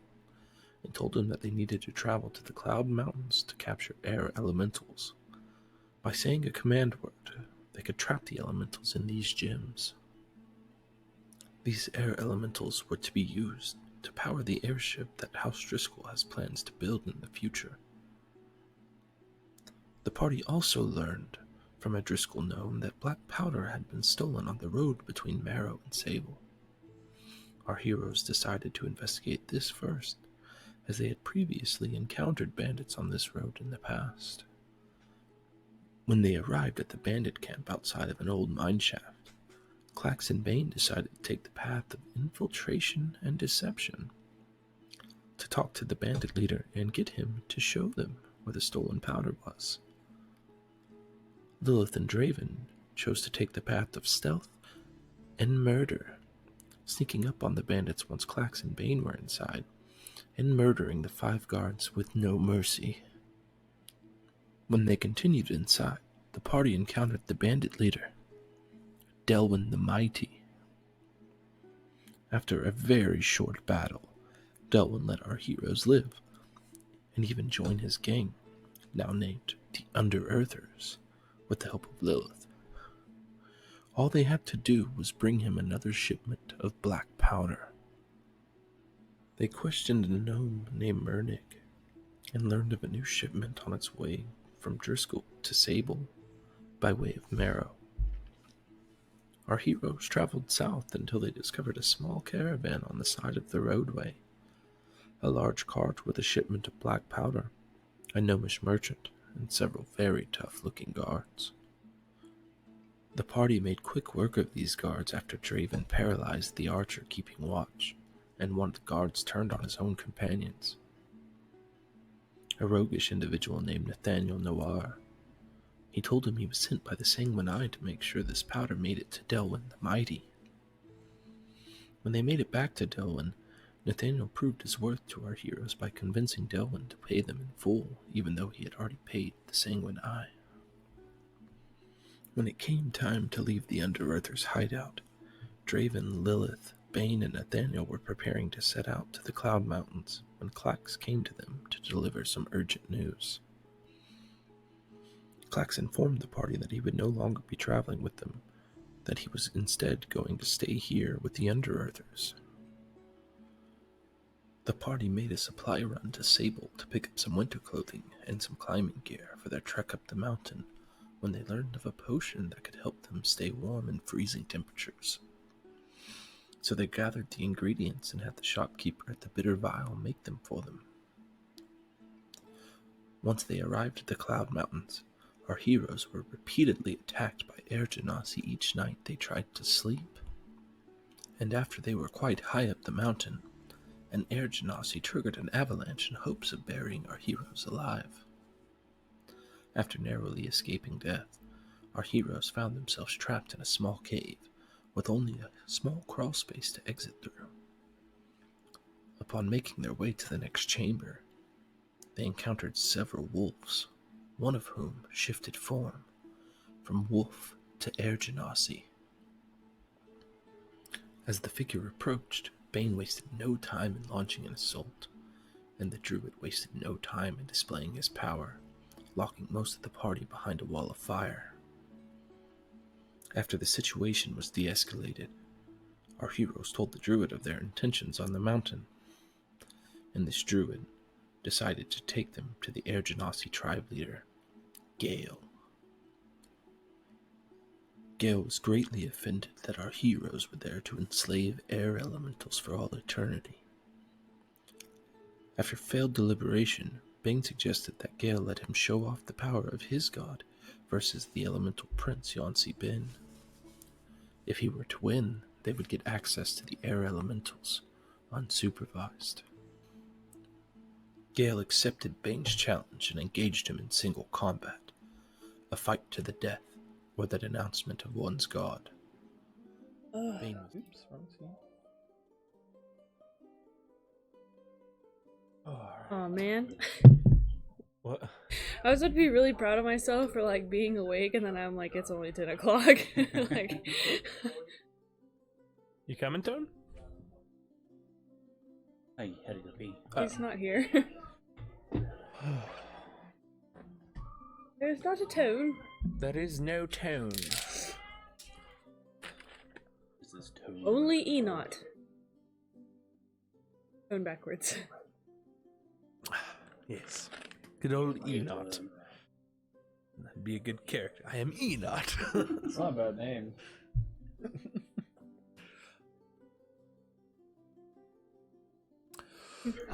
and told them that they needed to travel to the Cloud Mountains to capture air elementals. By saying a command word, they could trap the elementals in these gems. These air elementals were to be used to power the airship that House Driscoll has plans to build in the future. The party also learned from a Driscoll gnome that black powder had been stolen on the road between Marrow and Sable. Our heroes decided to investigate this first, as they had previously encountered bandits on this road in the past. When they arrived at the bandit camp outside of an old mine shaft, Clax and Bane decided to take the path of infiltration and deception, to talk to the bandit leader and get him to show them where the stolen powder was. Lilith and Draven chose to take the path of stealth and murder, sneaking up on the bandits once Clax and Bane were inside, and murdering the 5 guards with no mercy. When they continued inside, the party encountered the bandit leader, Delwyn the Mighty. After a very short battle, Delwyn let our heroes live, and even join his gang, now named the Under-Earthers, with the help of Lilith. All they had to do was bring him another shipment of black powder. They questioned a gnome named Mernig, and learned of a new shipment on its way from Driscoll to Sable by way of Marrow. our heroes traveled south until they discovered a small caravan on the side of the roadway. A large cart with a shipment of black powder, a gnomish merchant, and several very tough-looking guards. The party made quick work of these guards after Draven paralyzed the archer keeping watch, and one of the guards turned on his own companions. A roguish individual named Nathaniel Noir. He told him he was sent by the Sanguine Eye to make sure this powder made it to Delwyn the Mighty. When they made it back to Delwyn, Nathaniel proved his worth to our heroes by convincing Delwyn to pay them in full, even though he had already paid the Sanguine Eye. When it came time to leave the Under-Earthers' hideout, Draven, Lilith, Bane, and Nathaniel were preparing to set out to the Cloud Mountains when Clax came to them to deliver some urgent news. Clax informed the party that he would no longer be traveling with them, that he was instead going to stay here with the Under-Earthers. The party made a supply run to Sable to pick up some winter clothing and some climbing gear for their trek up the mountain when they learned of a potion that could help them stay warm in freezing temperatures. So they gathered the ingredients and had the shopkeeper at the Bitter Vial make them for them. Once they arrived at the Cloud Mountains, our heroes were repeatedly attacked by air genasi each night they tried to sleep. And after they were quite high up the mountain, an air genasi triggered an avalanche in hopes of burying our heroes alive. After narrowly escaping death, our heroes found themselves trapped in a small cave, with only a small crawl space to exit through. Upon making their way to the next chamber, they encountered several wolves, one of whom shifted form, from wolf to air genasi. As the figure approached, Bane wasted no time in launching an assault, and the druid wasted no time in displaying his power, locking most of the party behind a wall of fire. After the situation was de-escalated, our heroes told the druid of their intentions on the mountain, and this druid decided to take them to the Air Genasi tribe leader, Gale. Gale was greatly offended that our heroes were there to enslave air elementals for all eternity. After failed deliberation, Bane suggested that Gale let him show off the power of his god versus the elemental prince Yonsi Bin. If he were to win, they would get access to the air elementals, unsupervised. Gale accepted Bane's challenge and engaged him in single combat, a fight to the death, or the denouncement of one's god. Bane was... Oops, wrong scene. Oh man. What? I was about to be really proud of myself for like being awake, and then I'm like, it's only 10 o'clock. Like, You coming, Tone? I had to go pee. he's not here. There's not a tone. There is no tone. This is tone. Only Enot. Tone backwards. Yes. Good old Enot. That'd be a good character. I am Enot. It's not a bad name.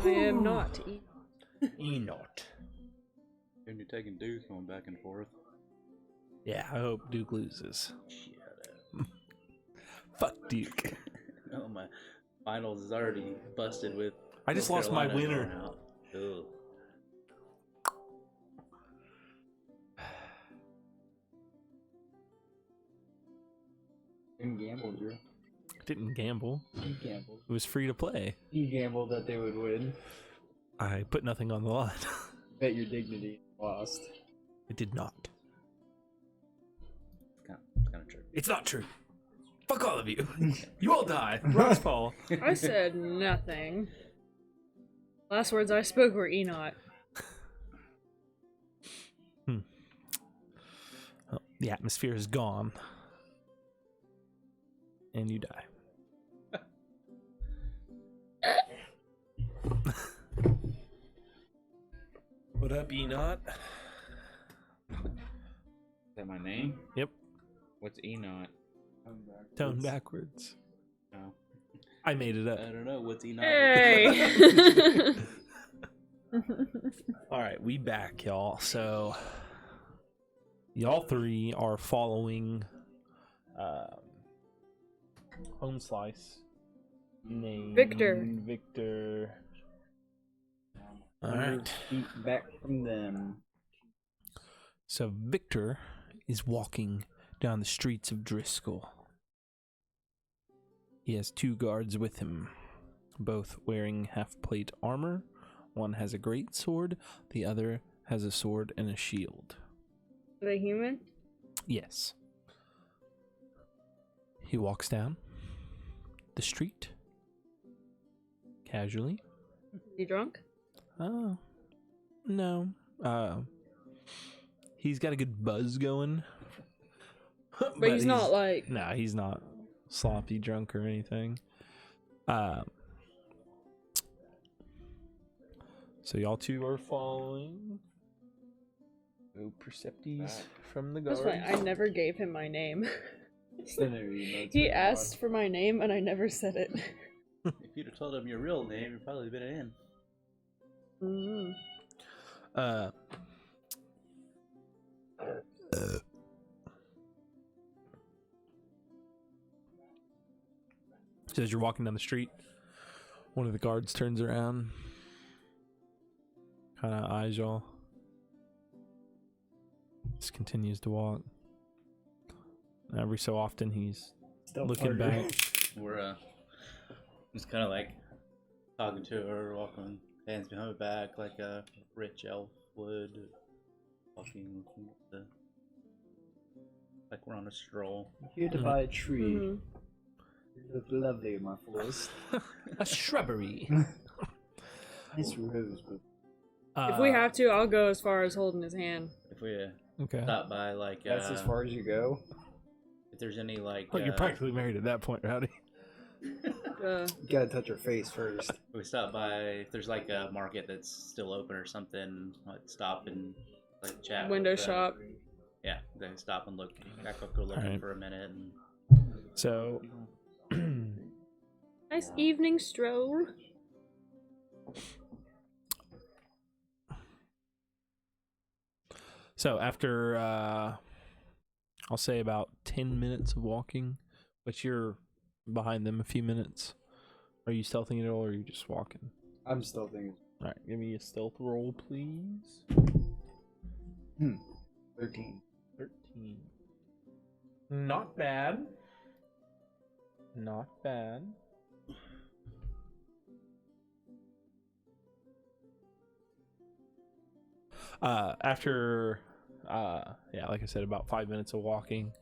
I am not Enot. And you're taking Duke going back and forth. Yeah, I hope Duke loses. Fuck Duke. Oh, my finals is already busted with. I just North lost my Carolina winner. going out. Ugh. You gambled, Drew. Didn't gamble. You gambled. It was free to play. You gambled that they would win. I put nothing on the line. Bet your dignity lost. I did not. It's kind of true. It's not true. Fuck all of you. You all die. Ross Paul. I said nothing. Last words I spoke were Enot. Well, the atmosphere is gone. And you die. What up, Enot? Is that my name? Yep. What's Enot? Tone backwards. No. I made it up. I don't know. What's he not? Hey. All right, we back, y'all. So, y'all three are following Home Slice. Named Victor. All right. Feet back from them. So Victor is walking down the streets of Driscoll. He has 2 guards with him, both wearing half-plate armor. One has a great sword, the other has a sword and a shield. Are they human? Yes. He walks down the street casually. You drunk? Oh, no. He's got a good buzz going. But he's not like... Nah, he's not sloppy drunk or anything. So y'all 2 are following. No percepties from the That's guards. fine. I never gave him my name. He asked for my name and I never said it. If you'd have told him your real name, you'd probably been in. So as you're walking down the street, one of the guards turns around, kind of eyes y'all. Just continues to walk. Every so often he's Still looking back. We're just kind of like talking to her, walking hands behind my back like a rich elf would, walking like we're on a stroll. Here to buy a tree. You look lovely in my forest. A shrubbery. Nice rose, but If we have to, I'll go as far as holding his hand. If we Okay. stop by, like, That's as far as you go. if there's any, like, Well, you're practically married at that point, Rowdy. you gotta touch her face first. if we stop by, if there's like a market that's still open or something, like stop and like chat. Window with, shop. Yeah, then stop and look. Back up, go looking Alright. for a minute. And So, Nice evening stroll. so after I'll say about 10 minutes of walking, but you're behind them a few minutes. Are you stealthing at all, or are you just walking? I'm still thinking. All right, give me a stealth roll, please. 13. 13. Not bad. Not bad. After, yeah, like I said, about 5 minutes of walking,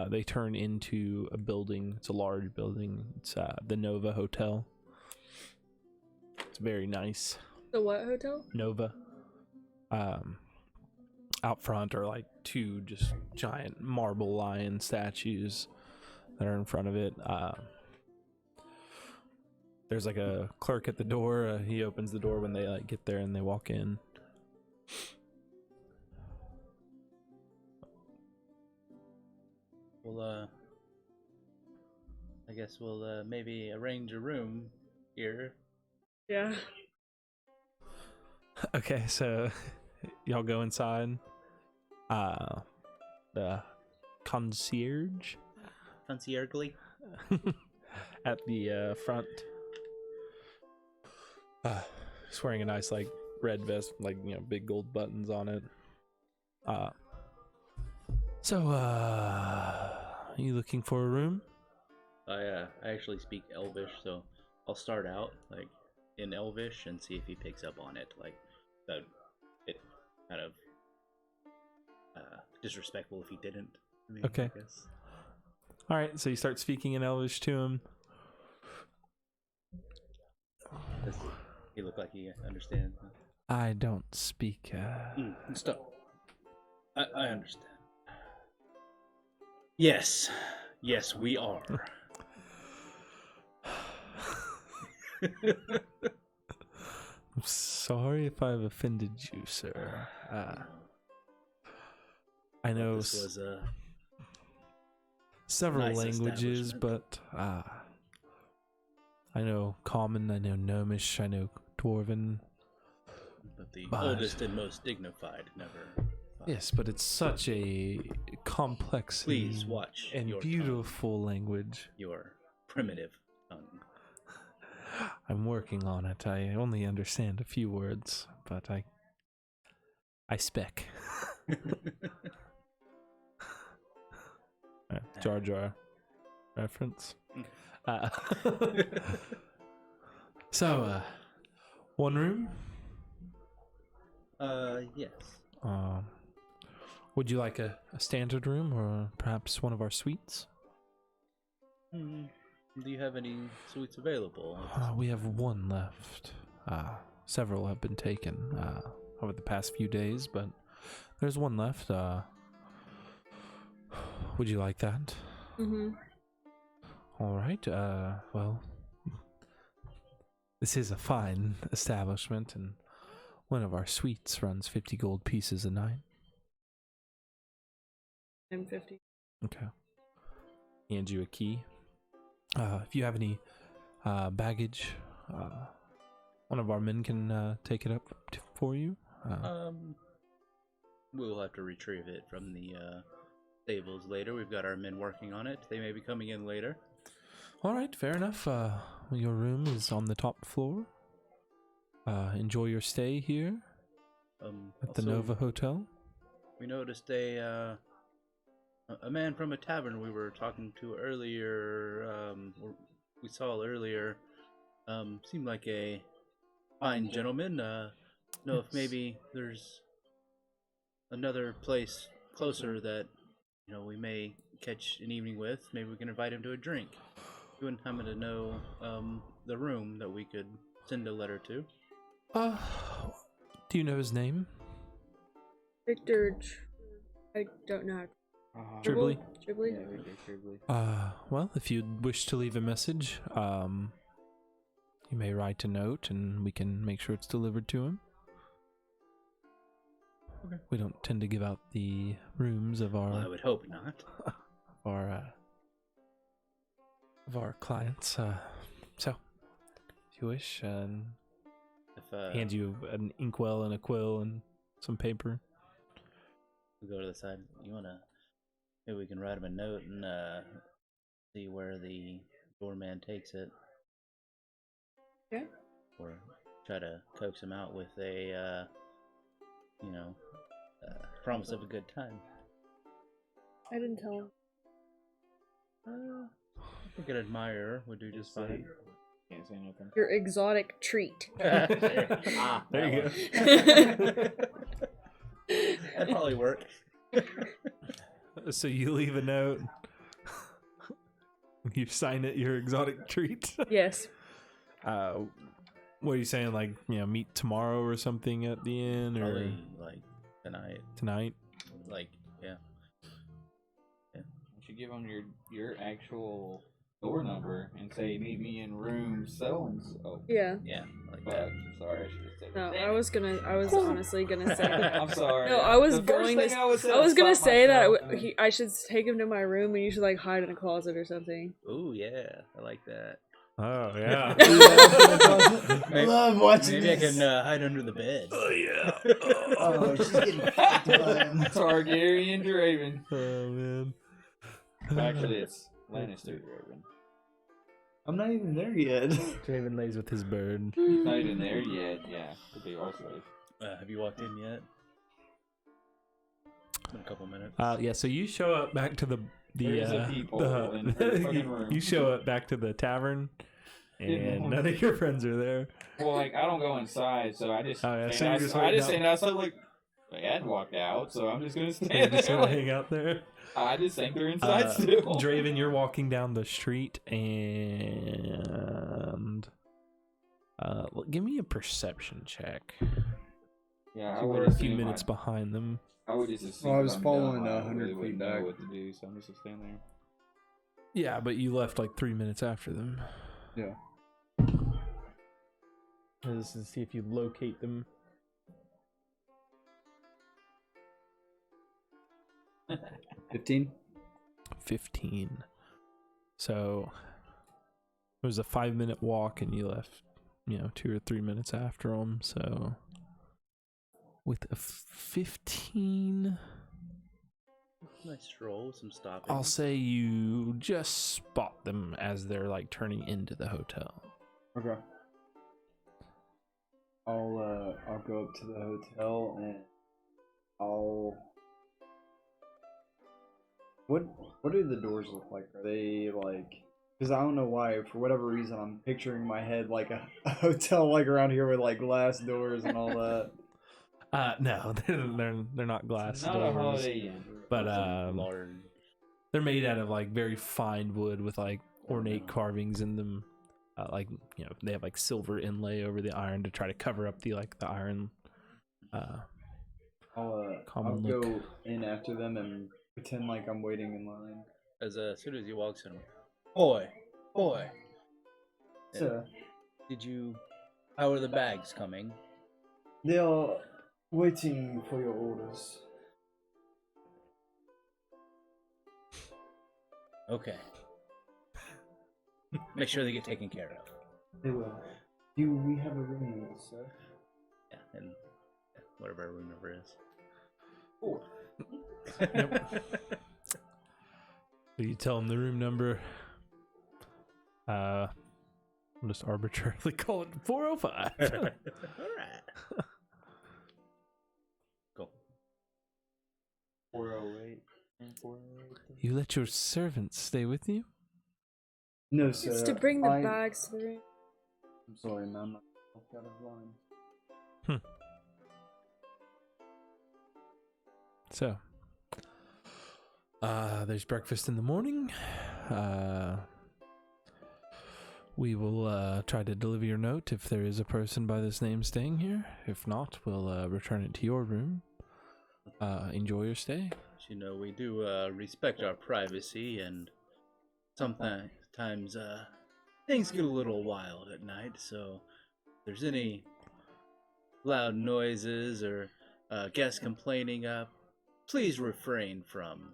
they turn into a building. It's a large building. It's the Nova Hotel. It's very nice. The what hotel? Nova. Out front are like 2 just giant marble lion statues that are in front of it. There's like a clerk at the door. He opens the door when they like get there and they walk in. we'll, I guess we'll maybe arrange a room here. Yeah. Okay, so y'all go inside. The concierge Conciergely. at the front. He's wearing a nice like red vest, like big gold buttons on it. So are you looking for a room? I actually speak Elvish, so I'll start out like in Elvish and see if he picks up on it. Like that, it kind of disrespectful if he didn't. I mean, Okay. I guess. All right, so you start speaking in Elvish to him. Does he look like he understands? I don't speak. Stop. I understand. Yes, we are. I'm sorry if I've offended you, sir. I know. This was several Nice languages, but establishment. I know Common, I know Gnomish, I know Dwarven. But the But- oldest and most dignified never. Yes, but it's such a complex Please watch and your beautiful language. Your primitive tongue. I'm working on it. I only understand a few words, but I spec. Jar Jar reference. Uh, so, one room. Yes. Would you like a standard room or perhaps one of our suites? Do you have any suites available? We have one left. Several have been taken over the past few days, but there's one left. Would you like that? Mm-hmm. All right. Well, this is a fine establishment, and one of our suites runs 50 gold pieces a night. I'm 50. Okay. Hand you a key. If you have any baggage, one of our men can take it up for you. We'll have to retrieve it from the stables later. We've got our men working on it. They may be coming in later. All right, fair enough. Your room is on the top floor. Enjoy your stay here at the Also, Nova Hotel. We noticed a man from a tavern we were talking to earlier, or we saw earlier, seemed like a fine gentleman. Know if maybe there's another place closer that, we may catch an evening with. Maybe we can invite him to a drink. You wouldn't happen to know the room that we could send a letter to? Do you know his name? Victor. I don't know. Dribbly? Dribbly? Yeah, Victor Dribbly. Well, if you'd wish to leave a message, you may write a note and we can make sure it's delivered to him. Okay. We don't tend to give out the rooms of our Well, I would hope not. of our clients. So, if you wish, hand you an inkwell and a quill and some paper. We go to the side. You wanna? Maybe we can write him a note and see where the doorman takes it. Yeah. Or try to coax him out with a, promise of a good time. I didn't tell him. I think an admirer would do just fine. Can't say nothing. Your exotic treat. There you go. That'd probably work. So you leave a note. You sign it your exotic treat. Yes. What are you saying? Like, meet tomorrow or something at the inn, or Probably like tonight. tonight? Like, yeah. You should give them your actual door number and say meet me in room so and so. Yeah. Yeah, like But that. I'm sorry, I should have said No, that. I was honestly gonna say. I'm sorry. No, I was The first going thing to. I was gonna say that myself. I should take him to my room and you should like hide in a closet or something. Ooh, yeah, I like that. Oh yeah. I love watching Maybe I this. can hide under the bed. Oh yeah. Oh, she's getting fucked by him. Targaryen Draven. Oh man. Actually, it's Lannister Draven. I'm not even there yet. Draven lays with his bird. He's not even there yet. Yeah, but they are safe. Have you walked in yet? In a couple minutes. Yeah. So you show up back to the There's a peephole in the fucking room. you show up back to the tavern, and none of your friends are there. Well, like I don't go inside, so I just. Oh, yeah, so stand you're just outside. I waiting just out. stand outside, like I hadn't walked out, so I'm just gonna You stand just there. wanna Like, hang out there. I just think they're inside still. Draven, you're walking down the street, and give me a perception check. Yeah, I You would were a few assume minutes behind them. I would just assume. Well, I was I'm following dumb. I 100 really feet wouldn't back. know what to do, so I'm just gonna stand there. Yeah, but you left like 3 minutes after them. Yeah. This is to see if you locate them. 15? 15. So it was a 5-minute walk, and you left, 2 or 3 minutes after them. So with a 15, Nice stroll, some stopping. I'll say you just spot them as they're like turning into the hotel. Okay. I'll go up to the hotel and what do the doors look like? Are they like? Because I don't know why, for whatever reason, I'm picturing in my head like a hotel like around here with like glass doors and all that. No, they're not glass Not a doors, Holiday Inn. but Large. they're made out of like very fine wood with like ornate carvings in them. They have like silver inlay over the iron to try to cover up the iron. I'll Common go look. in after them and pretend like I'm waiting in line. As soon as he walks in, boy. So How are the bags coming? they are waiting for your orders. Okay. Make sure they get taken care of. They will. Do we have a room number, sir? Yeah, and whatever our room number is. 4. Yep. So you tell them the room number. I'll just arbitrarily call it 405. All right. Go. 408 and 408. You let your servants stay with you? No, sir. It's to bring the bags to the room. I'm sorry, ma'am. I'm out of line. So, there's breakfast in the morning. We will try to deliver your note if there is a person by this name staying here. If not, we'll return it to your room. Enjoy your stay. We do respect our privacy, and sometimes things get a little wild at night, so if there's any loud noises or guests complaining, please refrain from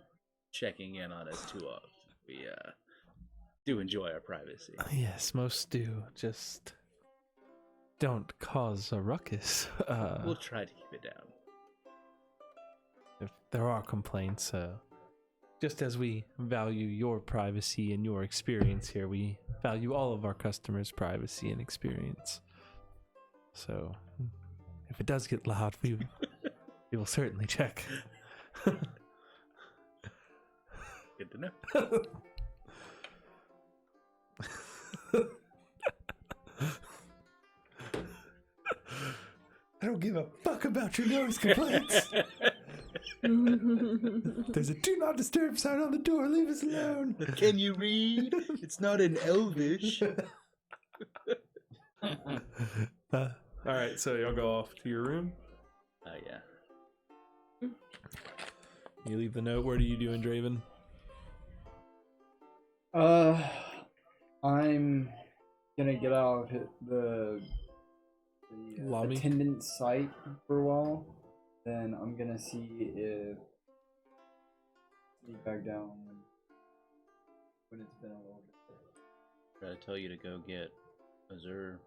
checking in on us too often. We do enjoy our privacy. Yes, most do. Just don't cause a ruckus. We'll try to keep it down. If there are complaints, just as we value your privacy and your experience here, we value all of our customers' privacy and experience. So, if it does get loud, we will certainly check. Good to know. I don't give a fuck about your noise complaints. There's a do not disturb sign on the door. Leave us alone. Can you read? It's not in Elvish. All right, so y'all go off to your room. Yeah. You leave the note. What are you doing, Draven? I'm gonna get out of the Lobby? attendant site for a while. Then I'm gonna see if sneak back down when it's been a little bit. Try to tell you to go get Azure.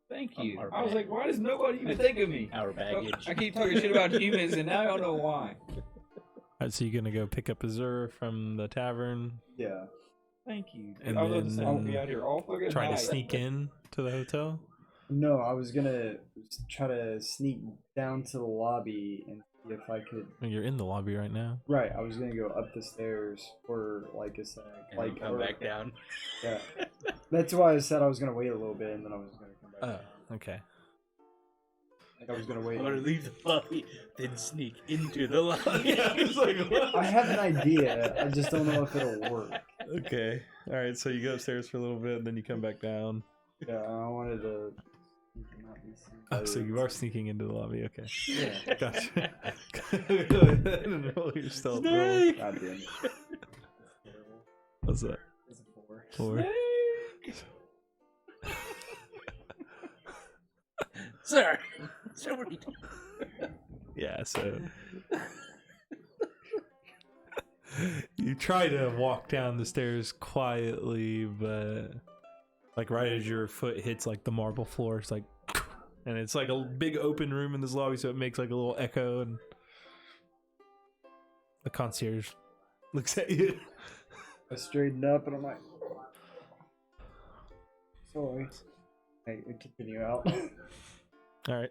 Thank you. Our I was like, baggage. why does nobody even think of me? Our baggage. I keep talking shit about humans, and now I don't know why. All right, so you're gonna go pick up Azure from the tavern, Yeah. Thank you. And I was about to say, I'll then be out here all fucking try to night. sneak in to the hotel. No, I was gonna try to sneak down to the lobby and see if I could. You're in the lobby right now. Right, I was gonna go up the stairs for like a sec, And like then come back down. Yeah, that's why I said I was gonna wait a little bit and then I was gonna come back. down. Okay. Like I was gonna wait. Or leave the lobby, then sneak into the lobby. I have an idea. I just don't know if it'll work. Okay. All right, so you go upstairs for a little bit, and then you come back down. Yeah, I wanted to. Not be seen Oh, by- so you are sneaking into the lobby. Okay. Yeah. Gotcha. Go ahead and roll your stealth roll. God damn it. What's that? It's a 4. 4. Sir, what are you doing? Yeah, so You try to walk down the stairs quietly, but like right as your foot hits like the marble floor, it's like, and it's like a big open room in this lobby, so it makes like a little echo, and the concierge looks at you. I straighten up and I'm like, sorry. I continue out. All right,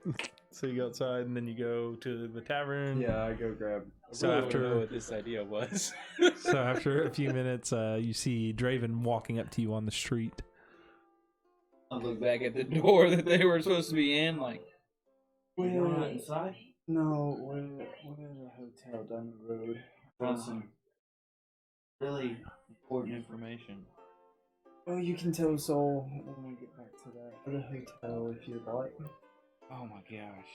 so you go outside and then you go to the tavern. Yeah, I go grab. So I after know what this idea was. So after a few minutes, you see Draven walking up to you on the street. I look back at the door that they were supposed to be in, like, We're not inside. No, we're in a hotel down the road. Found some really important information. Oh, you can tell us all when we get back to the hotel if you'd like. oh my gosh.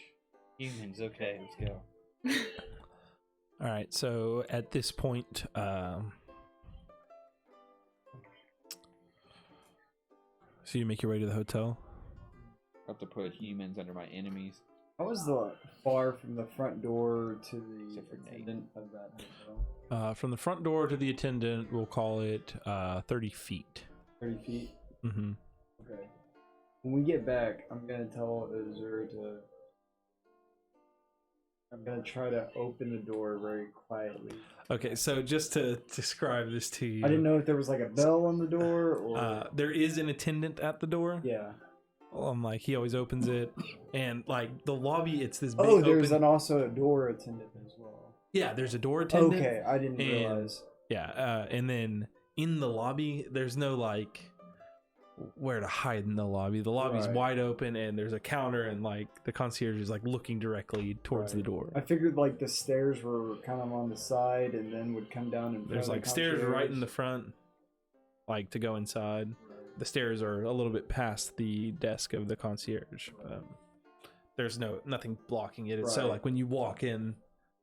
Humans, okay, let's go. All right, so at this point, so you make your way to the hotel. I have to put humans under my enemies. How was the far from the front door to the Except for Nate. attendant of that hotel? From the front door to the attendant, we'll call it 30 feet. 30 feet? Mm-hmm. Okay. When we get back, I'm gonna tell Azur to... I'm gonna try to open the door very quietly. Okay, so just to describe this to you, I didn't know if there was like a bell on the door or... there is an attendant at the door. yeah. Like he always opens it, and like the lobby, it's this big Oh, there's open... also a door attendant as well. Yeah, there's a door attendant. Okay, I didn't and- realize. Yeah, and then in the lobby, there's no like where to hide in the lobby. The lobby's Right. wide open, and there's a counter, and like the concierge is like looking directly towards the Right. door. I figured like the stairs were kind of on the side and then would come down and There's like stairs right in the front, like to go inside. The stairs are a little bit past the desk of the concierge. There's nothing blocking it. It's so Right. like when you walk in,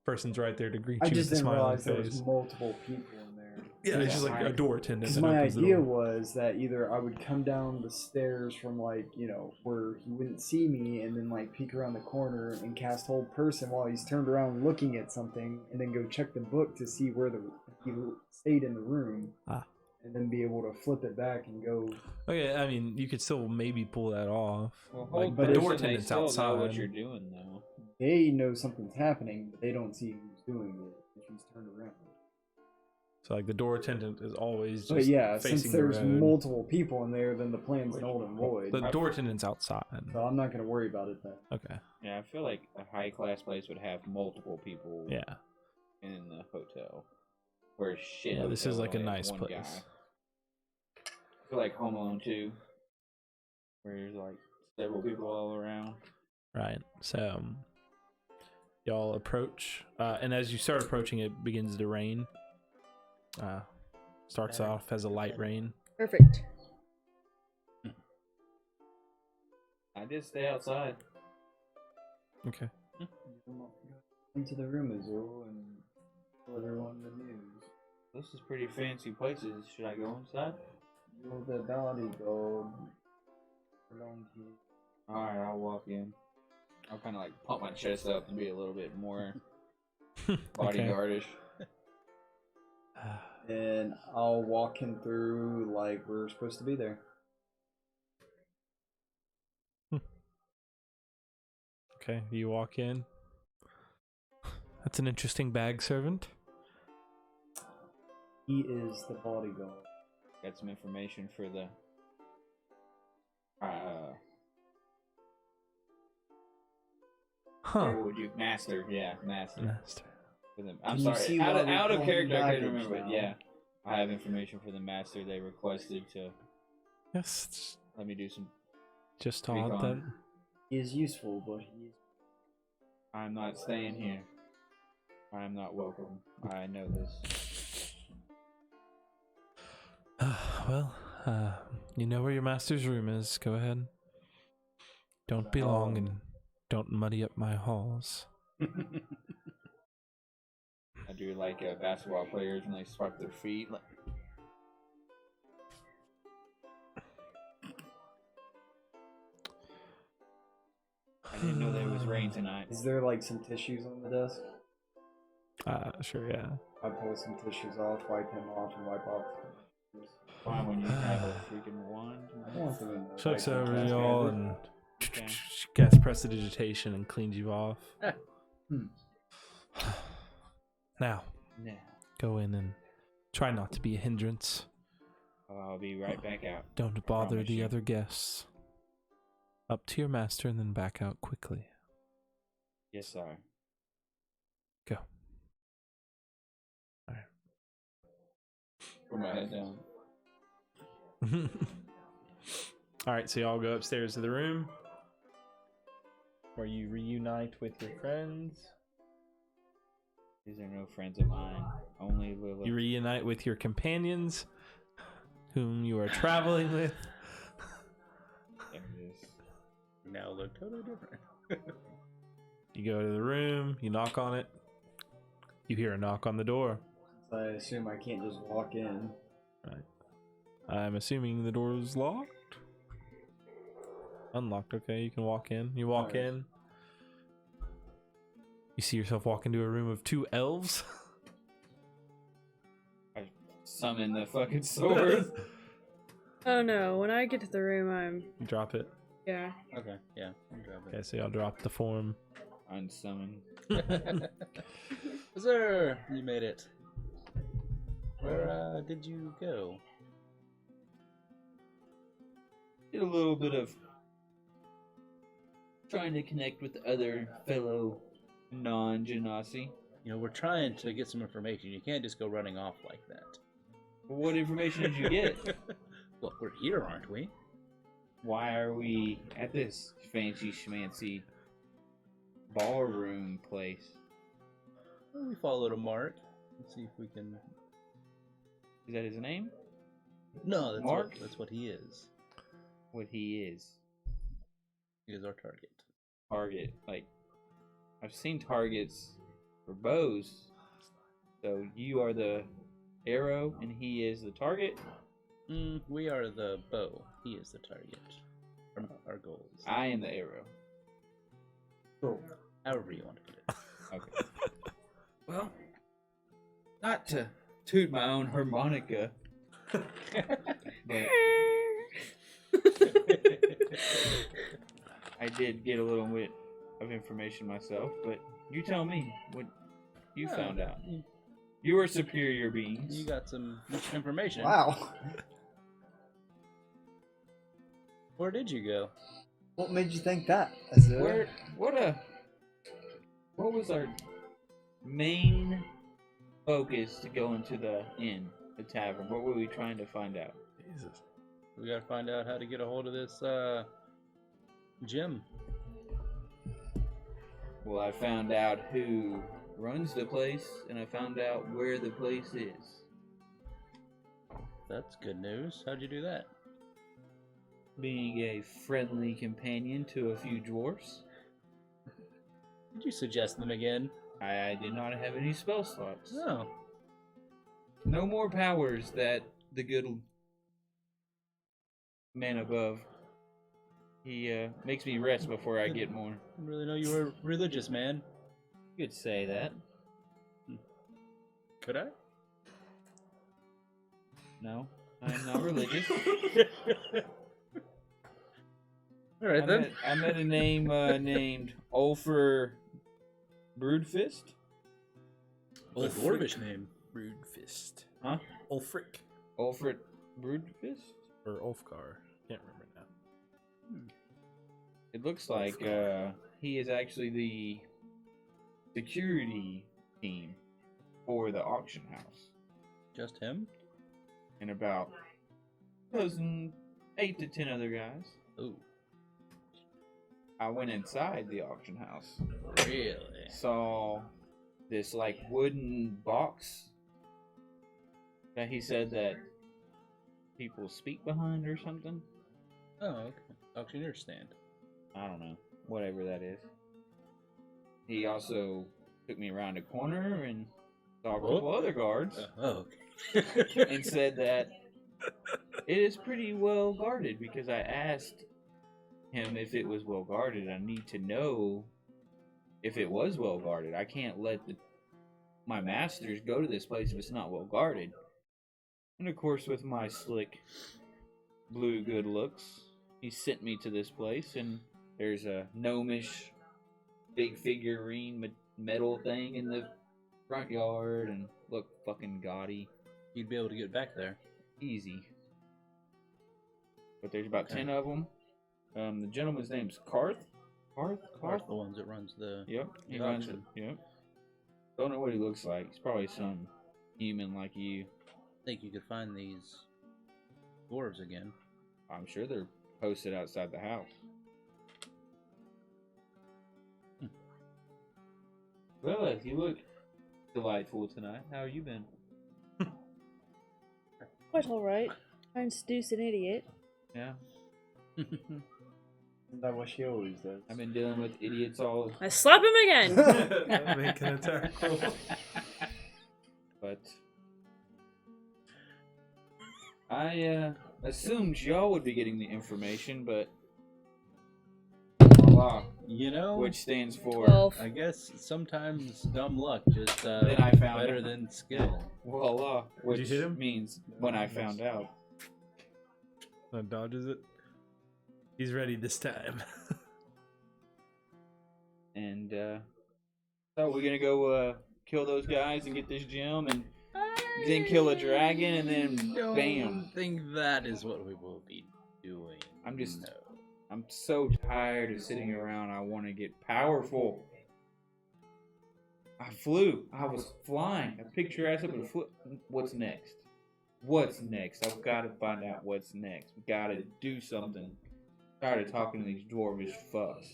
person's right there to greet I you just with a didn't smiling realize there face. was multiple people in there. Yeah, it's just like a door attendant. Because that my opens the idea door. was that either I would come down the stairs from like, you know, where he wouldn't see me and then like peek around the corner and cast hold person while he's turned around looking at something and then go check the book to see where he stayed in the room. And then be able to flip it back and go. Okay, I mean, you could still maybe pull that off. Well, Like, but the if- door they attendant's still outside. know what you're doing, though. They know something's happening, but they don't see who's doing it if he's turned around. So like the door attendant is always just But yeah, facing since the there's road. multiple people in there, then the plan's null and void. The door attendant's outside. So I'm not going to worry about it then. Okay. Yeah, I feel like a high-class place would have multiple people Yeah. in the hotel. Where shit. Yeah, this hotel is like a only has nice one place. guy. I feel like Home Alone 2, where there's like several people all around. Right. So y'all approach, and as you start approaching, it begins to rain. Starts off as a light rain. Perfect. I did stay outside. Okay. Into the room, Azul, and tell everyone the news. This is pretty fancy places. Should I go inside? You're the bodyguard. Belong here. Alright, I'll walk in. I'll kind of like pump my chest up and be a little bit more Okay. bodyguardish. And I'll walk him through like we're supposed to be there. Okay, you walk in. That's an interesting bag servant. He is the bodyguard. Got some information for the Huh. what would you master? Yeah, master. Master. For them. I'm Can you sorry. see Out why of, we out of call character, him I couldn't baggage remember. But now? yeah, I have information for the master. They requested to Yes. It's let me do some. just Recon. odd that. He is useful, but he is. I'm not staying here. I'm not welcome. I know this. Well, you know where your master's room is. Go ahead. Don't be long and don't muddy up my halls. I do like basketball players when they swipe their feet. Like, I didn't know there was rain tonight. Is there like some tissues on the desk? Sure, yeah. I pull some tissues off, wipe him off, and wipe off. Fine when you have a freaking wand. Chucks Like, over cast y'all bandit. and Okay. casts prestidigitation and cleans you off. Now, Now, go in and try not to be a hindrance. I'll be right back out. Don't bother Promise the you. other guests. Up to your master and then back out quickly. Yes, sir. Go. Put my head down. All right, so y'all go upstairs to the room where you reunite with your friends. These are no friends of mine. Only Lilith. You reunite with your companions, whom you are traveling with. There it is. Now look totally different. You go to the room, you knock on it. You hear a knock on the door. So I assume I can't just walk in. Right. I'm assuming the door is locked. Unlocked, okay, you can walk in. You walk Alright. in. You see yourself walk into a room of 2 elves. Summon the fucking sword. Oh no, when I get to the room, I'm. You drop it. Yeah. Okay, yeah. I'm driving. Okay, so y'all drop the form. Unsummon. Sir, you made it. Where did you go? Did a little bit of trying to connect with other fellow non-Genasi. You know, we're trying to get some information. You can't just go running off like that. What information did you get? Well, we're here, aren't we? Why are we at this fancy schmancy ballroom place? Well, we followed a mark. Let's see if we can. Is that his name? No, that's Mark? that's what he is. What he is? He is our target. Target. Like, I've seen targets for bows. So you are the arrow and he is the target? We are the bow. He is the target. Our goals. I am the arrow. However you want to put it. Okay. Well, not to toot my own harmonica, but I did get a little bit of information myself. But you tell me what you found out. You are superior beings. You got some information. Wow. Where did you go? What made you think that? Azure? What was our main focus to go into the inn, the tavern? What were we trying to find out? Jesus. We gotta find out how to get a hold of this gym. Well, I found out who runs the place, and I found out where the place is. That's good news. How'd you do that? Being a friendly companion to a few dwarfs, Did you suggest them again? I did not have any spell slots. No. No more powers that the good man above. He makes me rest before I get more. Didn't really know you were a religious man. You could say that. Could I? No, I'm not religious. All right then. I met a name named Ulfer Broodfist. Old dwarvish name. Rude fist. Huh? Ulfric. Ulfric Broodfist? Or Ulfgar. Can't remember now. It looks like he is actually the security team for the auction house. Just him? And about 8 to 10 other guys. Ooh. I went inside the auction house. Really? Saw this like wooden box that he said that people speak behind or something. Oh, okay. Auctioneer stand. I don't know. Whatever that is. He also took me around a corner and saw a couple other guards Oh, and said that it is pretty well guarded because I asked him if it was well guarded. I need to know if it was well guarded. I can't let the my masters go to this place if it's not well guarded. And of course, with my slick blue good looks, he sent me to this place, and there's a gnomish big figurine metal thing in the front yard, and look fucking gaudy. You'd be able to get back there. Easy. But there's about 10 of them. The gentleman's name's Karth. Karth, the ones that runs the. Yep, he the runs it. auction. Yep. Don't know what he looks like. He's probably some human like you. I think you could find these dwarves again. I'm sure they're posted outside the house. Well, you look delightful tonight. How have you been? Quite alright. Trying to seduce an idiot. Yeah. Isn't that what she always does? I've been dealing with idiots all. I slap him again! Make an attack roll. But I assumed y'all would be getting the information, but voila, You know, which stands for 12. I guess sometimes dumb luck just Then I found better it. than skill. voila, which you hit him? means when I found out. That dodges it. He's ready this time. And so we're gonna go kill those guys and get this gem, and then kill a dragon, and then bam. I think that is what we will be doing. I'm so tired of sitting around. I want to get powerful. I was flying. I picked your ass up and flew. What's next? What's next? I've got to find out what's next. We got to do something. Tired of talking to these dwarvish fucks.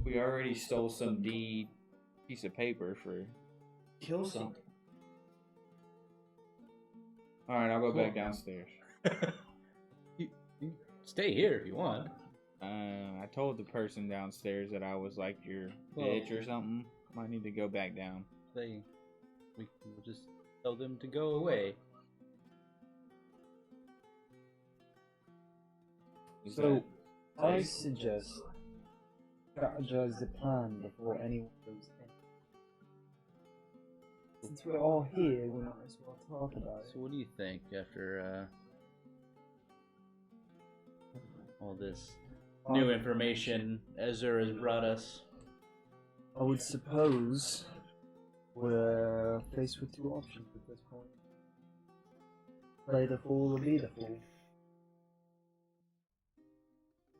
We already stole some piece of paper for kill something. All right, I'll go back downstairs. You stay here if you want. I told the person downstairs that I was like your bitch or something. Might need to go back down. We will just tell them to go away. So, I suggest strategize the plan before anyone goes in. Since we're all here, we might as well talk about it. So what do you think after all this new information Ezra has brought us? I would suppose we're faced with two options at this point. Play the fool or be the fool.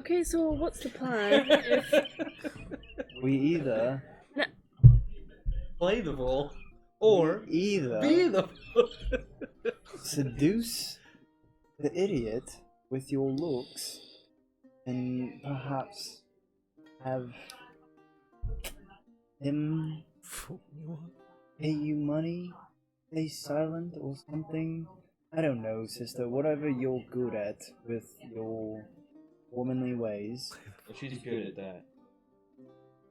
Okay, so what's the plan if... We either Play the fool, or be the fool. seduce the idiot with your looks and perhaps have him pay you money, stay silent or something. I don't know, sister. Whatever you're good at with your womanly ways. She's good at that.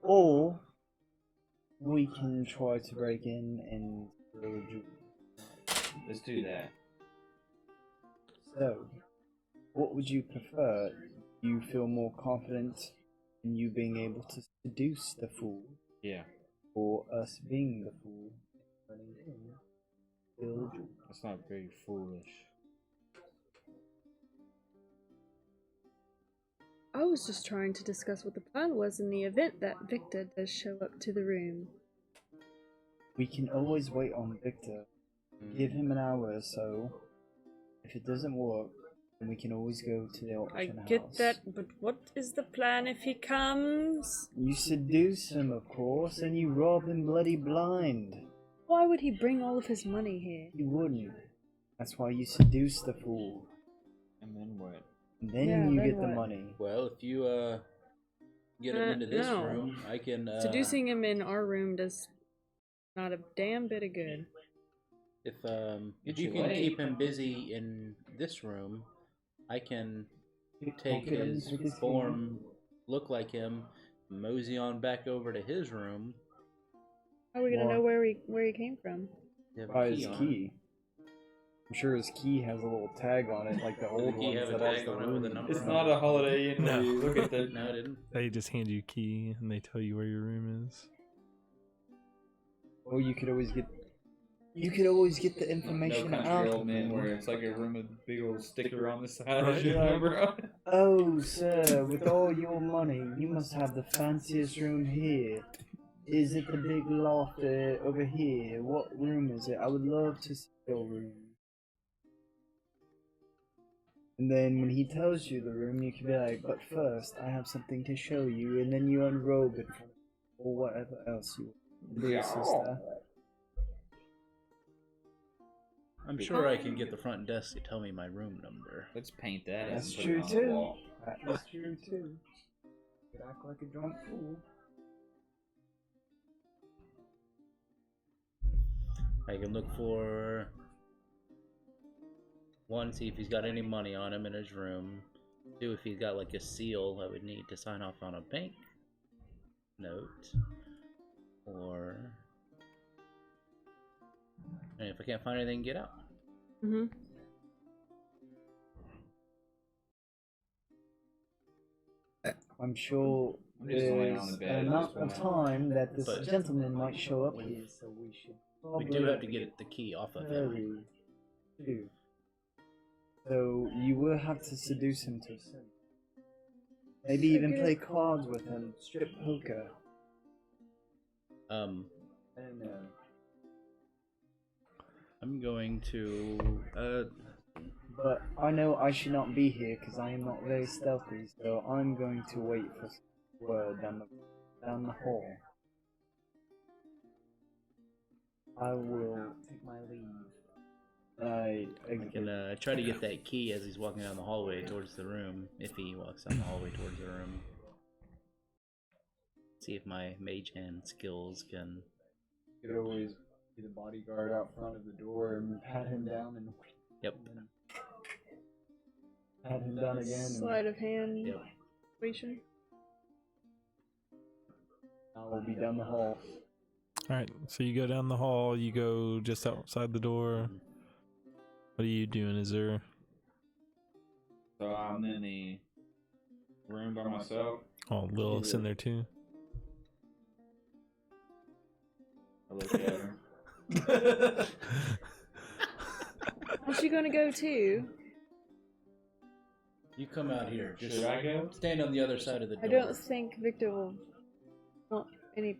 Or we can try to break in and steal a jewel. Let's do that. So, what would you prefer? You feel more confident in you being able to seduce the fool, Yeah, or us being the fool, running in, steal the jewel? that's not very foolish. I was just trying to discuss what the plan was in the event that Victor does show up to the room. We can always wait on Victor. Give him an hour or so. If it doesn't work, then we can always go to the I auction house. get that, but what is the plan if he comes? You seduce him, of course, and you rob him bloody blind. Why would he bring all of his money here? He wouldn't. That's why you seduce the fool. And then what? And then Yeah, you then get the what? money. Well, if you get him into this no. room, I can Seducing him in our room does not a damn bit of good. If Get you your can way. keep him busy in this room, I can take Pocket him his with his form, look like him, mosey on back over to his room. How are we gonna Well- know where he came from? You have a By his on him. key. I'm sure his key has a little tag on it, like the old key ones have a that has tag the on it with a room. number It's on not it. a Holiday Inn. No. Look at the. No, I didn't. They just hand you a key and they tell you where your room is. Or you could always get. You could always get the information No country out. old men where it's like a room with a big old sticker on the side. Right. You know, bro? Oh, sir, with all your money, you must have the fanciest room here. Is it the big loft over here? What room is it? I would love to see your room. And then when he tells you the room, you can be like, but first, I have something to show you, and then you unrobe it, or whatever else you want to do, sister. I'm sure I can get the front desk to tell me my room number. Let's paint that. That's and put true it on the too. wall. That's true too. You could act like a drunk fool. I can look for one, see if he's got any money on him in his room. Two, if he's got like a seal I would need to sign off on a bank note. Or and if I can't find anything, get out. Mm-hmm. I'm sure I'm just laying on there's the bed an at amount this of point. time that this But- gentleman might show up here, so we should We probably do have to get the key off of him. hurry too. So you will have to seduce him to sin. Maybe even play cards with him, strip poker. I don't know. I'm going to But I know I should not be here because I am not very stealthy, so I'm going to wait for some word down the hall. I will take my leave. I can try to get that key as he's walking down the hallway towards the room, if he walks down the hallway towards the room. See if my mage hand skills can... You could always be the bodyguard out front of the door and pat him down and Yep. pat him down again. Sleight of hand Yep. situation. And I will be down the hall. All right, so you go down the hall. You go just outside the door. What are you doing? Is there? So I'm in the room by myself. Oh, Lilith's in there too. I look at her. Where's she gonna go to? You come out here. Just Should I go? stand on the other side of the door. I don't think Victor will want any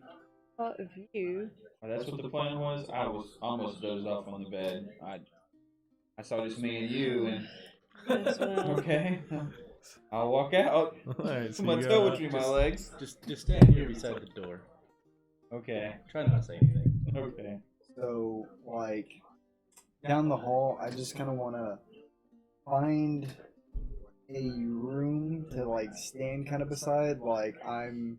part of you. Well, that's what the plan was. I was almost dozed off on the bed. I saw just me and you, and As well. okay, I'll walk out. All right, so My you toe go out. between my legs. Just stand here beside the door. Okay, Try not to say anything. okay. So, like, down the hall, I just kind of want to find a room to, like, stand kind of beside. Like, I'm,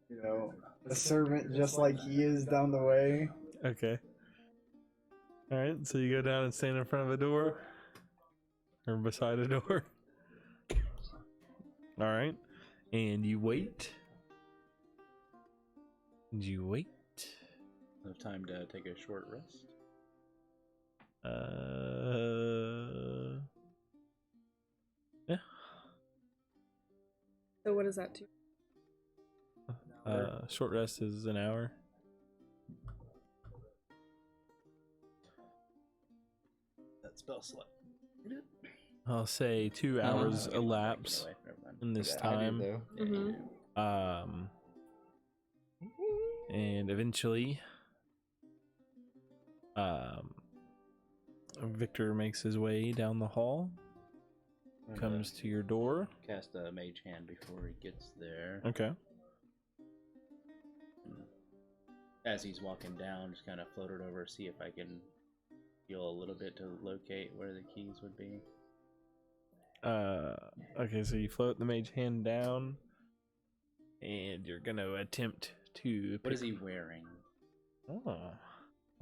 you know, a servant just like he is down the way. Okay. All right, so you go down and stand in front of a door, or beside a door. All right, and you wait. And you wait. Enough time to take a short rest. Yeah. So what does that do? Short rest is an hour. That spell slot. I'll say 2 hours Okay. elapse Anyway, never mind. in this I did, time. though. Mm-hmm. And eventually, Victor makes his way down the hall, comes to your door. Cast a mage hand before he gets there. Okay. As he's walking down, just kind of float it over, see if I can feel a little bit to locate where the keys would be. Okay, so you float the mage hand down, and you're gonna attempt to. What is he wearing? Oh.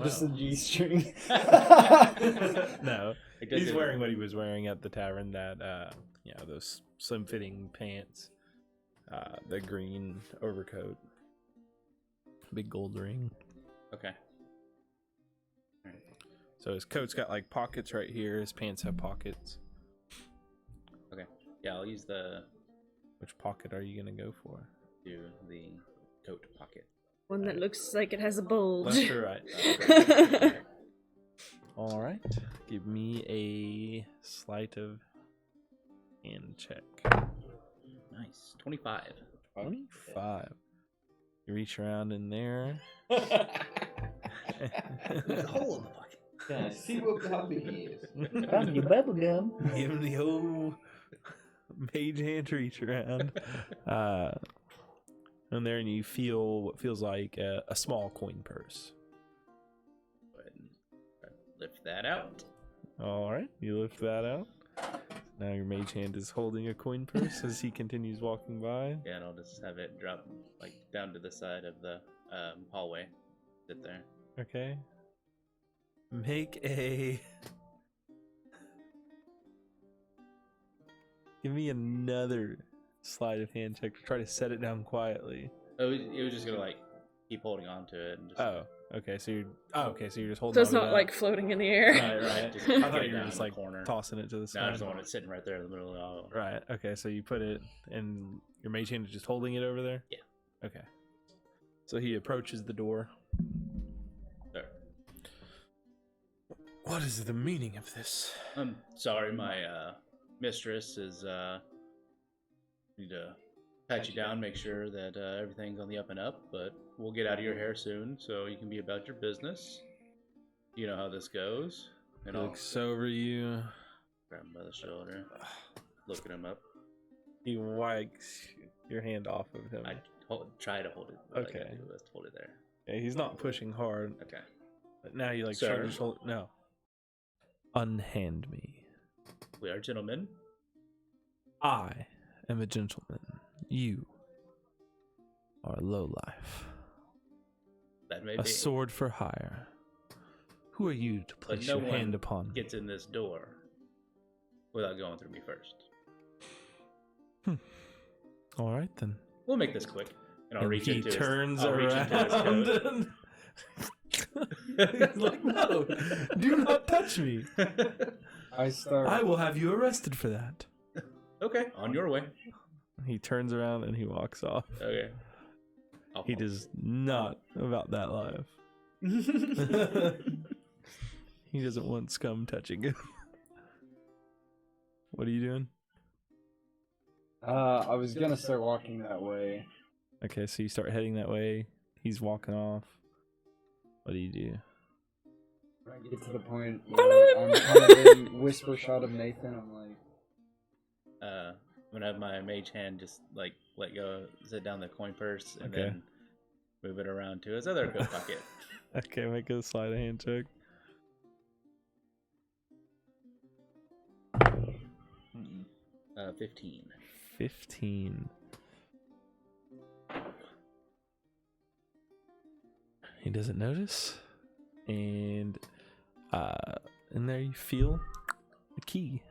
Just a Wow. G-string. No, It doesn't- he's wearing what he was wearing at the tavern. That those slim-fitting pants, the green overcoat, big gold ring. Okay. So his coat's got like pockets right here. His pants have pockets. Okay. Yeah, I'll use the Which pocket are you gonna go for? do the coat pocket. One that looks like it has a bulge. Left or right? All right. Give me a sleight of hand check. Nice. 25. 25. You reach around in there. There's a hole in the bucket. Can I see what copy he is? Found your bubble gum. Give him the old mage hand reach around. And there, and you feel what feels like a small coin purse. Go ahead and lift that out. All right, you lift that out. Now your mage hand is holding a coin purse as he continues walking by. Yeah, and I'll just have it drop like down to the side of the hallway. Sit there. Okay. Make a. Give me another sleight of hand check to try to set it down quietly. Oh, it was just gonna like keep holding on to it. And just, Okay. So you're. Okay. So you're just holding. So it's on to not that. like floating in the air. Right. Just I get thought it you were down just in the like corner. tossing it to the No, I side. just want it sitting right there in the middle of the aisle. Right. Okay. So you put it, and your mage hand is just holding it over there. Yeah. Okay. So he approaches the door. There. What is the meaning of this? I'm sorry, my mistress is need to pat you down, make sure that everything's on the up and up, but we'll get out of your hair soon, so you can be about your business. You know how this goes. And He I'll looks over you. grab him by the shoulder, looking him up. He wipes your hand off of him. I try to hold it. What I gotta Okay. do is hold it there. Yeah, he's not pushing hard. Okay. But now you like Sir? shrug your shoulder. No. Unhand me. We are gentlemen. I am a gentleman. You are a lowlife. That may A be. sword for hire. Who are you to But place no your one hand upon? gets in this door without going through me first. All right then. We'll make this quick. And I'll And reach he into turns his, I'll reach into his around. coat. And he's like, no, do not touch me. I start. I will have you arrested for that. Okay, on your way. He turns around and he walks off. Okay. He does not about that life. He doesn't want scum touching him. What are you doing? I was gonna start walking that way. Okay, so you start heading that way. He's walking off. What do you do? When I get to the point where I'm kind of in whisper shot of Nathan, I'm like, I'm gonna have my mage hand just like let go, sit down the coin purse, and Okay. then move it around to his other coat pocket. Okay, make a sleight of hand check. 15. 15. He doesn't notice. And in there you feel the key.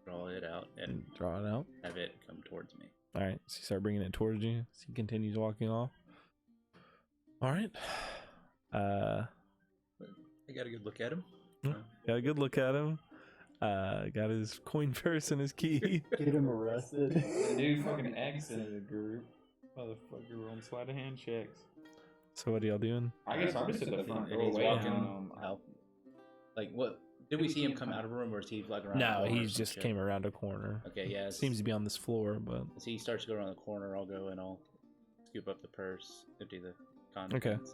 Draw it out and And draw it out. have it come towards me. All right, so you start bringing it towards you. So he continues walking off. All right. I got a good look at him. Got a good look at him. Got his coin purse and his key. get him arrested. The dude fucking exited the group. Motherfucker, we're on sleight of hand checks. So what are y'all doing? I guess I'm just at the front And door he's waiting walking on out. Like what? Did we see him come out of a room, or is he like around? No, the corner or he some just shit? came around a corner. Okay, yeah. Seems to be on this floor, but As he starts to go around the corner, I'll go and I'll scoop up the purse, empty the contents,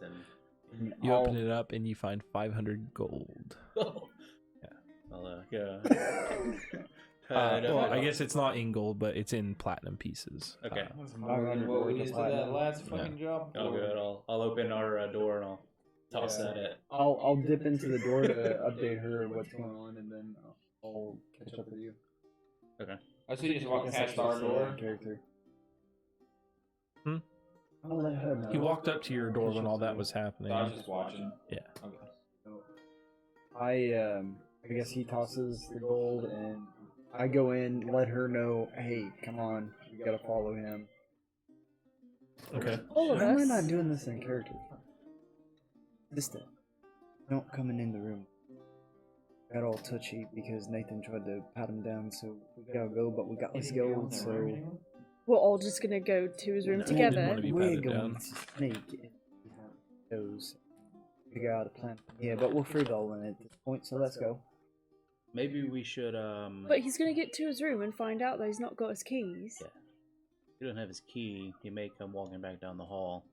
and you open it up and you find 500 gold. I'll go. Well, I guess it's not in gold, but it's in platinum pieces. Okay. That's more than what we used to that last fucking job. I'll go. I'll open our door and I'll toss that at. I'll dip into the door to update her what's going on, and then I'll catch up with you. Okay. I see you just walking past our door. Character. Hmm? I'll let her know. He walked up to your door when all that was happening. So I was just watching. Yeah. Okay. I guess he tosses the gold, and I go in, let her know, hey, come on, we gotta follow him. Okay. All of Why am I us. not doing this in character? Sister, don't come in the room. Got all touchy because Nathan tried to pat him down, so we gotta go, but we got this gold, so we're all just gonna go to his room No, he didn't together. wanna be We're patted going down. to sneak and see how it goes. Figure out a plan. Yeah, but we're free rolling at this point, so let's go. Maybe we should. But he's gonna get to his room and find out that he's not got his keys. Yeah. If he doesn't have his key, he may come walking back down the hall.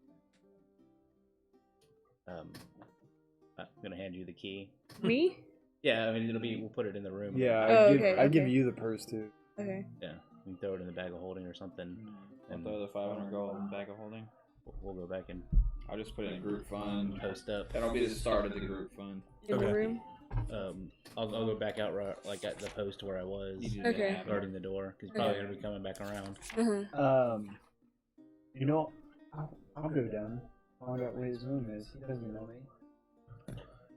I'm gonna hand you the key. Me? Yeah, I mean it'll be. We'll put it in the room. Yeah, Oh, I give okay. you the purse too. Okay. Yeah. We can throw it in the bag of holding or something, I'll and throw the 500 gold in the bag of holding. we'll go back and I'll just put it in a group fund. post up. That'll be the start of the group fund. In the Okay. room? I'll go back out right, like at the post where I was, Okay. guarding the door, because he's probably gonna be coming back around. Uh-huh. You know, I'll go down. Find out where his room is. He doesn't know me.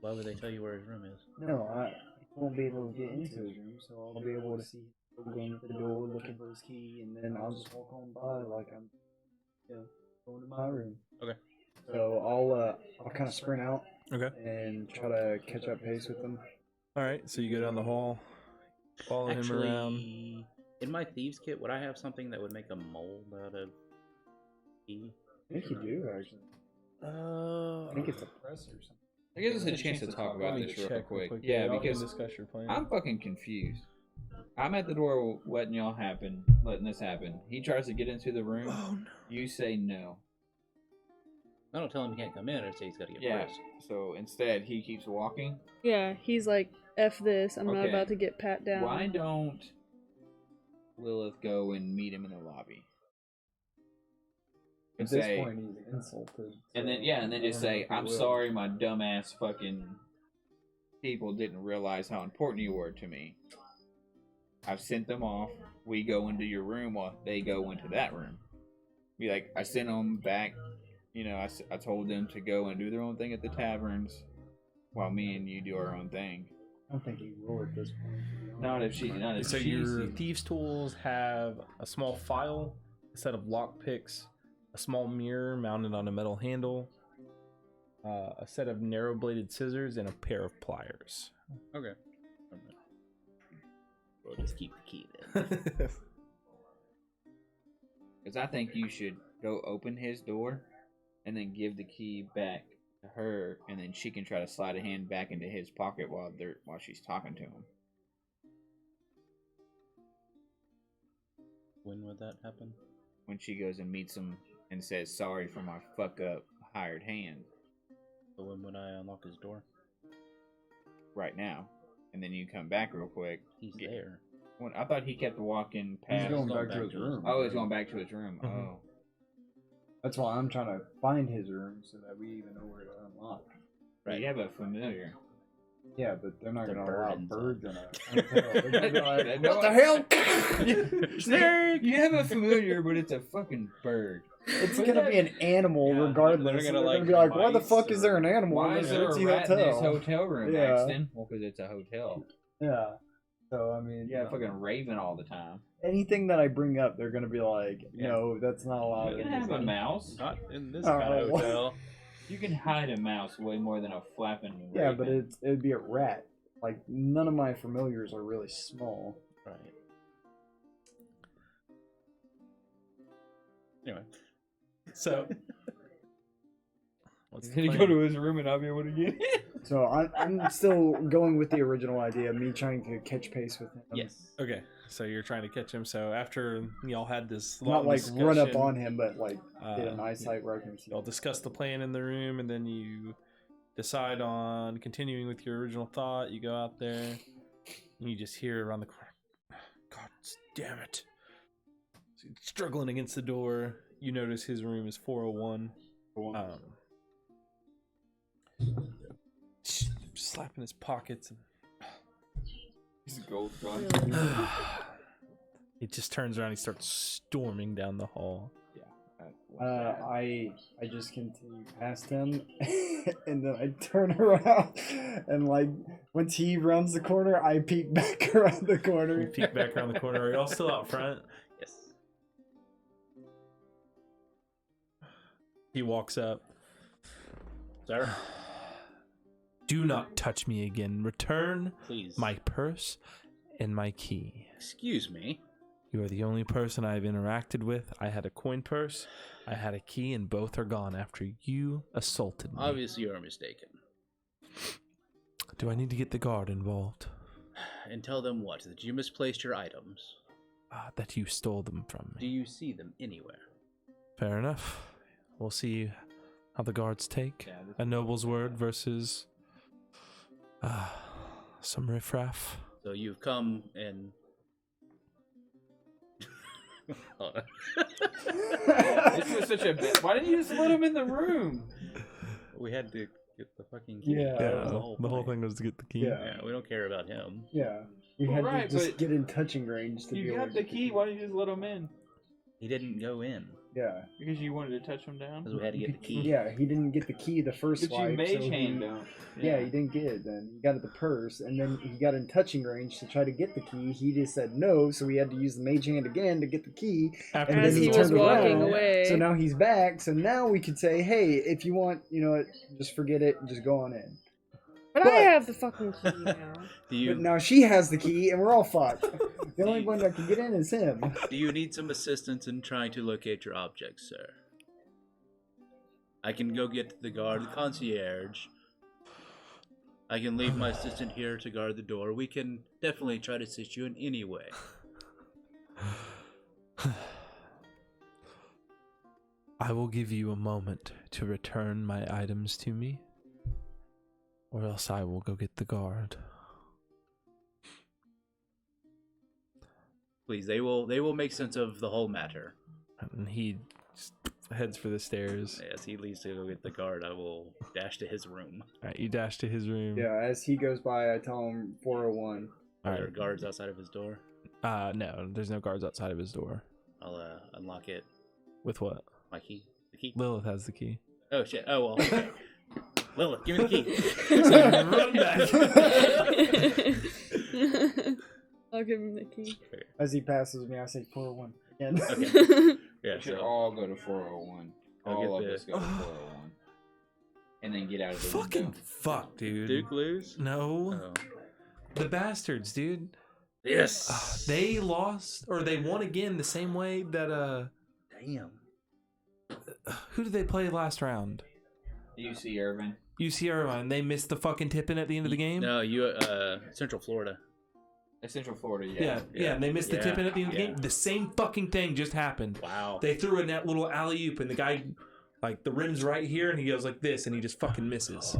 Why would they tell you where his room is? No, I won't be able to get into his room, so I'll be able to see him going at the door looking for his key, and then I'll just walk on by like I'm, going to my room. Okay. So I'll kind of sprint out. Okay. And try to catch up pace with them. All right, so you go down the hall, follow him around. In my thieves kit, would I have something that would make a mold out of key? I think you do actually. I think it's a press or something. It gives us a chance to talk about this real quick. Yeah, y'all can because discuss your plan. I'm fucking confused. I'm at the door letting this happen. He tries to get into the room. Oh, no. You say no. I don't tell him he can't come in. I say he's got to get Yeah. pressed. So instead, he keeps walking. Yeah, he's like, F this, I'm not Okay. about to get pat down. Why don't Lilith go and meet him in the lobby? At this point, he's insulted. And then just say, "I'm sorry, my dumbass fucking people didn't realize how important you were to me. I've sent them off. We go into your room while they go into that room." Be like, "I sent them back. You know, I told them to go and do their own thing at the taverns, while me and you do our own thing." I don't think he will at this point. Not if she. So your thieves' tools have a small file, a set of lockpicks, a small mirror mounted on a metal handle, a set of narrow-bladed scissors, and a pair of pliers. Okay. We'll just keep the key then. Because I think you should go open his door, and then give the key back to her, and then she can try to slide a hand back into his pocket while she's talking to him. When would that happen? When she goes and meets him and says, "Sorry for my fuck up hired hand." So when would I unlock his door? Right now. And then you come back real quick. He's there. When I thought he kept walking past. He's going back to his room. Oh, he's going back to his room. Mhm. Oh. That's why I'm trying to find his room so that we even know where to unlock. Right. You have a familiar. Yeah, but they're not The going to allow bird birds in a hotel. They're gonna be like, No, what the hell? Snake! You have a familiar, but it's a fucking bird. It's going to be an animal Yeah, regardless. they're They're gonna, going to be like, why the mice fuck is there an or- animal Why in is this there a ritzy rat in this hotel? hotel room, Yeah. Axton? Well, because it's a hotel. Yeah. So, I mean, You got a fucking raven all the time. anything that I bring up, they're going to be like, Yeah. no, that's not allowed. You can have a mouse. Not in this Oh. kind of hotel. You can hide a mouse way more than a flapping Yeah, raven. but it'd be a rat. Like, none of my familiars are really small. Right. Anyway. So, what's the Can you plan? go to his room and I'll be able to get it? So I'm still going with the original idea, me trying to catch pace with him. Yes. Okay, so you're trying to catch him. So after y'all had this long Not like run up discussion, on him, but like get an uh, eyesight where I can see. y'all discuss the plan in the room, and then you decide on continuing with your original thought. You go out there, and you just hear around the corner, "God damn it!" So you're struggling against the door. You notice his room is 401. Slapping his pockets, and He's a gold gun. he just turns around. He starts storming down the hall. I just continue past him, and then I turn around, and like once he rounds the corner, I peek back around the You corner. peek back around the corner. Are y'all still out front? Yes. He walks up. Sir, Do not touch me again. Return please. my purse and my key. Excuse me. You are the only person I've interacted with. I had a coin purse, I had a key, and both are gone after you assaulted me. Obviously, you are mistaken. Do I need to get the guard involved? And tell them what? That you misplaced your items. That you stole them from Do me. you see them anywhere? Fair enough. We'll see how the guards take a noble's word versus some riffraff. So you've come and... This was such a bit. Why didn't you just let him in the room? We had to get the fucking key. Yeah. That was the whole thing was to get the key. Yeah. Yeah, we don't care about him. Yeah. We Well, had right, to just but get in touching range to be You able got to the key. Why didn't you just let him in? He didn't go in Yeah. Because you wanted to touch him down. because we had to get the key. Yeah, he didn't get the key the first But you swipe. mage so hand he, down. yeah, he didn't get it then. He got it the purse, and then he got in touching range to try to get the key. He just said no, so we had to use the mage hand again to get the key. After And As then he he was turned walking around, away. So now he's back. So now we could say, hey, if you want, just forget it and just go on in. But I have the fucking key now. But now she has the key, and we're all fucked. The only one that can get in is him. Do you need some assistance in trying to locate your objects, sir? I can go get the concierge. I can leave my assistant here to guard the door. We can definitely try to assist you in any way. I will give you a moment to return my items to me, or else I will go get the guard. Please, they will make sense of the whole matter. And he just heads for the stairs. As he leaves to go get the guard, I will dash to his room. Alright, you dash to his room. Yeah, as he goes by, I tell him 401. Are there Alright. guards outside of his door? No, there's no guards outside of his door. I'll unlock it. With what? My key. The key. Lilith has the key. Oh shit. Oh well. Okay. Lilith, give me the key. I'll give him the key. As he passes me, I say 401 again. Okay. Yeah. We should So all go to 401. I'll All get of the- us go to 401. And then get out of the Fucking window. fuck, dude. Duke lose. No. Oh. The bastards, dude. Yes. They lost, or they won again the same way that, Damn. who did they play last round? UC Irvin. UC Irvine. They missed the fucking tip-in at the end of the game? No, you Central Florida. Central Florida, Yeah, and they missed the Yeah, tip-in at the end of the yeah. game. The same fucking thing just happened. Wow. They threw a net little alley-oop, and the guy, like, the rim's right here, and he goes like this, and he just fucking misses.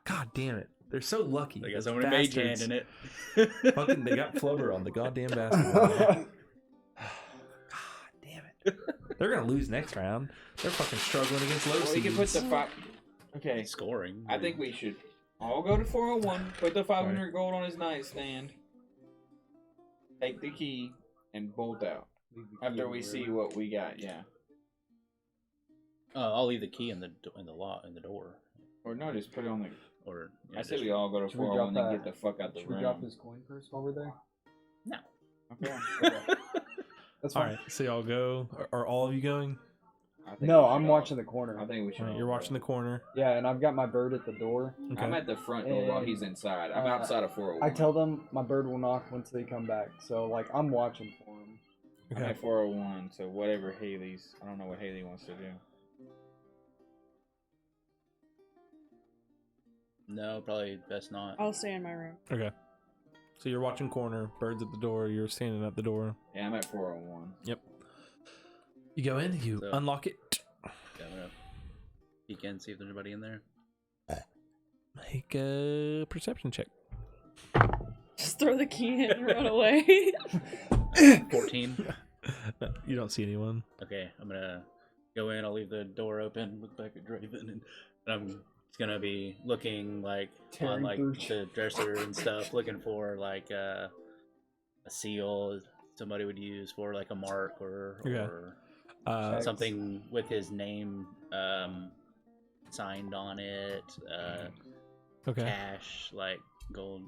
God damn it. They're so lucky. They got those someone mage hand bastards. in it. Fucking, they got Flubber on the goddamn basketball. God damn it. They're gonna lose next round. They're fucking struggling against low Well, we can put seeds. the five. Okay. Scoring. I think we should all go to 401. Put the 500 gold on his nightstand. Take the key and bolt out. After we see what we got, yeah. I'll leave the key in the lock in the door. Or no, just put it on the. Or I say we all go to Should we 401 drop and that- get the fuck out the Should we drop room. his coin purse while we're there? No. Okay. That's All fine. right, so y'all go. Are all of you going? I think No, we I'm should watching all- the corner. I think we should. All right, all you're go. watching the corner. Yeah, and I've got my bird at the door. Okay. I'm at the front door while he's inside. I'm outside of 401. I tell them my bird will knock once they come back. So, like, I'm watching for them. I'm Okay. at 401, so whatever Haley's. I don't know what Haley wants to do. No, probably best not. I'll stay in my room. Okay. So you're watching corner. Birds at the door. You're standing at the door. Yeah, I'm at 401. Yep. You go in. You So- unlock it. Yeah, I'm gonna peek in, see if there's anybody in there. Make a perception check. Just throw the key in and run away. 14. No, you don't see anyone. Okay, I'm gonna go in. I'll leave the door open. Look back at Draven, and I'm just gonna be looking like on Tearing like through. the dresser and stuff, looking for like a seal somebody would use for like a mark or something with his name signed on it. Okay. Cash, like gold.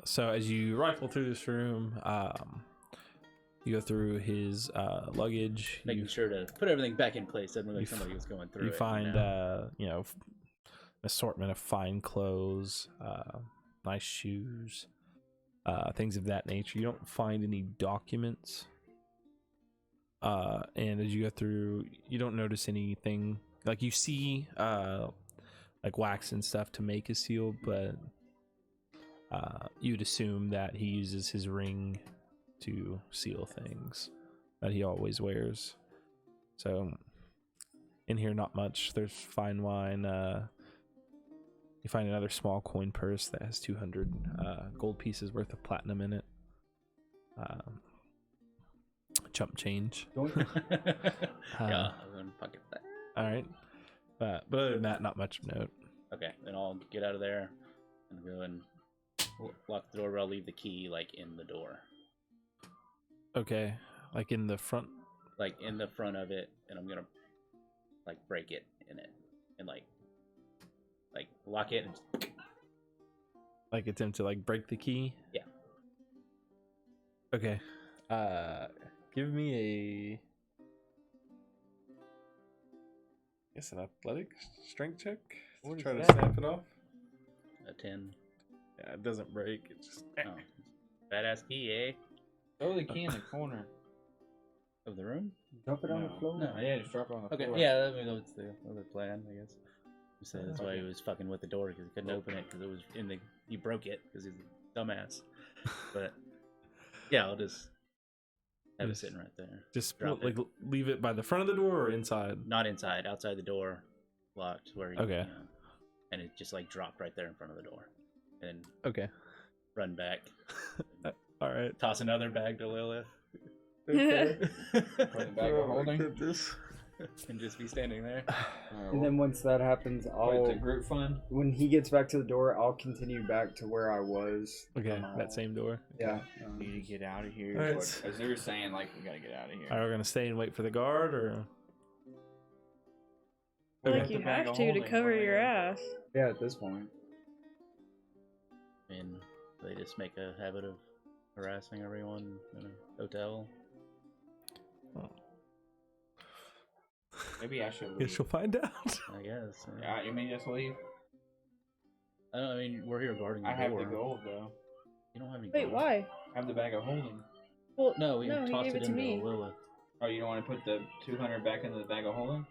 So as you rifle through this room, you go through his luggage. Making sure to put everything back in place. Doesn't look like somebody was going through You it. find, now. an assortment of fine clothes, nice shoes, things of that nature. You don't find any documents. And as you go through, you don't notice anything. Like you see like wax and stuff to make a seal, but you'd assume that he uses his ring to seal things that he always wears. So in here, not much. There's fine wine. You find another small coin purse that has 200 gold pieces worth of platinum in it. Chump change. Yeah, I'm gonna pocket that. All right. But other than that, not much of note. Okay, then I'll get out of there and go and lock the door, but I'll leave the key like in the door. Okay, like in the front. Like in the front of it, and I'm gonna like break it in it and like lock it and Like attempt to like break the key. Yeah. Okay. Give me a. I guess an athletic strength check. What is Try to that? snap it off. a 10. Yeah, it doesn't break. It just. Oh. Badass key, eh? Throw the key in the corner. Of the room? Drop it on the floor. No, yeah, just drop it on the Okay, floor. yeah, that's the other plan, I guess. So that's why he was fucking with the door, because he couldn't open it, because it was in the. He broke it, because he's a dumbass. But yeah, I'll just have it sitting right there. Just Drop like it. leave it by the front of the door or inside. Not inside, outside the door, locked, where he, Okay. you know, and it just like dropped right there in front of the door, and Okay. run back, All right. toss another bag to Lilith, Okay. Put the bag of holding. and just be standing there. And then once that happens, put it I'll to group fund. when he gets back to the door, I'll continue back to where I was. Okay, that same door. Yeah. Need to get out of here. All right. As they were saying, like, we gotta get out of here. Are we gonna stay and wait for the guard, or? Like Okay. you The bag have of to holding, cover what are your they ass. Yeah, at this point. And they just make a habit of harassing everyone in a hotel. Maybe I should Guess leave. you'll find out. I guess. Yeah, you mean just leave? I mean, we're here guarding the I have door. the gold though. You don't have any Wait, gold. why? I have the bag of holding. Well, No, we no, he tossed gave it it to into me. Lilith. Oh, you don't want to put the 200 back into the bag of holding?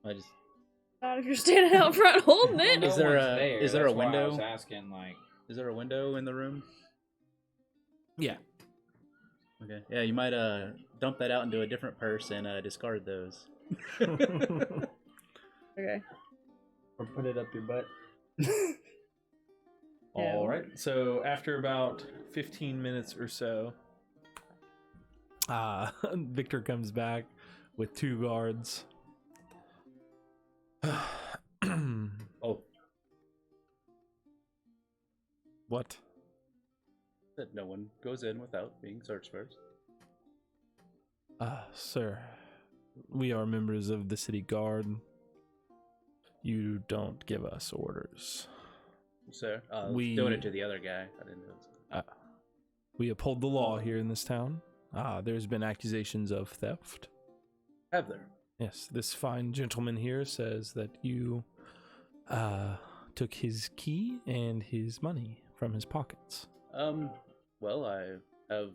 I just. Not if you're standing out front holding it. Is there one's a- is there a That's why I window? was asking, like, Is there a window in the room? Yeah. Okay. Yeah, you might dump that out into a different purse and discard those. Okay. Or put it up your butt. All right. So after about 15 minutes or so, Victor comes back with 2 guards. Oh, What? that no one goes in without being searched first. Sir, we are members of the city guard. You don't give us orders. Sir, We- doing it to the other guy. I didn't know. We uphold the law here in this town. There's been accusations of theft. Have there? Yes, this fine gentleman here says that you took his key and his money from his pockets. Well, I have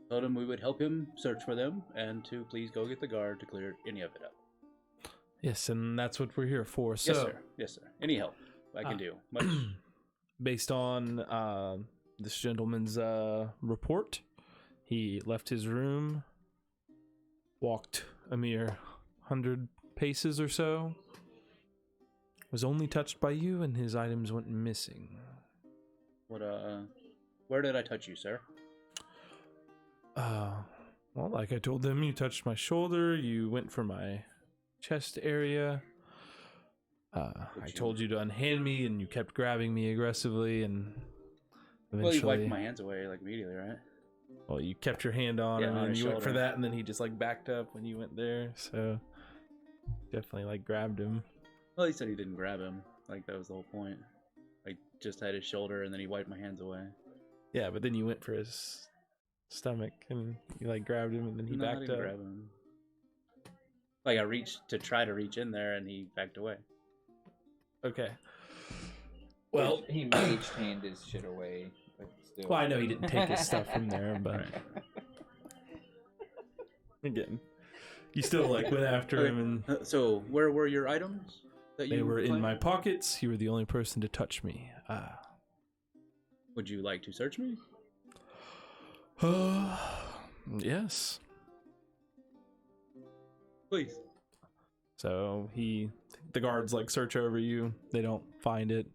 told him we would help him search for them and to please go get the guard to clear any of it up. Yes, and that's what we're here for. So, Yes, sir. Yes, sir. Any help I can do. Much. based on this gentleman's report, he left his room, walked a mere 100 paces or so, was only touched by you, and his items went missing. What, where did I touch you, sir? Well, like I told them, you touched my shoulder, you went for my chest area. I told you to unhand me, and you kept grabbing me aggressively, and Well, eventually... you wiped my hands away, like, immediately, right? Well, you kept your hand on Yeah, him, on and his you went for shoulder. that, and then he just, like, backed up when you went there, so... Definitely, like, grabbed him. Well, he said he didn't grab him. Like, that was the whole point. I just had his shoulder, and then he wiped my hands away. Yeah, but then you went for his stomach, and you, like, grabbed him, and then he No, I backed didn't up. grab him. Like, I reached to try to reach in there, and he backed away. Okay. Well, he mage handed his shit away Still. Well, I know he didn't take his stuff from there, but again, you still like went after him, and So, where were your items? That they you were in claimed? my pockets. You were the only person to touch me. Would you like to search me? Yes. Please. So the guards like search over you. They don't find it.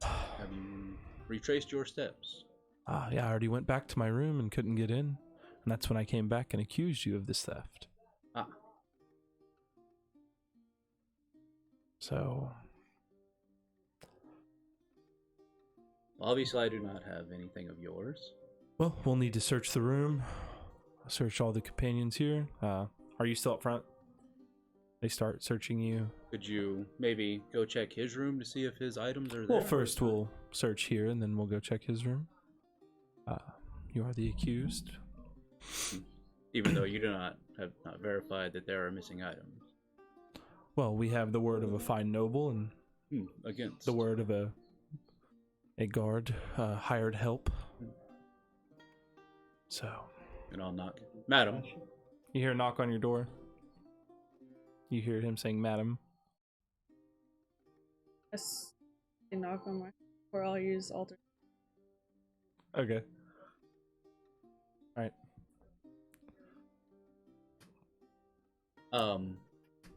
Have you retraced your steps? Yeah, I already went back to my room and couldn't get in. And that's when I came back and accused you of this theft. Ah. So, Obviously, I do not have anything of yours. well, we'll need to search the room. Search all the companions here. Are you still up front? They start searching you. Could you maybe go check his room to see if his items are there? Well, first we'll search here and then we'll go check his room. You are the accused. Even though you have not verified that there are missing items. Well, we have the word of a fine noble and Against the word of a guard, hired help. So, And I'll knock. Madam. you hear a knock on your door. You hear him saying, "Madam." Yes. They knock on my or I'll use alter. Okay. All right.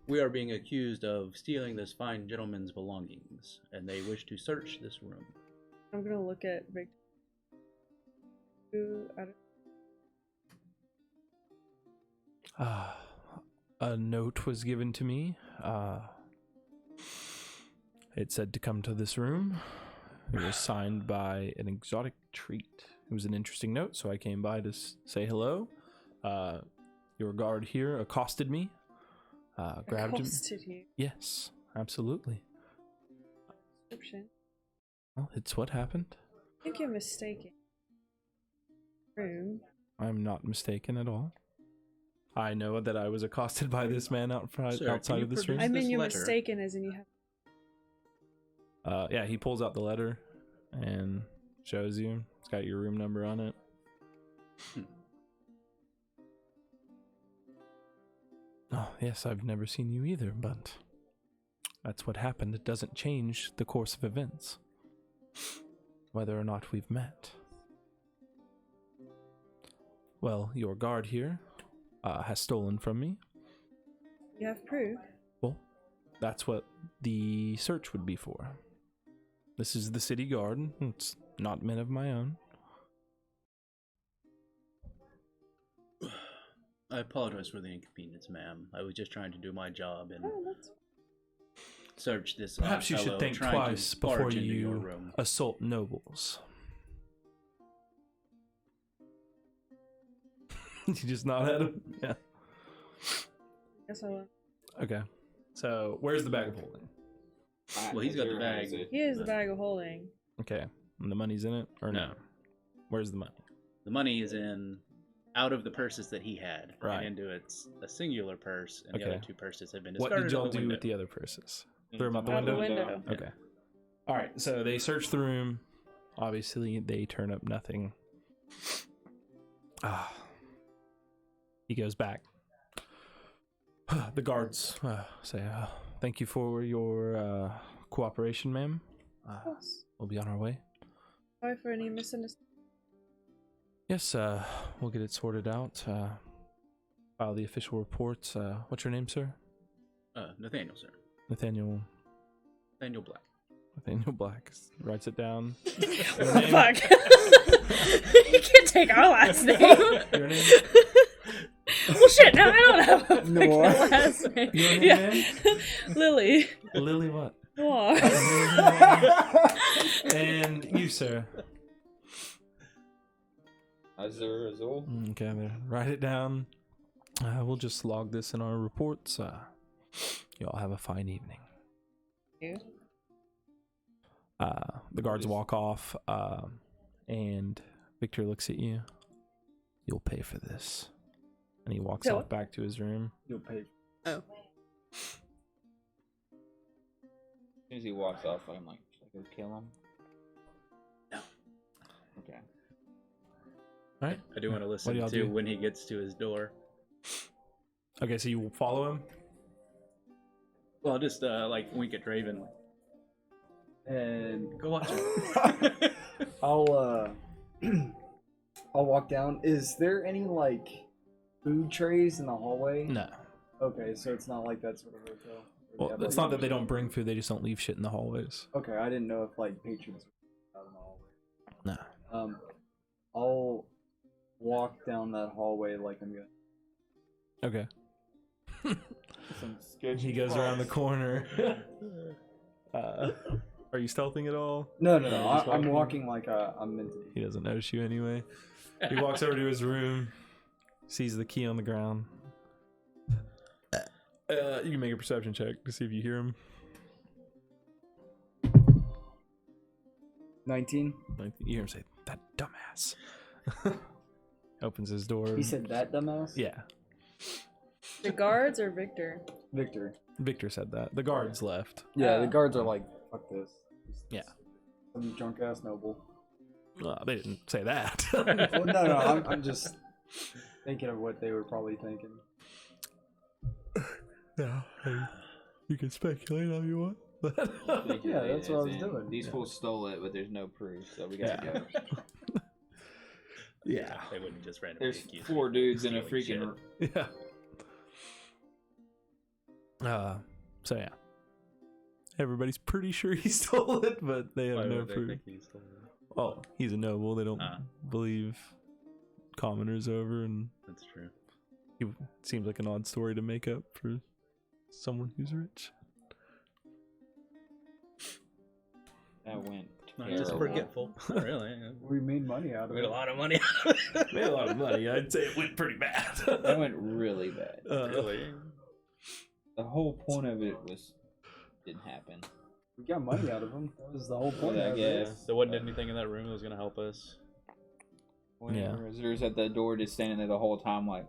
We are being accused of stealing this fine gentleman's belongings, and they wish to search this room. I'm gonna look at Victor. A note was given to me. It said to come to this room. It was signed by an exotic treat. It was an interesting note, so I came by to say hello. Your guard here accosted me. Grabbed him. Accosted you. Yes, absolutely. Description. Well, it's what happened. I think you're mistaken. Room. I'm not mistaken at all. I know that I was accosted by this man outside Sir, can you of this produce room. I mean, this you're letter? mistaken as in you have. Yeah, he pulls out the letter and shows you. It's got your room number on it. Oh, yes, I've never seen you either, but that's what happened. It doesn't change the course of events, whether or not we've met. Well, your guard here has stolen from me. You have proof. Well, that's what the search would be for. This is the city guard. It's not men of my own. I apologize for the inconvenience, ma'am. I was just trying to do my job and Oh, that's search this. Perhaps you should fellow think trying to twice before barge into your you room. assault nobles. You just nod at him? Yeah. guess I will. Okay. So, where's the bag of holding? Well, he's got the bag. Here's the bag of holding. Okay. And the money's in it? Or no? Where's the money? The money is out of the purses that he had, Right. and into a singular purse, and the Okay. other two purses have been What discarded did y'all out the do window. with the other purses? Threw them out the Out the window? window. Okay. All right. So they search the room. Obviously, they turn up nothing. He goes back. The guards say, "Thank you for your cooperation, ma'am. Of course. We'll be on our way." Sorry for any misunderstanding. Yes, we'll get it sorted out. File the official reports. What's your name, sir? Nathaniel, sir. Nathaniel. Nathaniel Black. Nathaniel Black writes it down. What the fuck? You can't take our last name. Your name? Well, shit, now I don't have a Noir. fucking last name. Your name, Yeah. man? Lily. Lily what? Noir. And you, sir? Azur Azul. Okay, there. Write it down. We'll just log this in our reports. You all have a fine evening. You? The guards walk off, and Victor looks at you. You'll pay for this. And he walks So- off back to his room. You'll pay. Oh. As soon as he walks off, I'm like, should I go kill him? Okay. All right. I do want to listen y'all to do? when he gets to his door. Okay, so you follow him. Well, I'll just like wink at Draven, and go watch him. I'll walk down. Is there any like food trays in the hallway? No. Okay, so it's not like that sort of hotel. Well, it's not that they don't bring food; they just don't leave shit in the hallways. Okay, I didn't know if like patrons were out in the hallway. No. I'll walk down that hallway like I'm gonna. Okay. Some sketchy He goes around the spots. corner. Are you stealthing at all? No. I'm walking like I'm meant to be. He doesn't notice you anyway. He walks over to his room, sees the key on the ground. You can make a perception check to see if you hear him. 19. You hear him say, "That dumbass." Opens his door. He said that dumbass? Yeah. The guards or Victor? Victor. Victor said that. The guards left. Yeah, the guards are like, fuck this. Yeah. Some drunk ass noble. They didn't say that. Well, no, I'm just thinking of what they were probably thinking. Yeah. You can speculate all you want. Yeah, that's what I was doing. These fools stole it, but there's no proof, so we gotta go. Yeah. They wouldn't just randomly There's accuse 4 me dudes of in a stealing freaking. Yeah. So yeah. Everybody's pretty sure he stole it, but they shit. have Why no would they proof. think he stole it? Well, he's a noble. They don't believe commoners over, and That's true. he seems like an odd story to make up for someone who's rich. That went. Not just terrible. forgetful. Not really. We made money out of Made it. a lot of money. Made a lot of money. I'd say it went pretty bad. That went really bad. Really? The whole point of it didn't happen. We got money out of them. That was the whole point Yeah, I of it. guess. There wasn't anything in that room that was gonna help us. When Yeah. the visitors at the door just standing there the whole time, like.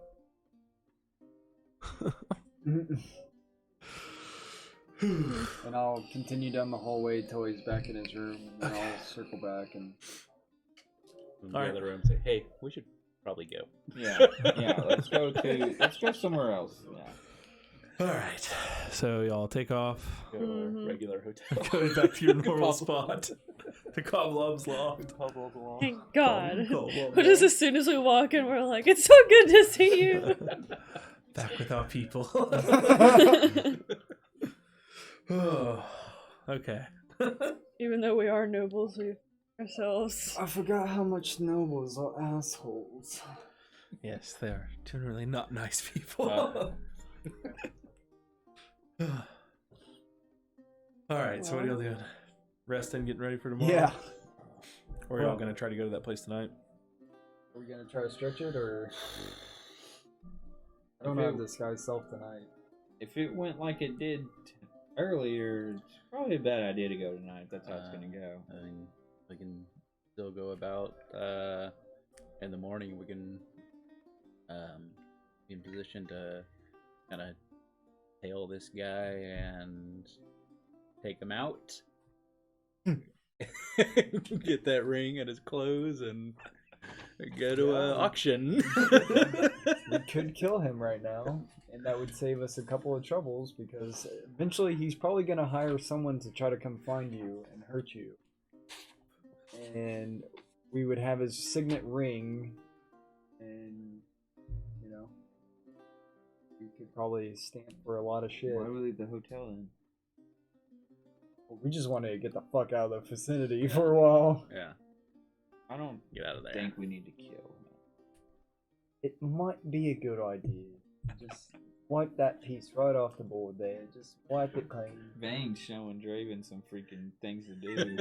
And I'll continue down the hallway till he's back in his room, and then I'll circle back and. In the All right. other room, say, "Hey, we should probably go." Yeah, yeah. Let's go somewhere else. Yeah. All right. So y'all take off. Go to our regular hotel. Go back to your normal spot. The Coblob's loft. Thank God. Coblob's But just loft. as soon as we walk in, we're like, it's so good to see you. Back without people. Oh, okay. Even though we are nobles, we ourselves. I forgot how much nobles are assholes. Yes, they are generally not nice people. All right, so what are y'all doing? Resting, getting ready for tomorrow? Yeah. Or are y'all gonna try to go to that place tonight? Are we gonna try to stretch it, or? I don't have this guy's self tonight. If it went like it did earlier, it's probably a bad idea to go tonight. That's how it's gonna go. I mean, we can still go about in the morning. We can be in position to kind of tail this guy and take him out. Get that ring at his clothes and go to an auction. We could kill him right now, and that would save us a couple of troubles, because eventually he's probably gonna hire someone to try to come find you and hurt you. And we would have his signet ring, and, you know, we could probably stand for a lot of shit. Why would we leave the hotel then? We just wanted to get the fuck out of the vicinity for a while. Yeah, I don't get out of there. think we need to kill him. It might be a good idea. Just wipe that piece right off the board there. Just wipe it clean. Vane's showing Draven some freaking things to do.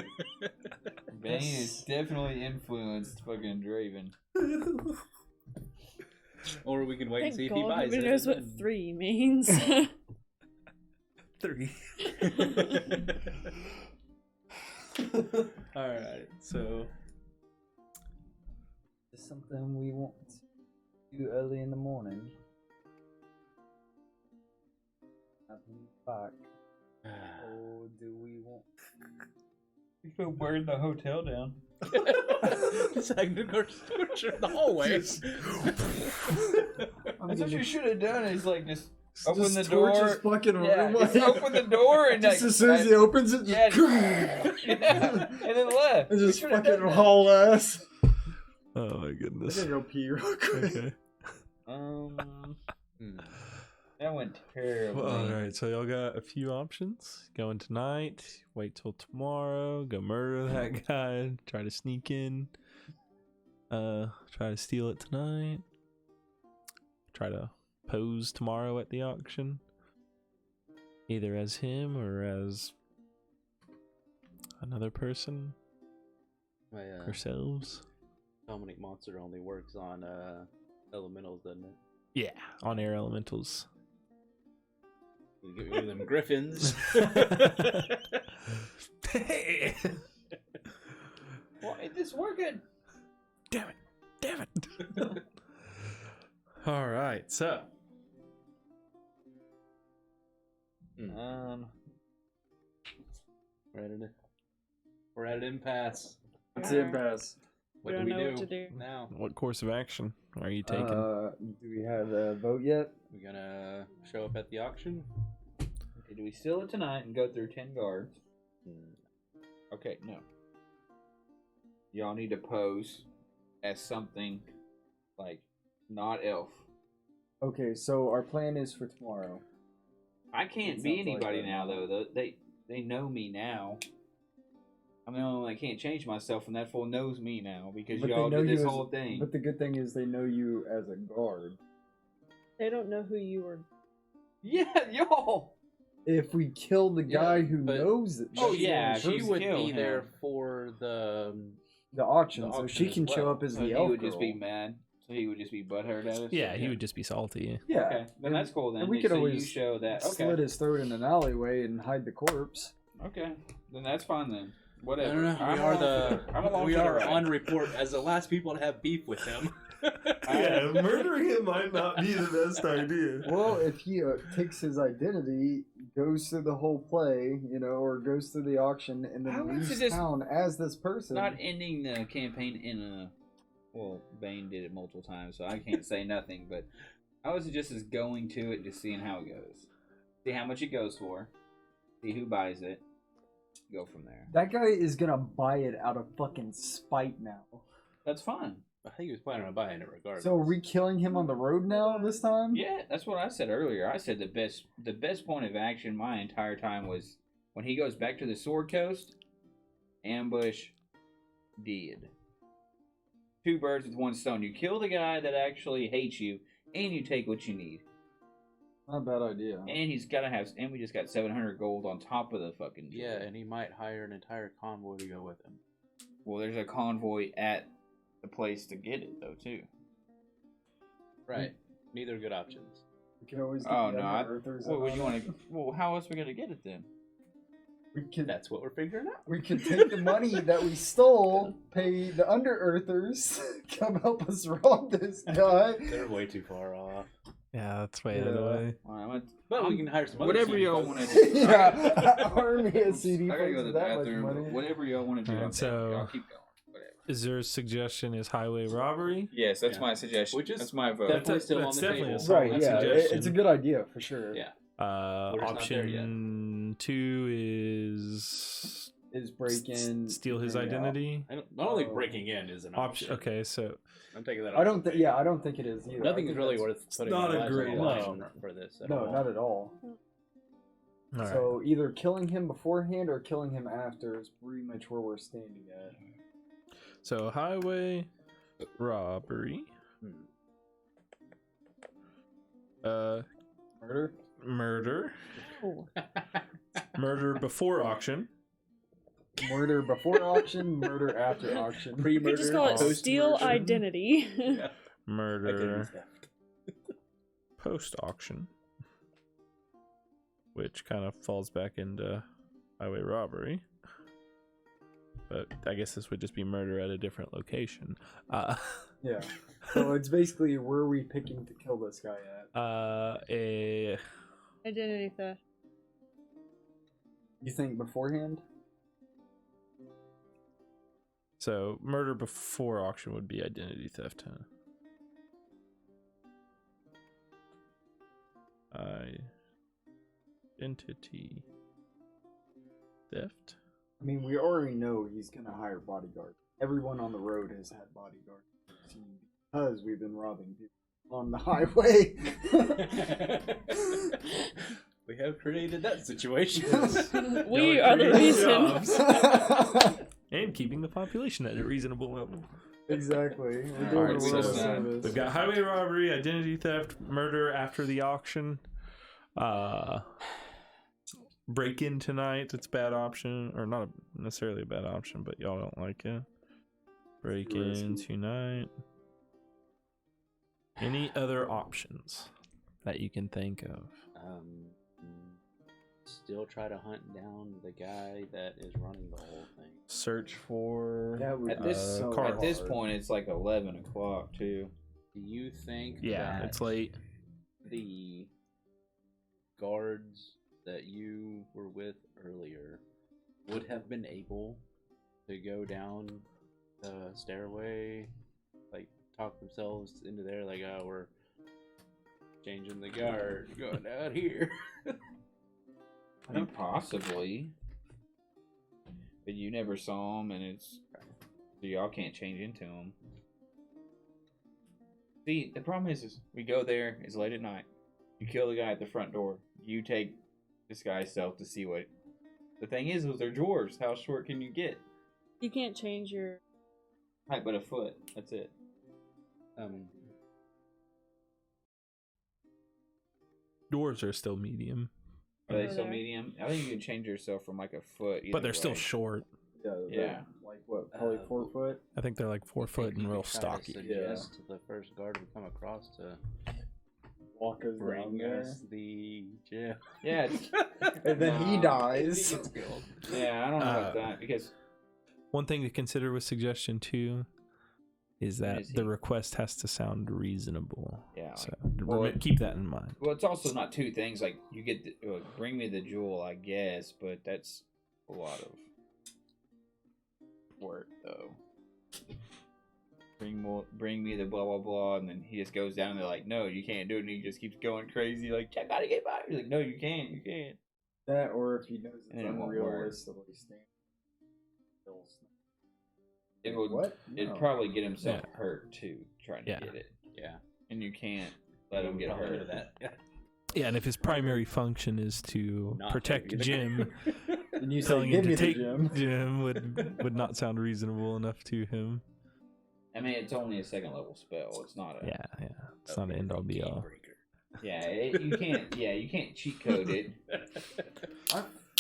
Vane has definitely influenced fucking Draven. Or we can wait and Thank see if he God, buys nobody it. knows what and 3 means. 3. All right, so Is something we want to do early in the morning? Have him back, or do we want? You could burn the hotel down. Scorcher in the hallway. That's what you should have done. Is like just open Just the torch door. his fucking Yeah, room. just open the door and Just like, as soon as he opens it, yeah, just yeah, and then left. and We just should have fucking done that. haul ass. Oh my I'm goodness. gonna go pee real quick. Okay. That went terribly. Well, all right, so y'all got a few options. Going tonight, wait till tomorrow, go murder that guy, try to sneak in, try to steal it tonight, try to pose tomorrow at the auction, either as him or as another person, My yourselves. Dominic monster only works on elementals, doesn't it? Yeah, on air elementals. You get rid of them griffins. Hey! Why ain't this working? Damn it! All right, so we're at an impasse. It's an impasse. What We do don't we know do what to do. now? what course of action are you taking? Do we have a vote yet? We gonna show up at the auction? Okay, do we steal it tonight and go through 10 guards? Okay, no. Y'all need to pose as something like not elf. Okay, so our plan is for tomorrow. I can't It be sounds like anybody that. now, though. They know me now. I'm the only one that can't change myself, and that fool knows me now because But y'all they know did this you as- whole thing. But the good thing is they know you as a guard. They don't know who you were. Yeah, y'all. If we kill the Yeah, guy who but- knows it, Oh, that's yeah, the She she's would kill be there him. for the auction, the so auction she as can show well. up as So the he elf would just be girl. mad. So he would just be butthurt at us. Yeah, he would just be salty. Yeah, Okay, then that's cool. Then And we So could you always show that. Okay, slit his throat in an alleyway and hide the corpse. okay, then that's fine then. I Whatever. don't know. I'm along We for the are ride. on report as the last people to have beef with him. Murdering him might not be the best idea. Well, if he takes his identity, goes through the whole play, or goes through the auction, and I then would leaves suggest town as this person. Not ending the campaign in a. Well, Bane did it multiple times, so I can't say nothing. But I would suggest is going to it, just seeing how it goes, see how much it goes for, see who buys it, go from there. That guy is gonna buy it out of fucking spite now. That's fine. I think he was planning on buying it regardless. So are we killing him on the road now this time? Yeah, that's what I said earlier. I said the best point of action my entire time was when he goes back to the Sword Coast, ambush, dead. Two birds with one stone. You kill the guy that actually hates you, and you take what you need. Not a bad idea. And he's gotta have. And we just got 700 gold on top of the fucking. Deal. Yeah, and he might hire an entire convoy to go with him. Well, there's a convoy at the place to get it though too. Right. Neither are good options. We can always get Oh the no! Under-Earthers What in would you on want it. to? Well, how else are we gonna get it then? We could That's what we're figuring out. we could take the money that we stole, pay the Under-Earthers, come help us rob this guy. They're way too far off. Yeah, that's way out of the Yeah. way. Well, I'm gonna- But we can hire some other whatever CD y'all folks. want to do. Yeah, army of CD I gotta folks go to with the that much bathroom. money. But whatever y'all want to do, Alright, I'm so- down. Y'all keep going. Whatever. Is there a suggestion is highway robbery? Yes, that's Yeah. my suggestion. Which is that's my vote. definitely still that's on the definitely a table. solid Right, yeah, suggestion. it's a good idea for sure. Yeah. We're just not there yet. Option 2 is Is break-in steal his and, identity. Not only Oh. breaking in is an Option. option. Okay, so I'm taking that. I off don't the think. Yeah, table. I don't think it is either. I Nothing is think really that's- worth putting not our a lives great on the line option. for this. At No, all. not at all. all right. So either killing him beforehand or killing him after is pretty much where we're standing at. So highway robbery. Murder. Murder. Oh, Murder before auction. Murder before auction. Murder after auction. you could just call it Post-murder. steal identity. Murder post auction. Which kind of falls back into highway robbery. But I guess this would just be murder at a different location. Yeah. So it's basically where are we picking to kill this guy at? Identity theft. You think beforehand? So murder before auction would be identity theft, huh? Identity theft? I mean, we already know he's gonna hire bodyguard. Everyone on the road has had bodyguard because we've been robbing people on the highway. We have created that situation. We are the reason. And keeping the population at a reasonable level. Exactly. We're doing Alright, a so, world service. We've got highway robbery, identity theft, murder after the auction. Break in tonight. It's a bad option, or not necessarily a bad option, but y'all don't like it. Break in tonight. Any other options that you can think of? Still try to hunt down the guy that is running the whole thing. Search for At this point, it's like 11 o'clock too. Do you think yeah, that it's late. the guards that you were with earlier would have been able to go down the stairway, like talk themselves into there, like, oh, we're changing the guard, going out here? I mean, possibly, but you never saw him, and it's so y'all can't change into him. See, the problem is we go there. It's late at night. You kill the guy at the front door. You take this guy's self to see what. The thing is, with their drawers, how short can you get? You can't change your. Height but a foot. That's it. Doors are still medium, Are they still medium? I think you can change yourself from like a foot. but they're either still way. short. Yeah. Like what? Probably 4 foot. I think they're like 4 foot and real stocky. Suggest to the first guard we come across to Walk us down bring there. us the gem. Yeah. It's, And then he dies. yeah, I don't know about that because One thing to consider with suggestion too is that Is the he- request has to sound reasonable. Yeah, So well, keep that in mind. well, it's also not two things. Like you get bring me the jewel, I guess, but that's a lot of work though. Bring me the blah blah blah, and then he just goes down and they're like, no, you can't do it, and he just keeps going crazy, like, I gotta get by. He's like, no, you can't. That, or if he knows it's And it won't work. unrealistically stand. It would. What? It'd No. probably get himself hurt too, trying to Yeah. get it, Yeah. and you can't let him get hurt. That. Yeah, and if his primary function is to Not protect hurt either. Jim, And you say, telling give him me to the take gem. Jim would not sound reasonable enough to him. I mean, it's only a second level spell. It's not a. Yeah. It's not an end all be all. Yeah, you can't. Yeah, you can't cheat code it.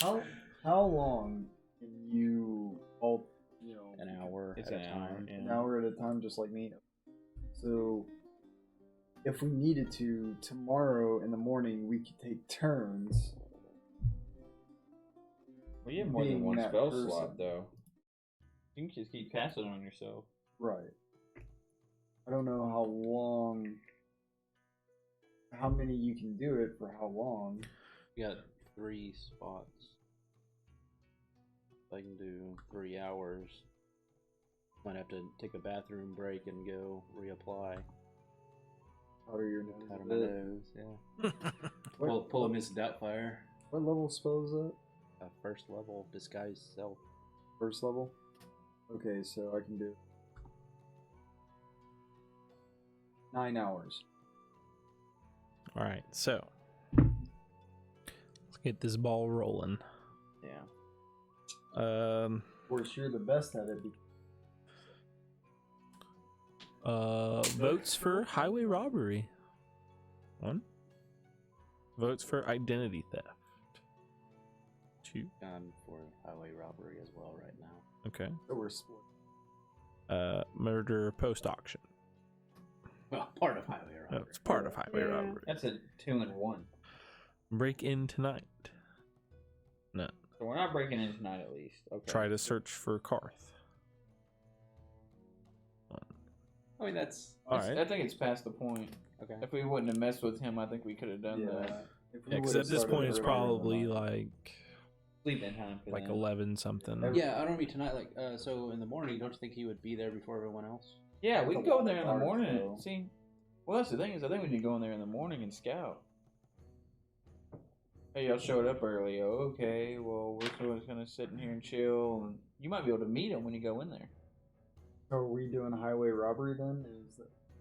How long can you all, An hour It's at an a hour. time. Yeah. an hour at a time, just like me? So, if we needed to, tomorrow in the morning, we could take turns. Well, you have more than being one that spell person. slot, though. You can just keep casting on yourself. Right. I don't know how many you can do it for how long. You got 3 spots. I can do 3 hours. Might have to take a bathroom break and go reapply. Powder your nose. Out a of my bit. nose, yeah. Pull a Miss Doubtfire. What level spell is that? First level disguise self. First level? Okay, so I can do 9 hours. All right, so let's get this ball rolling. Yeah. Of course, you're the best at it. Votes for highway robbery. 1. Votes for identity theft. 2. Gone for highway robbery as well right now. Okay. So we're split. Murder post auction. Well, part of highway robbery. It's part of highway Yeah. robbery. That's a 2 and 1. Break in tonight. No. So we're not breaking in tonight, at least. Okay. Try to search for Karth. 1. I mean, that's All right. I think it's past the point. okay. If we wouldn't have messed with him, I think we could have done that. If we Yeah, because would've at this started point it's earlier, probably then like sleeping time for like them. 11 something. Yeah, I don't mean tonight. Like, so in the morning, don't you think he would be there before everyone else? Yeah, we can go in there in the Dark, morning. though. See, well, that's the thing is, I think we need to go in there in the morning and scout. Hey, y'all showed up early. Oh, okay, well, we're just gonna sit in here and chill. And you might be able to meet him when you go in there. Are we doing a highway robbery then?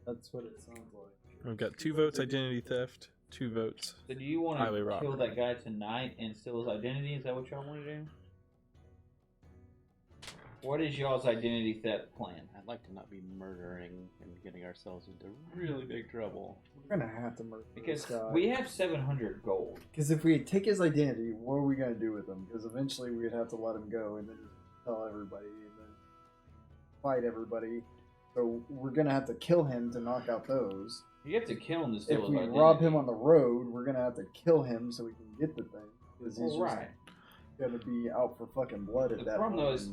That's what it sounds like. We've got 2 votes identity theft, 2 votes. So, do you want Highway to robbery. kill that guy tonight and steal his identity? Is that what y'all want to do? What is y'all's identity theft plan? I'd like to not be murdering and getting ourselves into really big trouble. We're gonna have to murder Because this guy. we have 700 gold. Because if we take his identity, what are we gonna do with him? Because eventually we'd have to let him go and then tell everybody and then fight everybody. So we're gonna have to kill him to knock out those. You have to kill him to steal If his we identity. rob him on the road, we're gonna have to kill him so we can get the thing. Because he's Well, right. just gonna be out for fucking blood at The that problem, point. though, is-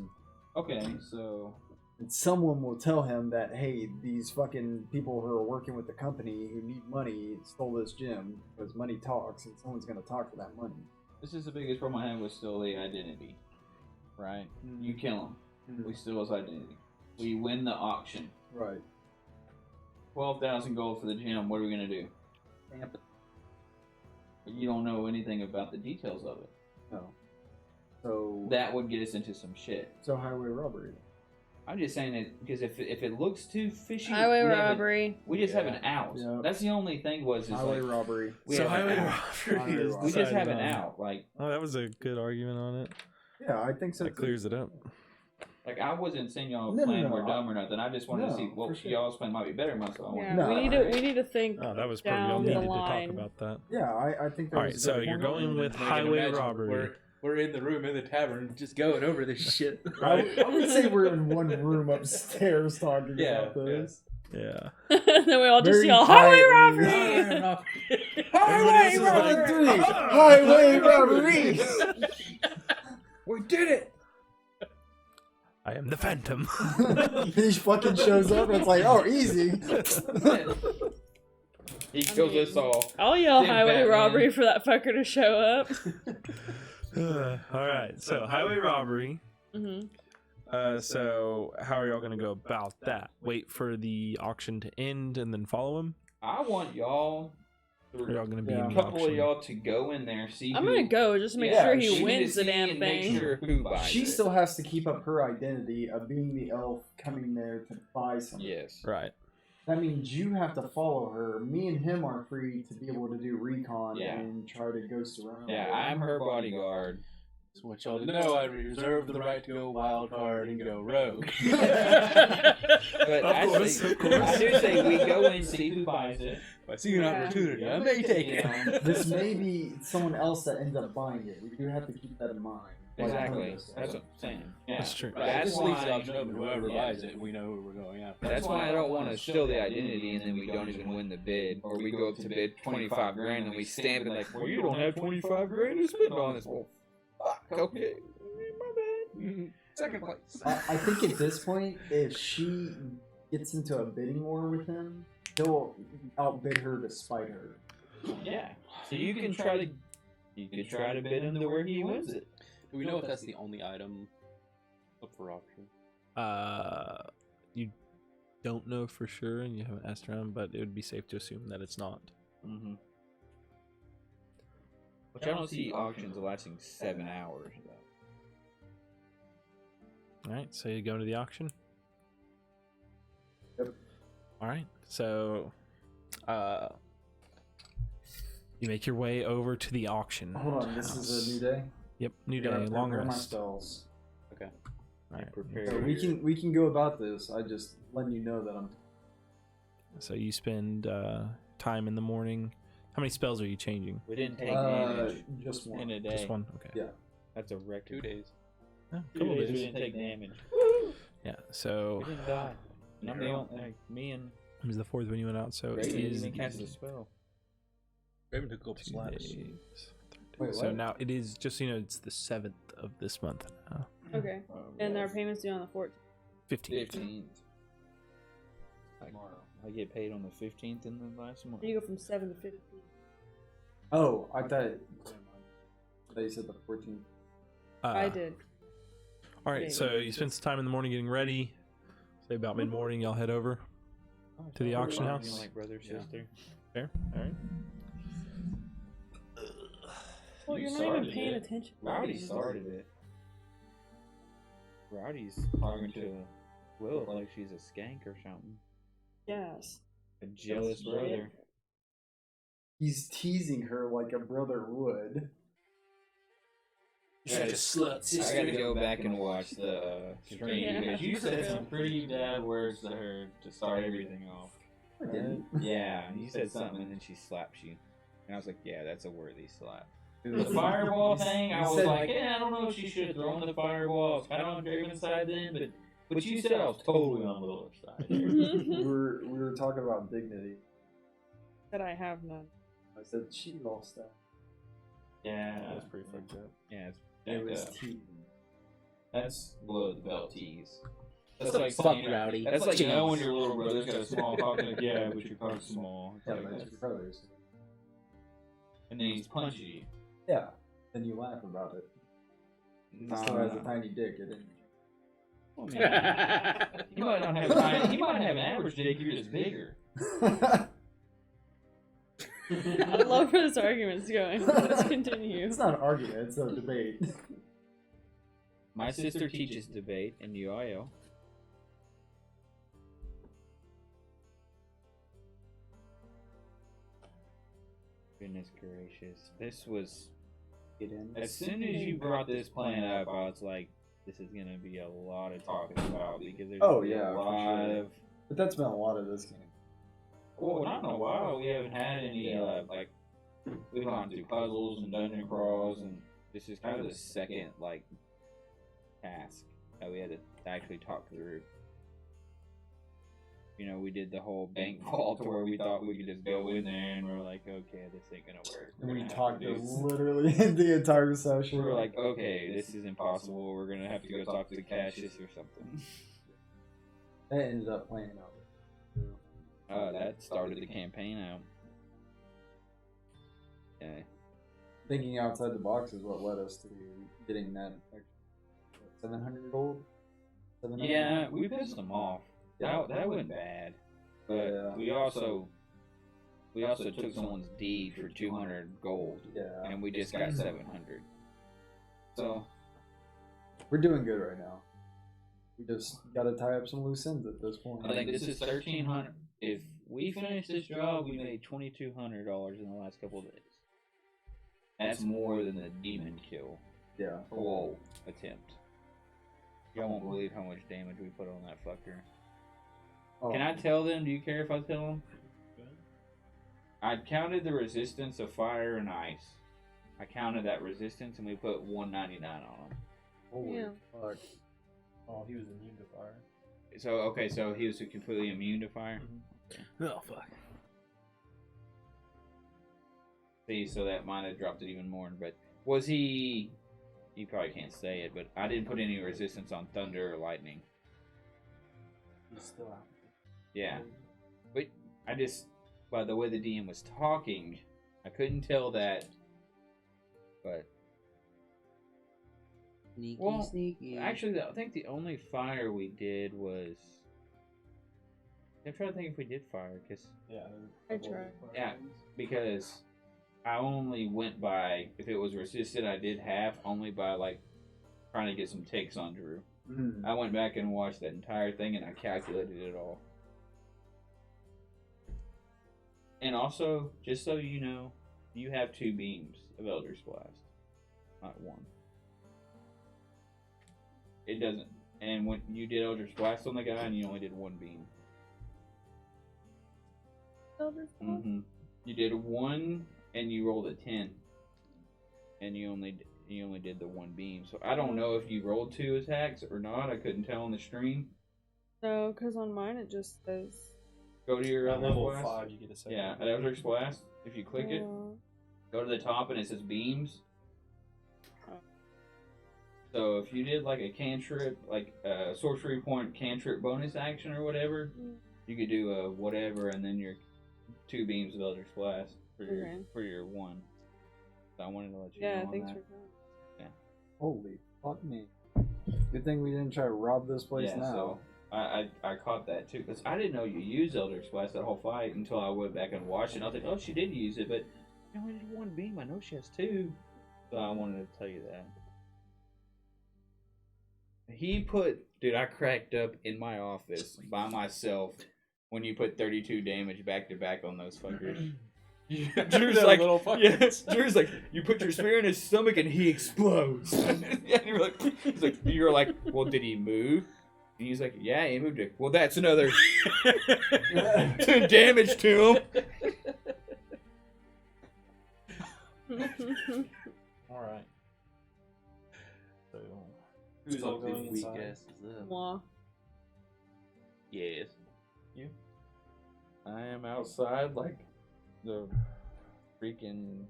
Okay, so And someone will tell him that, hey, these fucking people who are working with the company who need money stole this gem because money talks, and someone's gonna talk for that money. this is the biggest problem I have with steal the identity. Right? You kill him. Mhm. We steal his identity. We win the auction. Right. 12,000 gold for the gem. What are we gonna do? Stamp it. You don't know anything about the details of it. No. So That would get us into some shit. So highway robbery. I'm just saying that because if it looks too fishy, Highway we have robbery. we just have an out. Yeah. That's the only thing was is Highway like, robbery. we So have an highway out. robbery is We just have decided an on. out. Like Oh, that was a good argument on it. Yeah, I think so. That clears it up. I wasn't saying y'all No, plan no, were no. dumb or nothing. I just wanted to No, see what for sure. y'all's plan might be better than mine. So I wanted Yeah, No, we need to think. Oh, that was probably y'all Down the needed to line. talk about that. Yeah, I think that All right, was a so good you're point. going with I can highway imagine robbery. We're in the room in the tavern just going over this shit. I would say we're in one room upstairs talking Yeah, about this. Yeah. Then we all just Very yell highway quietly. robbery. Highway robbery! Highway robbery! we did it. I am the Phantom. He fucking shows up and it's like, oh, easy. He kills us all. I'll yell Big highway Batman. robbery for that fucker to show up. All right, so highway robbery. Hmm. So how are y'all gonna go about that? Wait for the auction to end and then follow him? I want y'all. Or y'all gonna be Yeah. in A the couple auction? of y'all to go in there, see. I'm who, gonna go just to make Yeah, sure we he need to wins the see damn and make thing. sure who buys She it. still has to keep up her identity of being the elf coming there to buy something. Yes. Right. That means you have to follow her. Me and him are free to be able to do recon Yeah. and try to ghost around. Yeah, I'm her bodyguard. Just want y'all to know I reserve the right to go wild card and go rogue. But I course, say, of course. I do say we go in, see who buys it. If I see an Yeah. opportunity, I may take it. This may be someone else that ends up buying it. We do have to keep that in mind. Like, Exactly. this. That's what I'm saying. Yeah. That's true. Right, That's this leaves the why. option open. Whoever Yeah. buys it, we know who we're going after. That's why I don't want to steal the identity and then we don't even win the bid, or we go up to bid 25 grand and we stamp it like, well, you don't have 25 grand to spend on this. Well, fuck. Okay, my bad. Second place. I think at this point, if she gets into a bidding war with him, he'll outbid her to spite her. Yeah. So you can try to bid him to where he wins it. Do we know if that's the only item up for auction? You don't know for sure, and you haven't asked around, but it would be safe to assume that it's not. Mm-hmm. Which I don't see auctions lasting 7 hours though. All right, so you go into the auction. Yep. All right, so you make your way over to the auction. Hold on, this house. is a new day. Yep, new Yeah, day, long prepare my rest. spells. Okay. All right, Prepare. So we can go about this. I just letting you know that I'm. so you spend time in the morning. How many spells are you changing? We didn't take damage Just one. in a day. Just one. Okay. Yeah. That's a record. 2 days. Oh, 2 couple days we days. didn't take damage. Yeah. So We didn't die. And I'm the only, like, me and it was the fourth when you went out. So it Raven didn't is even cast the spell. Raven took a couple 2 slaps. days. Wait, So what? now it is just so you know it's the 7th of this month now. Okay. And our payment's due on the 14th. 15th. 15th. I get paid on the 15th in the last month. You go from 7 to 15. Oh, I thought you said the 14th. I did. All right, so you spend some time in the morning getting ready. Say about mid-morning, y'all head over to the auction house. Like brother, sister. Fair. All right. Well, You you're not even started paying it. attention. Rowdy started it. Rowdy's talking to Will like she's a skank or something. Yes. A jealous brother. He's teasing her like a brother would. You're such a slut, sister. I gotta go back and watch the stream Yeah. because you said some pretty bad words to her to start everything off. I didn't. Yeah, you said something and then she slaps you. And I was like, yeah, that's a worthy slap. The You fireball said- thing, I you was said- like, yeah, I don't know if she should have thrown the fireball. I was kind of on Draven's side then, but you said I was totally on Lilith's side. we were talking about dignity. That I have none. I said she lost that. Yeah, That's pretty fucked up. yeah, it's It was backed up. teasing. That's below the belt tease. That's Fuck like saying, Rowdy. That's like, you know, when your little brother's got a small cock, like, yeah, but your cock's small. It's Yeah, like, but that's- it's your brothers. and then he's punchy you. Yeah. Then you laugh about it. He still has a tiny dick. It didn't. Well, man, he might not have tiny, he might have an average dick, you're just bigger. I love where this argument's going. Let's continue. It's not an argument. It's a debate. My sister teaches debate in UIL. Goodness gracious. This was... Get in. As soon as you brought this plan up, I was like, this is going to be a lot of talking about because there's Oh, gonna be yeah, a for lot sure. of... But that's been a lot of this game. Well, not in a while. We haven't had any, like, we've gone through puzzles and dungeon crawls, and this is kind of the second, like, task that we had to actually talk through. You know, we did the whole bank vault where we thought we could just go in there, and we're like, okay, this ain't gonna work. And We're we gonna have talked to do- literally the entire session. We were like, okay, this is impossible. We're gonna have to go talk to Cassius or something. That ended up playing out. That started the campaign out. Yeah. Thinking outside the box is what led us to getting that extra 700 gold. 700? Yeah, we pissed them off. That went bad. But Yeah. we also took someone's deed for 200 gold, Yeah. and we just got 700. So We're doing good right now. We just gotta tie up some loose ends at this point. I think this is 1,300. If we finish this job, we made $2,200 in the last couple of days. That's more than the demon kill. Yeah. Whoa, attempt. Y'all won't believe how much damage we put on that fucker. Oh. Can I tell them? Do you care if I tell them? I counted the resistance of fire and ice. I counted that resistance, and we put 199 on them. Holy Yeah. fuck. Oh, he was immune to fire. So okay, so he was completely immune to fire. Oh fuck. See, so that might have dropped it even more. But was he? You probably can't say it, but I didn't put any resistance on thunder or lightning. He's still out. Yeah, but I just, by the way the DM was talking, I couldn't tell that. But Sneaky, well, sneaky. actually, I think the only fire we did was. I'm trying to think if we did fire, because Yeah. I tried. Yeah, because I only went by, if it was resisted, I did half, only by, like, trying to get some takes on Drew. Mhm. I went back and watched that entire thing, and I calculated it all. And also, just so you know, you have 2 beams of Elder's Blast, not 1. It doesn't, and when you did Elder's Blast on the guy, and you only did 1 beam. Mm-hmm. You did 1, and you rolled a 10, and you only did the 1 beam. So I don't know if you rolled 2 attacks or not. I couldn't tell on the stream. No, because on mine it just says. Go to your At level Blast. 5, you get a second. Yeah, at Eldritch Blast. If you click it, go to the top, and it says beams. So if you did like a cantrip, like a sorcery point cantrip bonus action or whatever, you could do a whatever, and then your 2 beams of Eldritch Blast for your 1. So I wanted to let you know Yeah, on thanks that. for that. Holy Fuck me. Good thing we didn't try to rob this place Yeah, now. so I caught that too, because I didn't know you used Elder Splash that whole fight until I went back and watched it. And I was like, oh, she did use it, but she only did one beam. I know she has two. So I wanted to tell you that. Dude, I cracked up in my office by myself when you put 32 damage back to back on those fuckers. Drew's like, Drew's like, you put your spear in his stomach and he explodes. And you're like, well, did he move? And he's like, yeah, he moved it. Well, that's another damage to him. All right. So, Who's all up going this week inside? asses up? Moi. Yes. You? I am outside like the freaking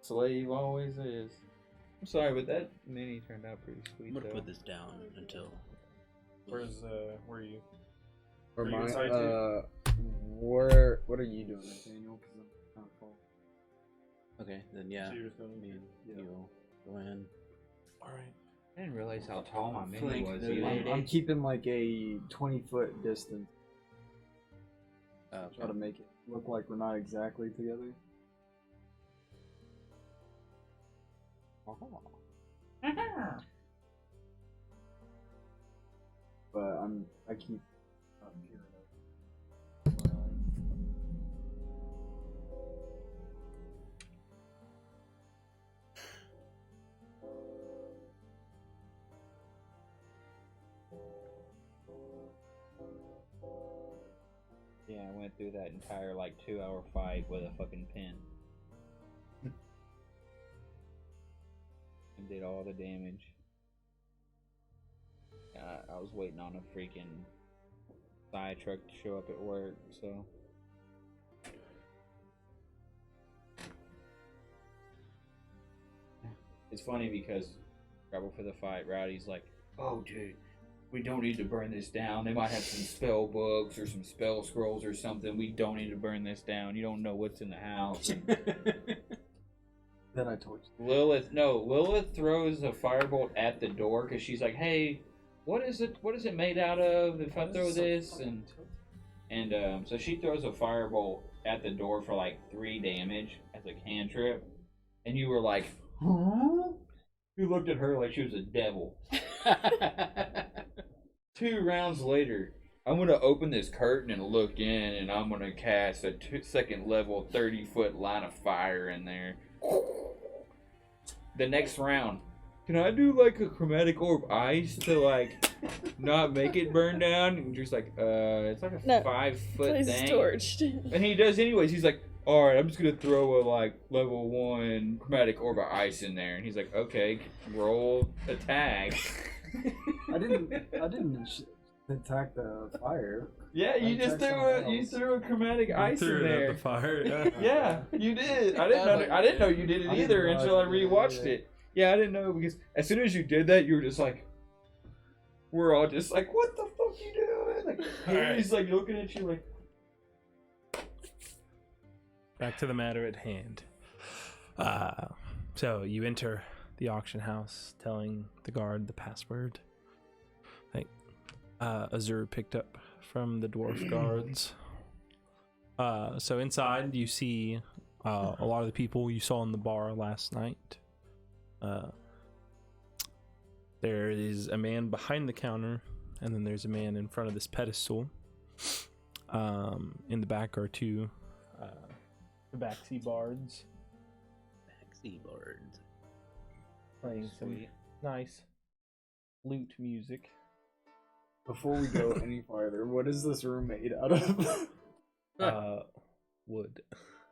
slave always is. I'm sorry, but that mini turned out pretty sweet. I'm gonna though. put this down until. Where are you? Or Are you my, inside too? what are you doing, Nathaniel? Because I'm kind of full. Okay, then yeah. So you're just going Me and you'll go in. Alright. I didn't realize how tall my mini Flank was. the either. lady. I'm keeping like a 20-foot distance. Okay. Try to make it look like we're not exactly together. But I keep up here. Yeah, I went through that entire like 2-hour fight with a fucking pin. And did all the damage. I was waiting on a freaking fire truck to show up at work, so. It's funny because right before the fight, Rowdy's like, oh dude, we don't need to burn this down. They might have some spell books or some spell scrolls or something. We don't need to burn this down. You don't know what's in the house. Then I told you. Lilith throws a firebolt at the door because she's like, hey, what is it made out of if I throw this? And so she throws a firebolt at the door for like 3 damage as a cantrip. And you were like, huh? You looked at her like she was a devil. 2 rounds later, I'm going to open this curtain and look in, and I'm going to cast a 2nd level 30-foot line of fire in there. The next round, can I do like a chromatic orb ice to like not make it burn down? And just like, it's like a 5-foot Place thing. torched. And he does anyways. He's like, alright, I'm just going to throw a like level 1 chromatic orb of ice in there. And he's like, okay, roll attack. I didn't attack the fire. Yeah, you just threw a chromatic ice in there. The fire. Yeah, you did. I didn't know you did it either until I rewatched it. Yeah, I didn't know because as soon as you did that, you were just like, we're all just like, what the fuck you doing? Like, Harry's like looking at you like. Back to the matter at hand. So you enter the auction house, telling the guard the password. Azur picked up from the dwarf guards. So inside you see a lot of the people you saw in the bar last night. There is a man behind the counter, and then there's a man in front of this pedestal. In the back are 2 the backseat bards. Backseat bards. Playing some nice lute music. Before we go any farther, what is this room made out of? Wood.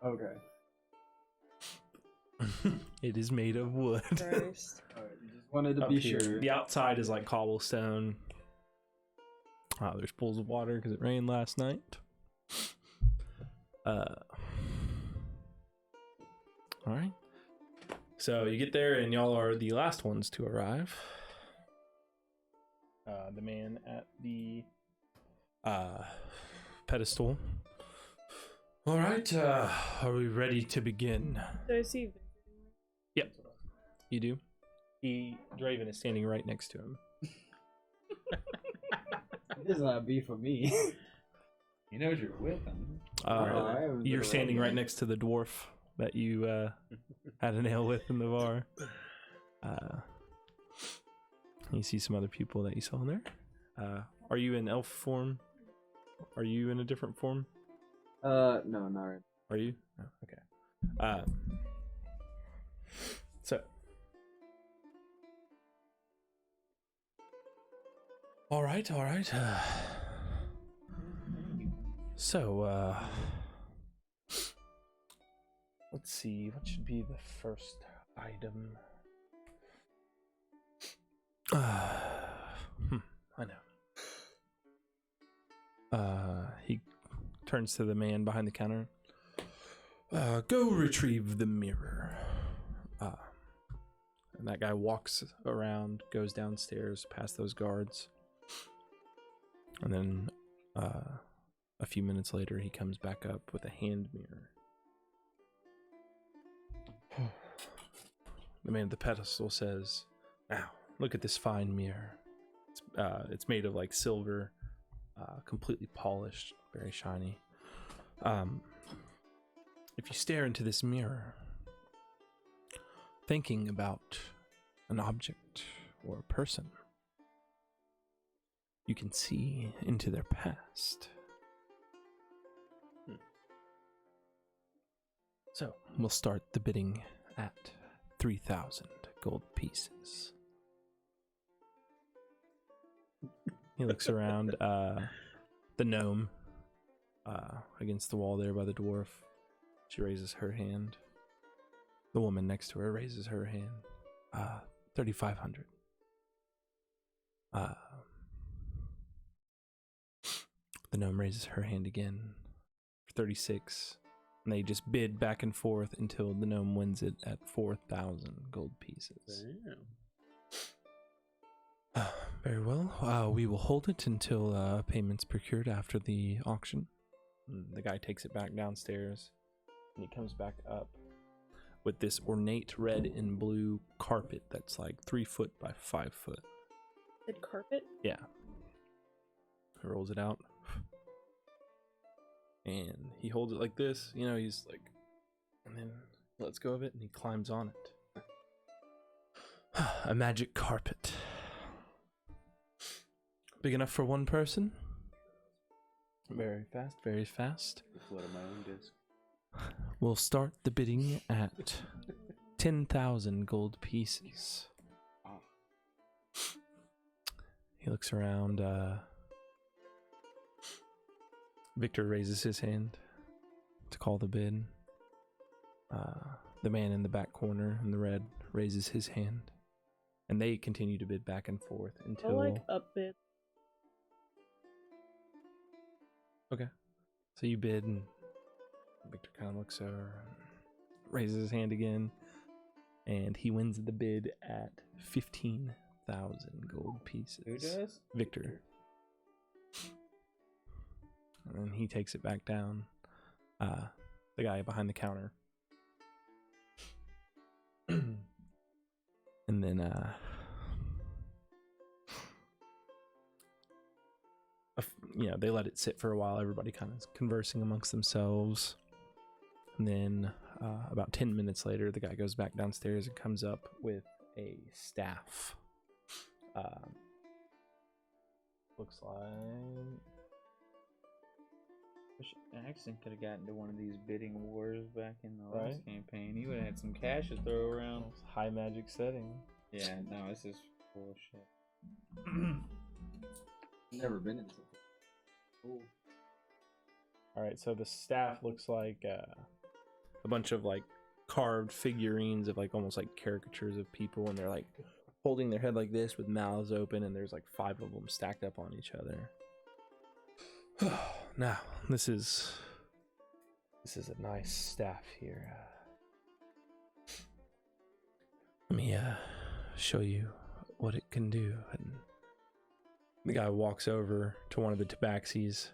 Okay. It is made of wood. Alright, just wanted to Up be here. sure. The outside is like cobblestone. There's pools of water because it rained last night. Alright. So you get there and y'all are the last ones to arrive. The man at the pedestal. Alright, are we ready to begin? So I see. Yep, you do. Draven is standing right next to him. It does not be for me. He knows you're with him. You're standing right next to the dwarf that you had a nail with in the bar. You see some other people that you saw in there. Are you in elf form? Are you in a different form? No, not right. Are you? Oh, okay. So. All right. So, let's see. What should be the first item? I know. He turns to the man behind the counter. Go retrieve the mirror. And that guy walks around, goes downstairs, past those guards. And then, a few minutes later, he comes back up with a hand mirror. The man at the pedestal says, "Now, look at this fine mirror. It's made of like silver, completely polished, very shiny. If you stare into this mirror, thinking about an object or a person, you can see into their past. So, we'll start the bidding at 3,000 gold pieces." He looks around, the gnome, against the wall there by the dwarf. She raises her hand. The woman next to her raises her hand. 3,500. The gnome raises her hand again for 36. And they just bid back and forth until the gnome wins it at 4,000 gold pieces. Damn. Very well. We will hold it until payment's procured after the auction. And the guy takes it back downstairs, and he comes back up with this ornate red and blue carpet that's like 3 foot by 5 foot. Good carpet? Yeah. He rolls it out. And he holds it like this, he's like, and then lets go of it and he climbs on it. A magic carpet. Big enough for one person? Very fast, very fast. What am I on disc? We'll start the bidding at 10,000 gold pieces. He looks around. Victor raises his hand to call the bid. The man in the back corner in the red raises his hand. And they continue to bid back and forth until... I like up bid. Okay. So you bid, and Victor kind of looks over, raises his hand again, and he wins the bid at 15,000 gold pieces. Who does? Victor. And he takes it back down. The guy behind the counter. And then they let it sit for a while. Everybody kind of conversing amongst themselves. And then about 10 minutes later, the guy goes back downstairs and comes up with a staff. Looks like... Axon could have gotten to one of these bidding wars back in the last campaign. He would have had some cash to throw around. High magic setting. Yeah, no, this is bullshit. Never been in something. Cool. Alright, so the staff looks like a bunch of like carved figurines of like almost like caricatures of people, and they're like holding their head like this with mouths open, and there's like 5 of them stacked up on each other. Now, this is a nice staff here. Let me show you what it can do. And the guy walks over to one of the tabaxis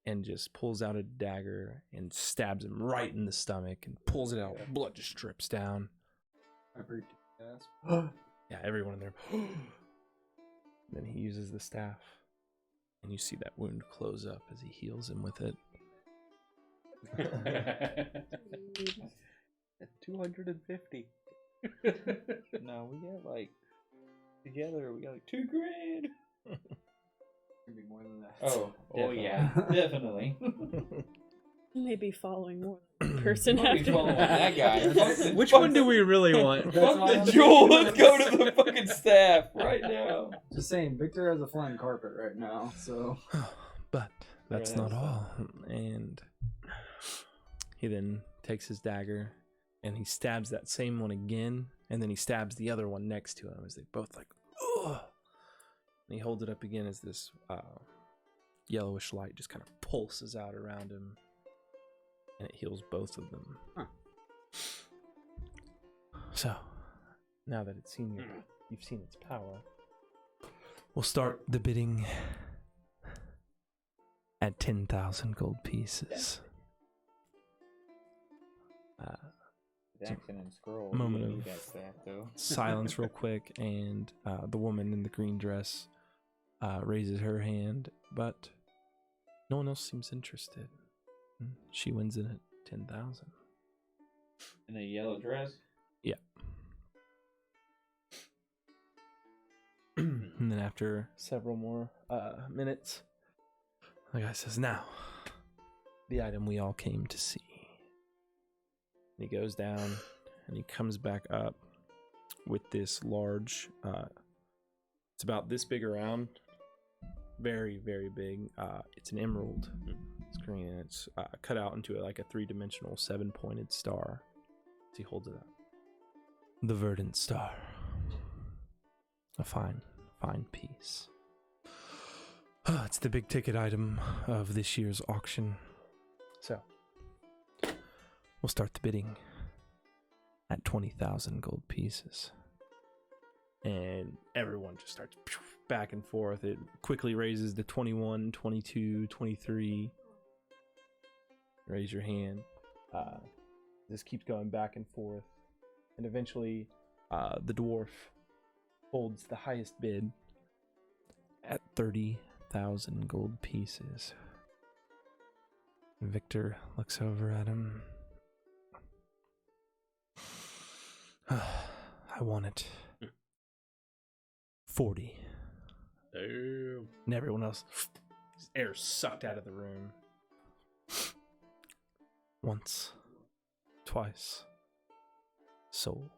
and just pulls out a dagger and stabs him right in the stomach and pulls it out. Blood just drips down. Yeah, everyone in there. Then he uses the staff, and you see that wound close up as he heals him with it. 250. No, we got like together. We got like $2,000. Maybe more than that. Oh yeah, definitely. Maybe following more than one person I'll be after following that guy. Which one do we really want? Fuck the jewel. Let's go to the fucking staff right now. Just saying, Victor has a flying carpet right now, so. But that's Yeah, not that's all. And he then takes his dagger and he stabs that same one again, and then he stabs the other one next to him as they both like, ugh. And he holds it up again as this yellowish light just kind of pulses out around him, and it heals both of them. Huh. So, now that you've seen its power, we'll start the bidding at 10,000 gold pieces. Jackson and Scroll. Moment you of need that staff, though. Silence real quick, and the woman in the green dress raises her hand, but no one else seems interested. She wins it at 10,000. In a yellow dress? Yeah. And then after several more minutes, the guy says, "Now, the item we all came to see." And he goes down and he comes back up with this large, it's about this big around, very, very big. It's an emerald. It's green and it's cut out into like a 3-dimensional 7-pointed star. As he holds it up. The Verdant Star. A fine, fine piece. It's the big ticket item of this year's auction. So, we'll start the bidding at 20,000 gold pieces. And everyone just starts back and forth. It quickly raises to 21, 22, 23. Raise your hand. This keeps going back and forth. And eventually, the dwarf holds the highest bid at 30,000 gold pieces. Victor looks over at him. I want it. 40. Damn. And everyone else, air sucked out of the room. Once, twice, sold.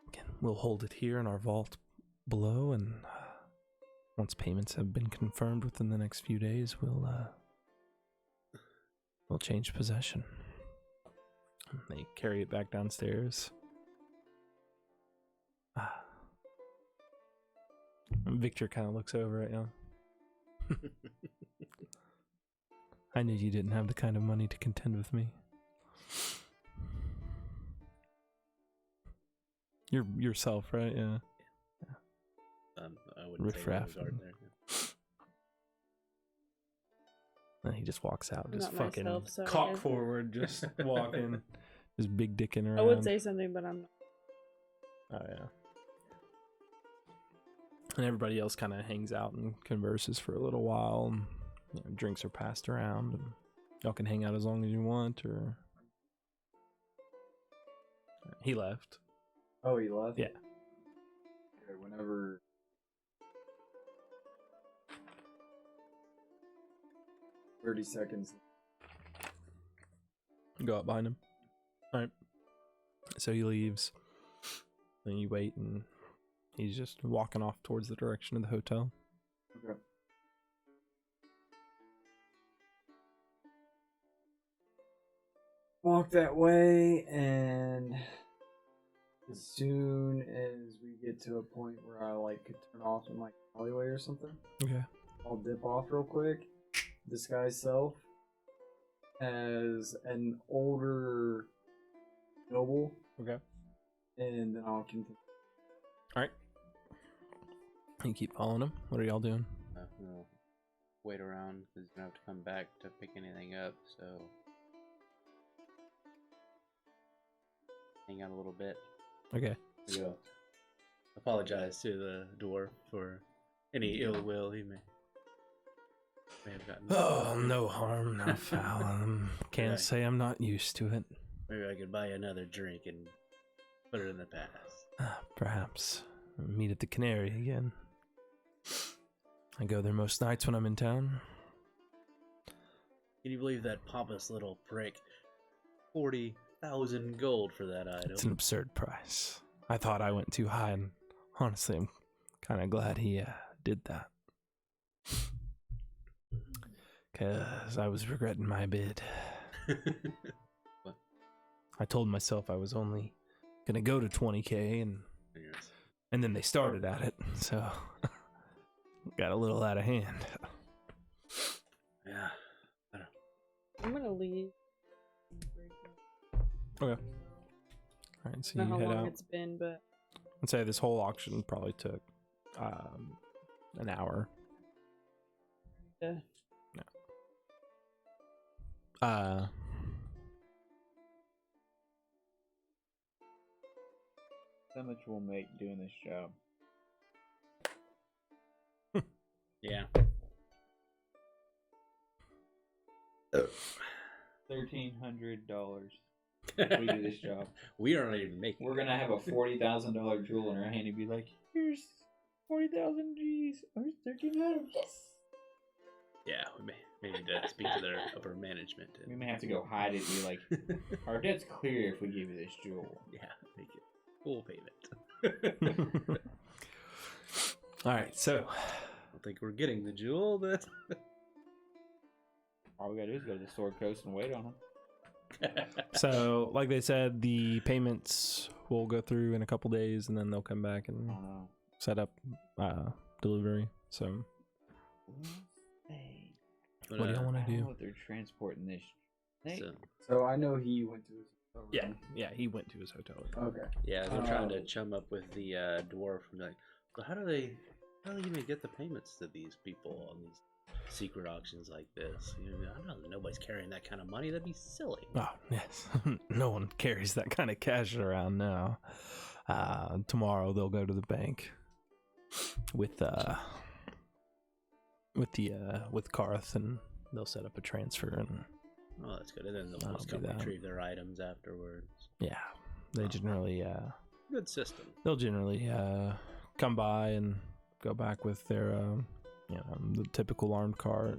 Again, we'll hold it here in our vault below, and once payments have been confirmed within the next few days, we'll change possession. And they carry it back downstairs. And Victor kind of looks over at you. I knew you didn't have the kind of money to contend with me. You're yourself, right? Yeah. I wouldn't Riffraff. say there. And he just walks out, I'm just not fucking myself, so I cock guess- forward, just walking, just big dicking around. I would say something, but I'm not. Oh yeah. And everybody else kind of hangs out and converses for a little while. And, you know, drinks are passed around, and y'all can hang out as long as you want. Or he left. Oh, he left? Yeah. Okay, whenever. "30 seconds. Go up behind him. All right. So he leaves. Then you wait, and he's just walking off towards the direction of the hotel. Okay. Walk that way, and as soon as we get to a point where I like could turn off in like an alleyway or something, Okay. I'll dip off real quick, disguise self as an older noble, Okay. and then I'll continue. All right. You keep following him. What are y'all doing? We'll wait around because he's gonna have to come back to pick anything up. So hang out a little bit. Okay. We go. Apologize to the dwarf for any ill will he may have gotten. Oh, no harm, no foul. Can't Right. say I'm not used to it. Maybe I could buy you another drink and put it in the past. Perhaps meet at the Canary again. I go there most nights when I'm in town. Can you believe that pompous little prick? 40,000 gold for that item. It's an absurd price. I thought I went too high, and honestly, I'm kind of glad he did that. Because I was regretting my bid. What? I told myself I was only going to go to 20k, and then they started at it, so got a little out of hand. Yeah. I'm gonna leave. Okay. All right, so I you don't know head how long out. it's been, but I'd say this whole auction probably took an hour. yeah. Uh, How much we'll make doing this job? Yeah. $1,300. We do this job. We aren't even making. We're gonna have a $40,000 jewel in our hand and be like, "Here's 40,000 G's. Here's 1,300. Yes." Yeah, we need to speak to their upper management. We may have to go hide it and be like, "Our debt's clear if we give you this jewel." Yeah, make it full payment. all right, so I don't think we're getting the jewel. That All we gotta do is go to the Sword Coast and wait on them. so like they said, the payments will go through in a couple days, and then they'll come back and set up delivery. So what do y'all want to do? They're transporting this. So I know he went to his hotel room. Yeah, he went to his hotel. Okay. Yeah, they're trying to chum up with the dwarf and be like, so how do they even get the payments to these people on these secret auctions like this? You know, I don't know, nobody's carrying that kind of money. That'd be silly. Oh yes, no one carries that kind of cash around now. Tomorrow they'll go to the bank with Karth, and they'll set up a transfer, and Oh, that's good. And then they'll That'll just be come that. retrieve their items afterwards. yeah, they generally Good system. they'll generally come by and go back with their the typical armed car,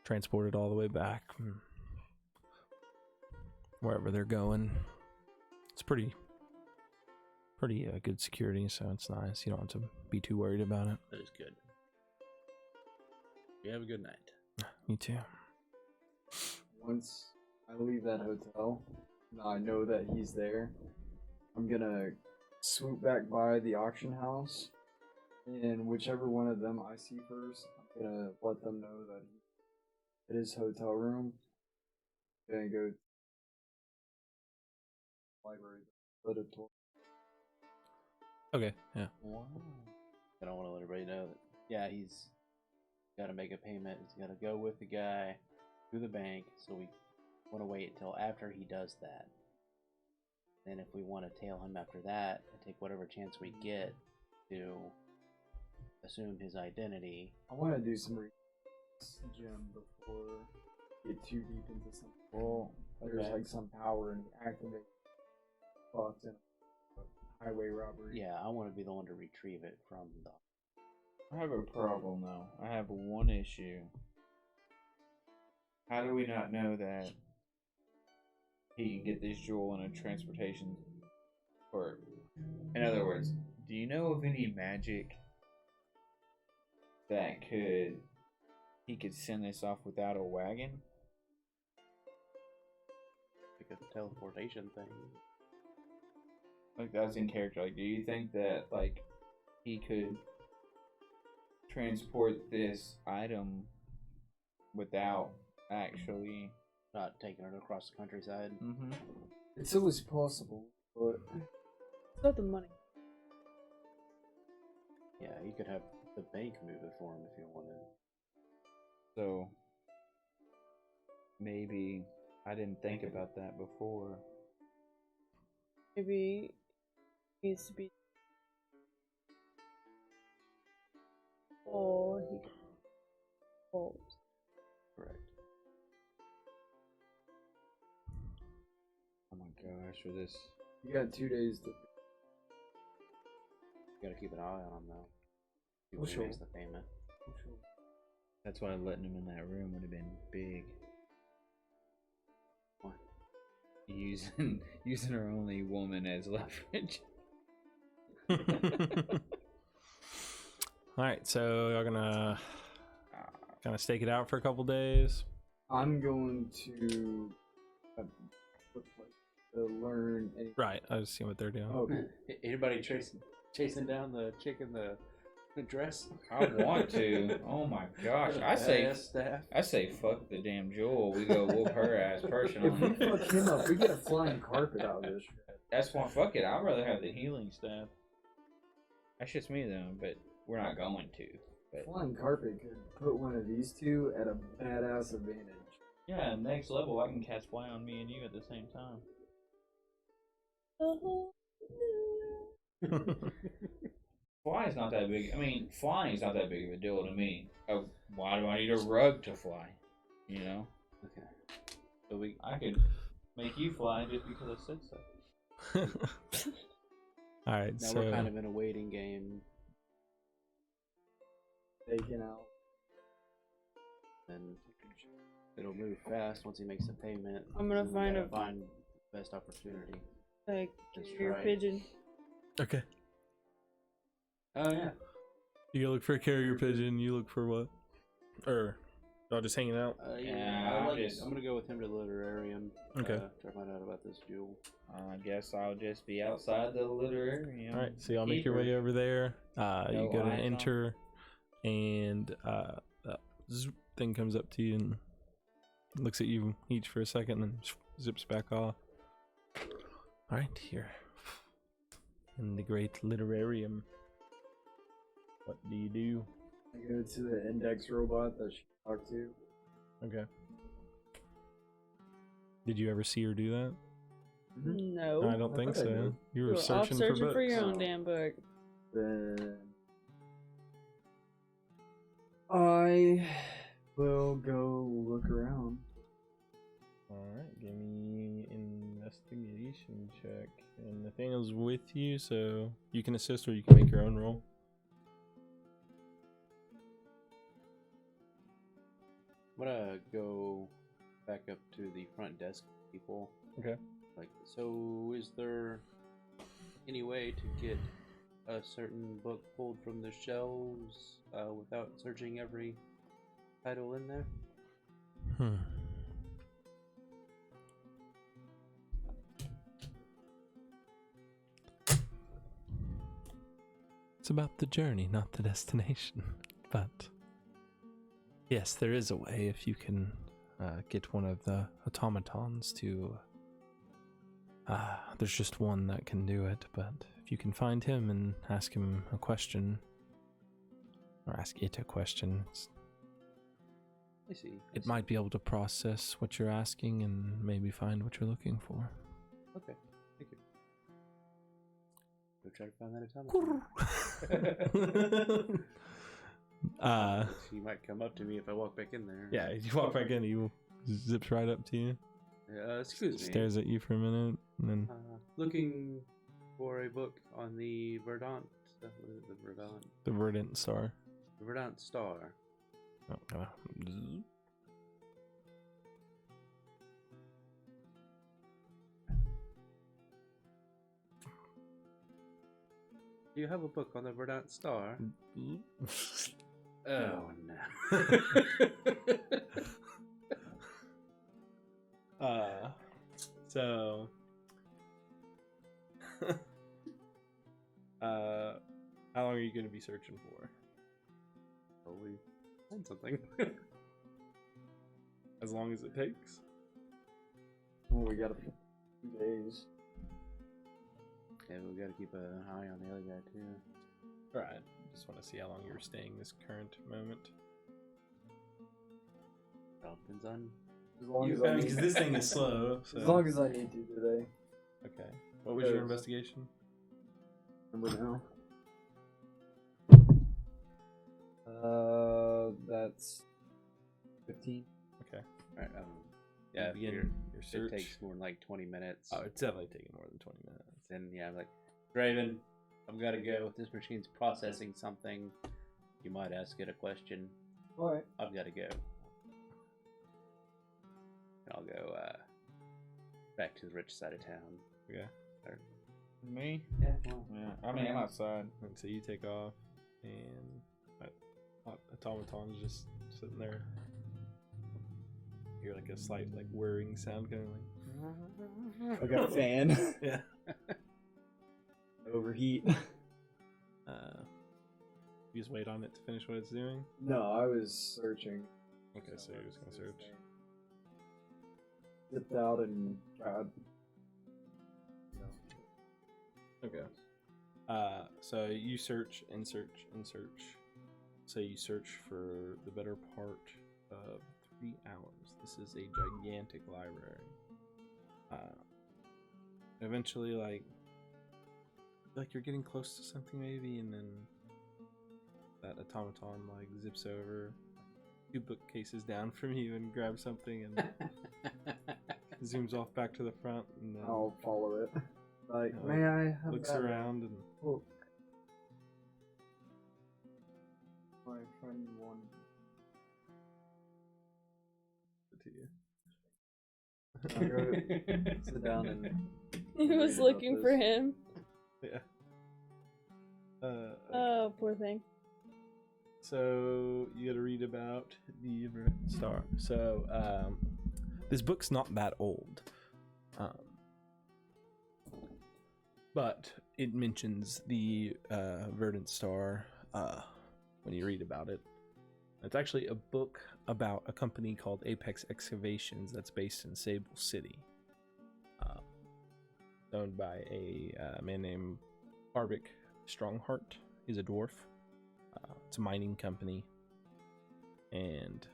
transport it all the way back wherever they're going. It's pretty good security, so it's nice. You don't have to be too worried about it. That is good. You have a good night. You too. Once I leave that hotel, and I know that he's there, I'm gonna swoop back by the auction house, and whichever one of them I see first, I'm gonna let them know that he's at his hotel room. I'm gonna go to the library, let it talk. Okay, yeah. I don't want to let everybody know that. Yeah, he's got to make a payment. He's got to go with the guy to the bank. So we want to wait until after he does that. Then, if we want to tail him after that and take whatever chance we get to assume his identity. I want to do some Jim before we get too deep into something. Well, there's like some power in activate thoughts in highway robbery. Yeah, I want to be the one to retrieve it from the. I have a problem though. I have one issue. How do we not know that he can get this jewel in a transportation? Or, in other words, do you know of any magic that he could send this off without a wagon? Like a teleportation thing. Like, that's in character. Like, do you think that, like, he could transport this item without actually Not taking it across the countryside. Mm-hmm. It's always possible, but It's not the money. Yeah, you could have the bank move it for him if you wanted. So maybe I didn't think about that before. maybe needs to be. Or he can hold. Correct. Oh my gosh, for this. You got 2 days to. You gotta keep an eye on him though. See Oh, when he sure. makes the payment. That's why letting him in that room would have been big. What? Using our only woman as leverage. All right, so y'all gonna kind of stake it out for a couple days. I'm going to learn. Right, I was seeing what they're doing. Okay. Anybody chasing down the chick in the dress? I want to. Oh my gosh. I say fuck the damn Jewel. We go whoop her ass If we personally. fuck him up, we get a flying carpet out of this. That's why fuck it. I'd rather have the healing staff. That's just me though, but we're not going to. But Flying carpet could put one of these two at a badass advantage. yeah, next level I can cast fly on me and you at the same time. Flying's not that big. I mean, flying's not that big of a deal to me. Oh, why do I need a rug to fly? You know? Okay. So I could make you fly just because I said so. All right, now so we're kind of in a waiting game, Taken out. and it'll move fast once he makes the payment. I'm gonna and we find gotta a- find the best opportunity. Like, That's your right. pigeon. okay. Oh yeah. You look for a carrier pigeon. You look for what? Or y'all just hanging out? Yeah, I'm gonna go with him to the literarium. Okay. Try to find out about this jewel. I guess I'll just be outside the literarium. All right, so y'all make your way over there. You No go to eyes on. enter, and zoop, thing comes up to you and looks at you each for a second, and then zips back off. All right, here in the great literarium. What do you do? I go to the index robot that she talked to. Okay. Did you ever see her do that? No. I don't think thought I so. did. You were You're off searching for books. for your own damn book. Then I will go look around. All right, give me investigation check. And Nathaniel's with you, so you can assist or you can make your own roll. I'm gonna go back up to the front desk people. Okay. Like, so is there any way to get a certain book pulled from the shelves without searching every title in there? It's about the journey, not the destination. But yes, there is a way if you can get one of the automatons to. There's just one that can do it, but if you can find him and ask him a question, or ask it a question, I see. it might be able to process what you're asking and maybe find what you're looking for. Okay, thank you. Go try to find that automaton. He might come up to me if I walk back in there. Yeah, you walk back in, he zips right up to you, Excuse me. stares at you for a minute, and then Looking for a book on the Verdant. What is it, the Verdant? the Verdant Star. The Verdant Star. Oh, Do you have a book on the Verdant Star? Oh no. So how long are you going to be searching for? Probably find something. As long as it takes. Well, we got a few days. Yeah, we gotta keep an eye on the other guy too. Alright, just want to see how long you're staying this current moment. All depends on. As long as I Because this thing is slow. So. As long as I need to today. Okay. What was your investigation? Remember now? That's 15. Okay. Alright, yeah, begin your your it search. takes more than like 20 minutes. Oh, it's definitely taking more than 20 minutes. And yeah, I'm like, Draven, I've got to go. This machine's processing something. You might ask it a question. Alright. I've got to go. And I'll go back to the rich side of town. Okay. Me? Yeah, well, Yeah. I mean, I'm outside. And so you take off, and automaton's just sitting there. You hear like a slight like whirring sound, kind of like. Like a fan. Yeah. Overheat. You just wait on it to finish what it's doing. No, I was searching. Okay, so you're just gonna search. Zipped out and tried. Okay. So you search and search and search. So you search for the better part of 3 hours. This is a gigantic library. Eventually, like you're getting close to something maybe, and then that automaton like zips over 2 bookcases down from you and grabs something and zooms off back to the front, and then I'll follow it. Like, you know, may I have looks that around and book? My friend wanted to you. I'll go sit down and He was read looking about for this. him. Yeah. Oh, poor thing. So you got to read about the Verdant Star. So this book's not that old, but it mentions the Verdant Star when you read about it. It's actually a book about a company called Apex Excavations that's based in Sable City, owned by a man named Harvick Strongheart. He's a dwarf. It's a mining company, and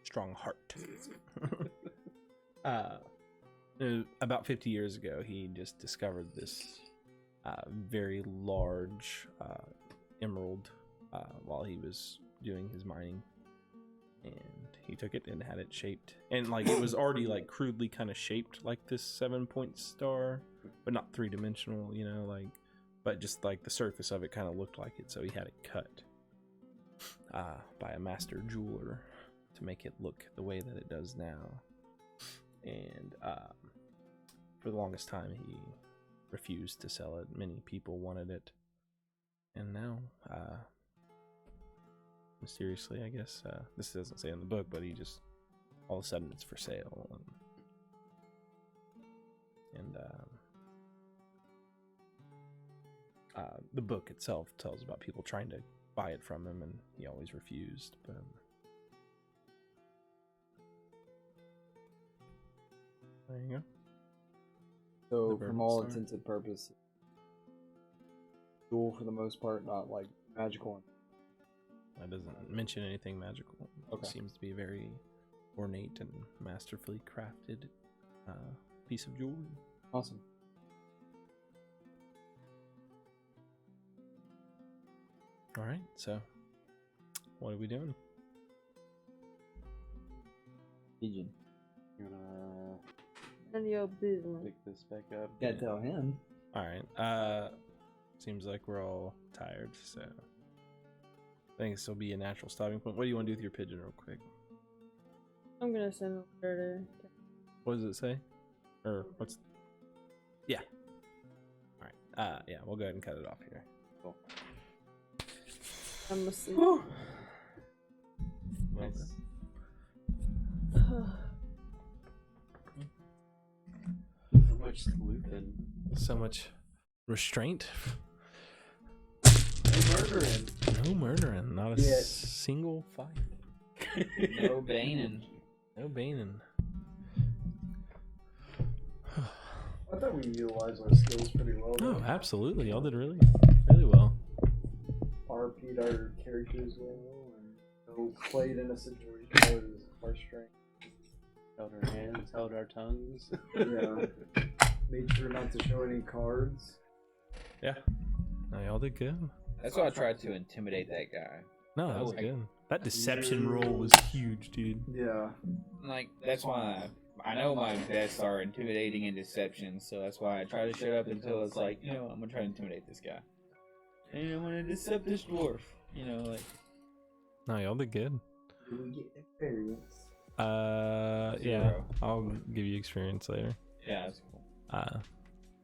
Strongheart. About 50 years ago, he just discovered this very large emerald while he was doing his mining, and he took it and had it shaped, and like it was already like crudely kind of shaped like this 7-point star, but not 3-dimensional, you know, like, but just like the surface of it kind of looked like it, so he had it cut by a master jeweler to make it look the way that it does now. And for the longest time he refused to sell it. Many people wanted it, and now mysteriously, I guess, this doesn't say in the book, but he just all of a sudden it's for sale, and the book itself tells about people trying to buy it from him, and he always refused. But there you go. So, The from all Verdant Star. intents and purposes, jewel for the most part, not like magical. That doesn't mention anything magical. Okay. It seems to be a very ornate and masterfully crafted piece of jewelry. Awesome. All right, so what are we doing? Pigeon. I'm gonna And your business. pick this back up. Can't tell him. All right. Seems like we're all tired, so I think this will be a natural stopping point. What do you want to do with your pigeon, real quick? I'm gonna send a letter to. What does it say? Or what's? Yeah. All right. Yeah, we'll go ahead and cut it off here. Cool. I'm asleep. Nice. So much sleuthing. So much restraint. Murdering. No murdering. Not a Yeah. single fight. No baning. No baning. I thought we utilized our skills pretty well. Oh, absolutely. Y'all did really, really well. RP'd our characters well, and played in a situation that was our strength. Held our hands, held our tongues. Yeah. Made sure not to show any cards. Yeah. No, y'all did good. That's why I tried to intimidate that guy. No, that was good. That deception roll was huge, dude. Yeah. Like, that's why I know my best are intimidating and deception, so that's why I try to shut up until it's like, you know, I'm gonna try to intimidate this guy. And I'm gonna decept this dwarf. You know, like. No, y'all did good. Do we get experience? Yeah. Zero. I'll give you experience later. Yeah, that's cool.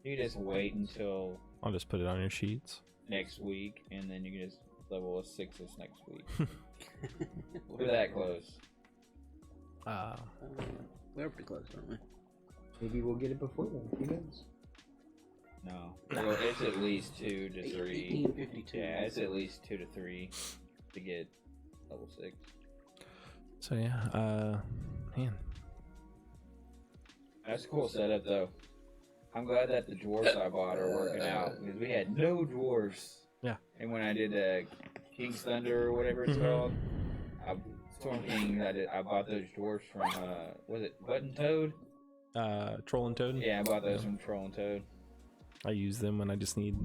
You just wait until I'll just put it on your sheets. next week, and then you can just level a 6 this next week. We're that close. We're pretty close, aren't we? Maybe we'll get it before then. Who knows? No. Well, it's at least 2 to 3. 1852. Yeah, it's at least 2 to 3 to get level 6. So yeah, man. That's a cool setup, though. I'm glad that the dwarves I bought are working out, because we had no dwarves. Yeah. And when I did King's Thunder or whatever it's called, Storm King, I bought those dwarves from, was it Button Toad? Troll and Toad. Yeah, I bought those from Troll and Toad. I use them when I just need,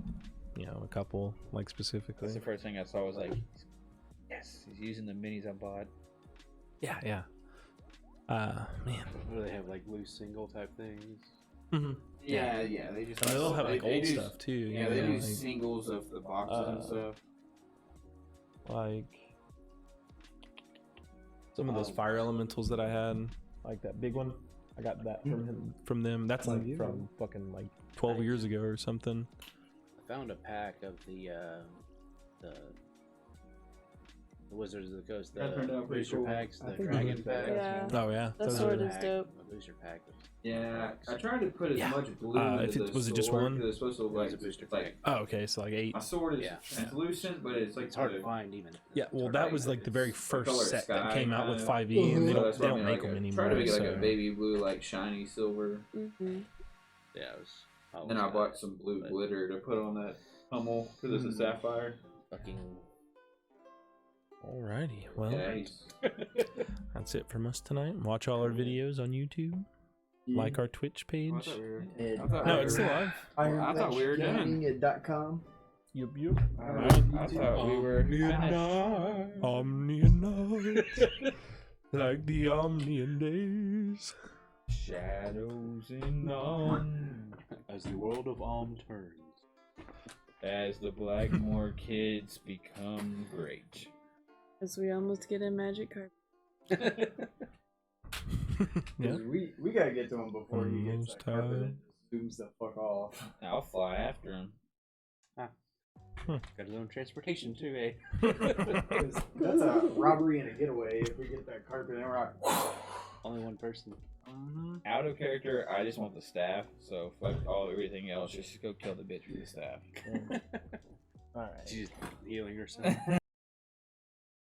you know, a couple, like specifically. That's the first thing I saw was like, yes, he's using the minis I bought. Yeah, yeah. Man. What do they have, like loose single type things? Mm-hmm. Yeah, they just. And they'll have like they old do- stuff too. Yeah, you they know, do like, singles of the boxes and stuff. like some of those fire elementals that I had, like that big one. I got that from them. That's like from fucking like 12 years ago or something. I found a pack of the Wizards of the Coast, That turned out the pretty booster cool. packs, I the think dragon those packs. Yeah. Oh yeah, That those sword are- is dope. A booster pack. Yeah, I tried to put as Yeah. much blue If into it- the was it just sword, one? 'cause it's supposed to look It like was a booster like pack. Oh, okay, so like 8. my sword is Yeah. translucent, but it's like It's hard to the- find even. Yeah, It's well, hard that to was find. like the very It's first color set sky that came out with kinda. 5e, and they So don't that's what I mean, make like them a- anymore. Try to make it like so- a baby blue, like shiny silver. Mm-hmm. Yeah, it was. Then I bought some blue glitter to put on that hummel because it's a sapphire. fucking. Alrighty, well, Yeah, he's- that's it from us tonight. Watch all our videos on YouTube. Like our Twitch page. I thought we were- Ed. I thought No, we it's were- still live. I thought we were done. Ironflesh.com. Yup, yup. I thought we were finished. Omnian night, like the Omnian days. Shadows in none. As the world of turns. As the Blackmore kids become great. As we almost get a magic card. Yeah. We gotta get to him before he gets Almost that carpet time. and zooms the fuck off. I'll fly after him. Got his own transportation too, eh? 'Cause that's a robbery and a getaway if we get that carpet and we're like, Only one person. Out of character, I just want the staff. So fuck everything else. Just go kill the bitch with the staff. Alright. She's healing herself.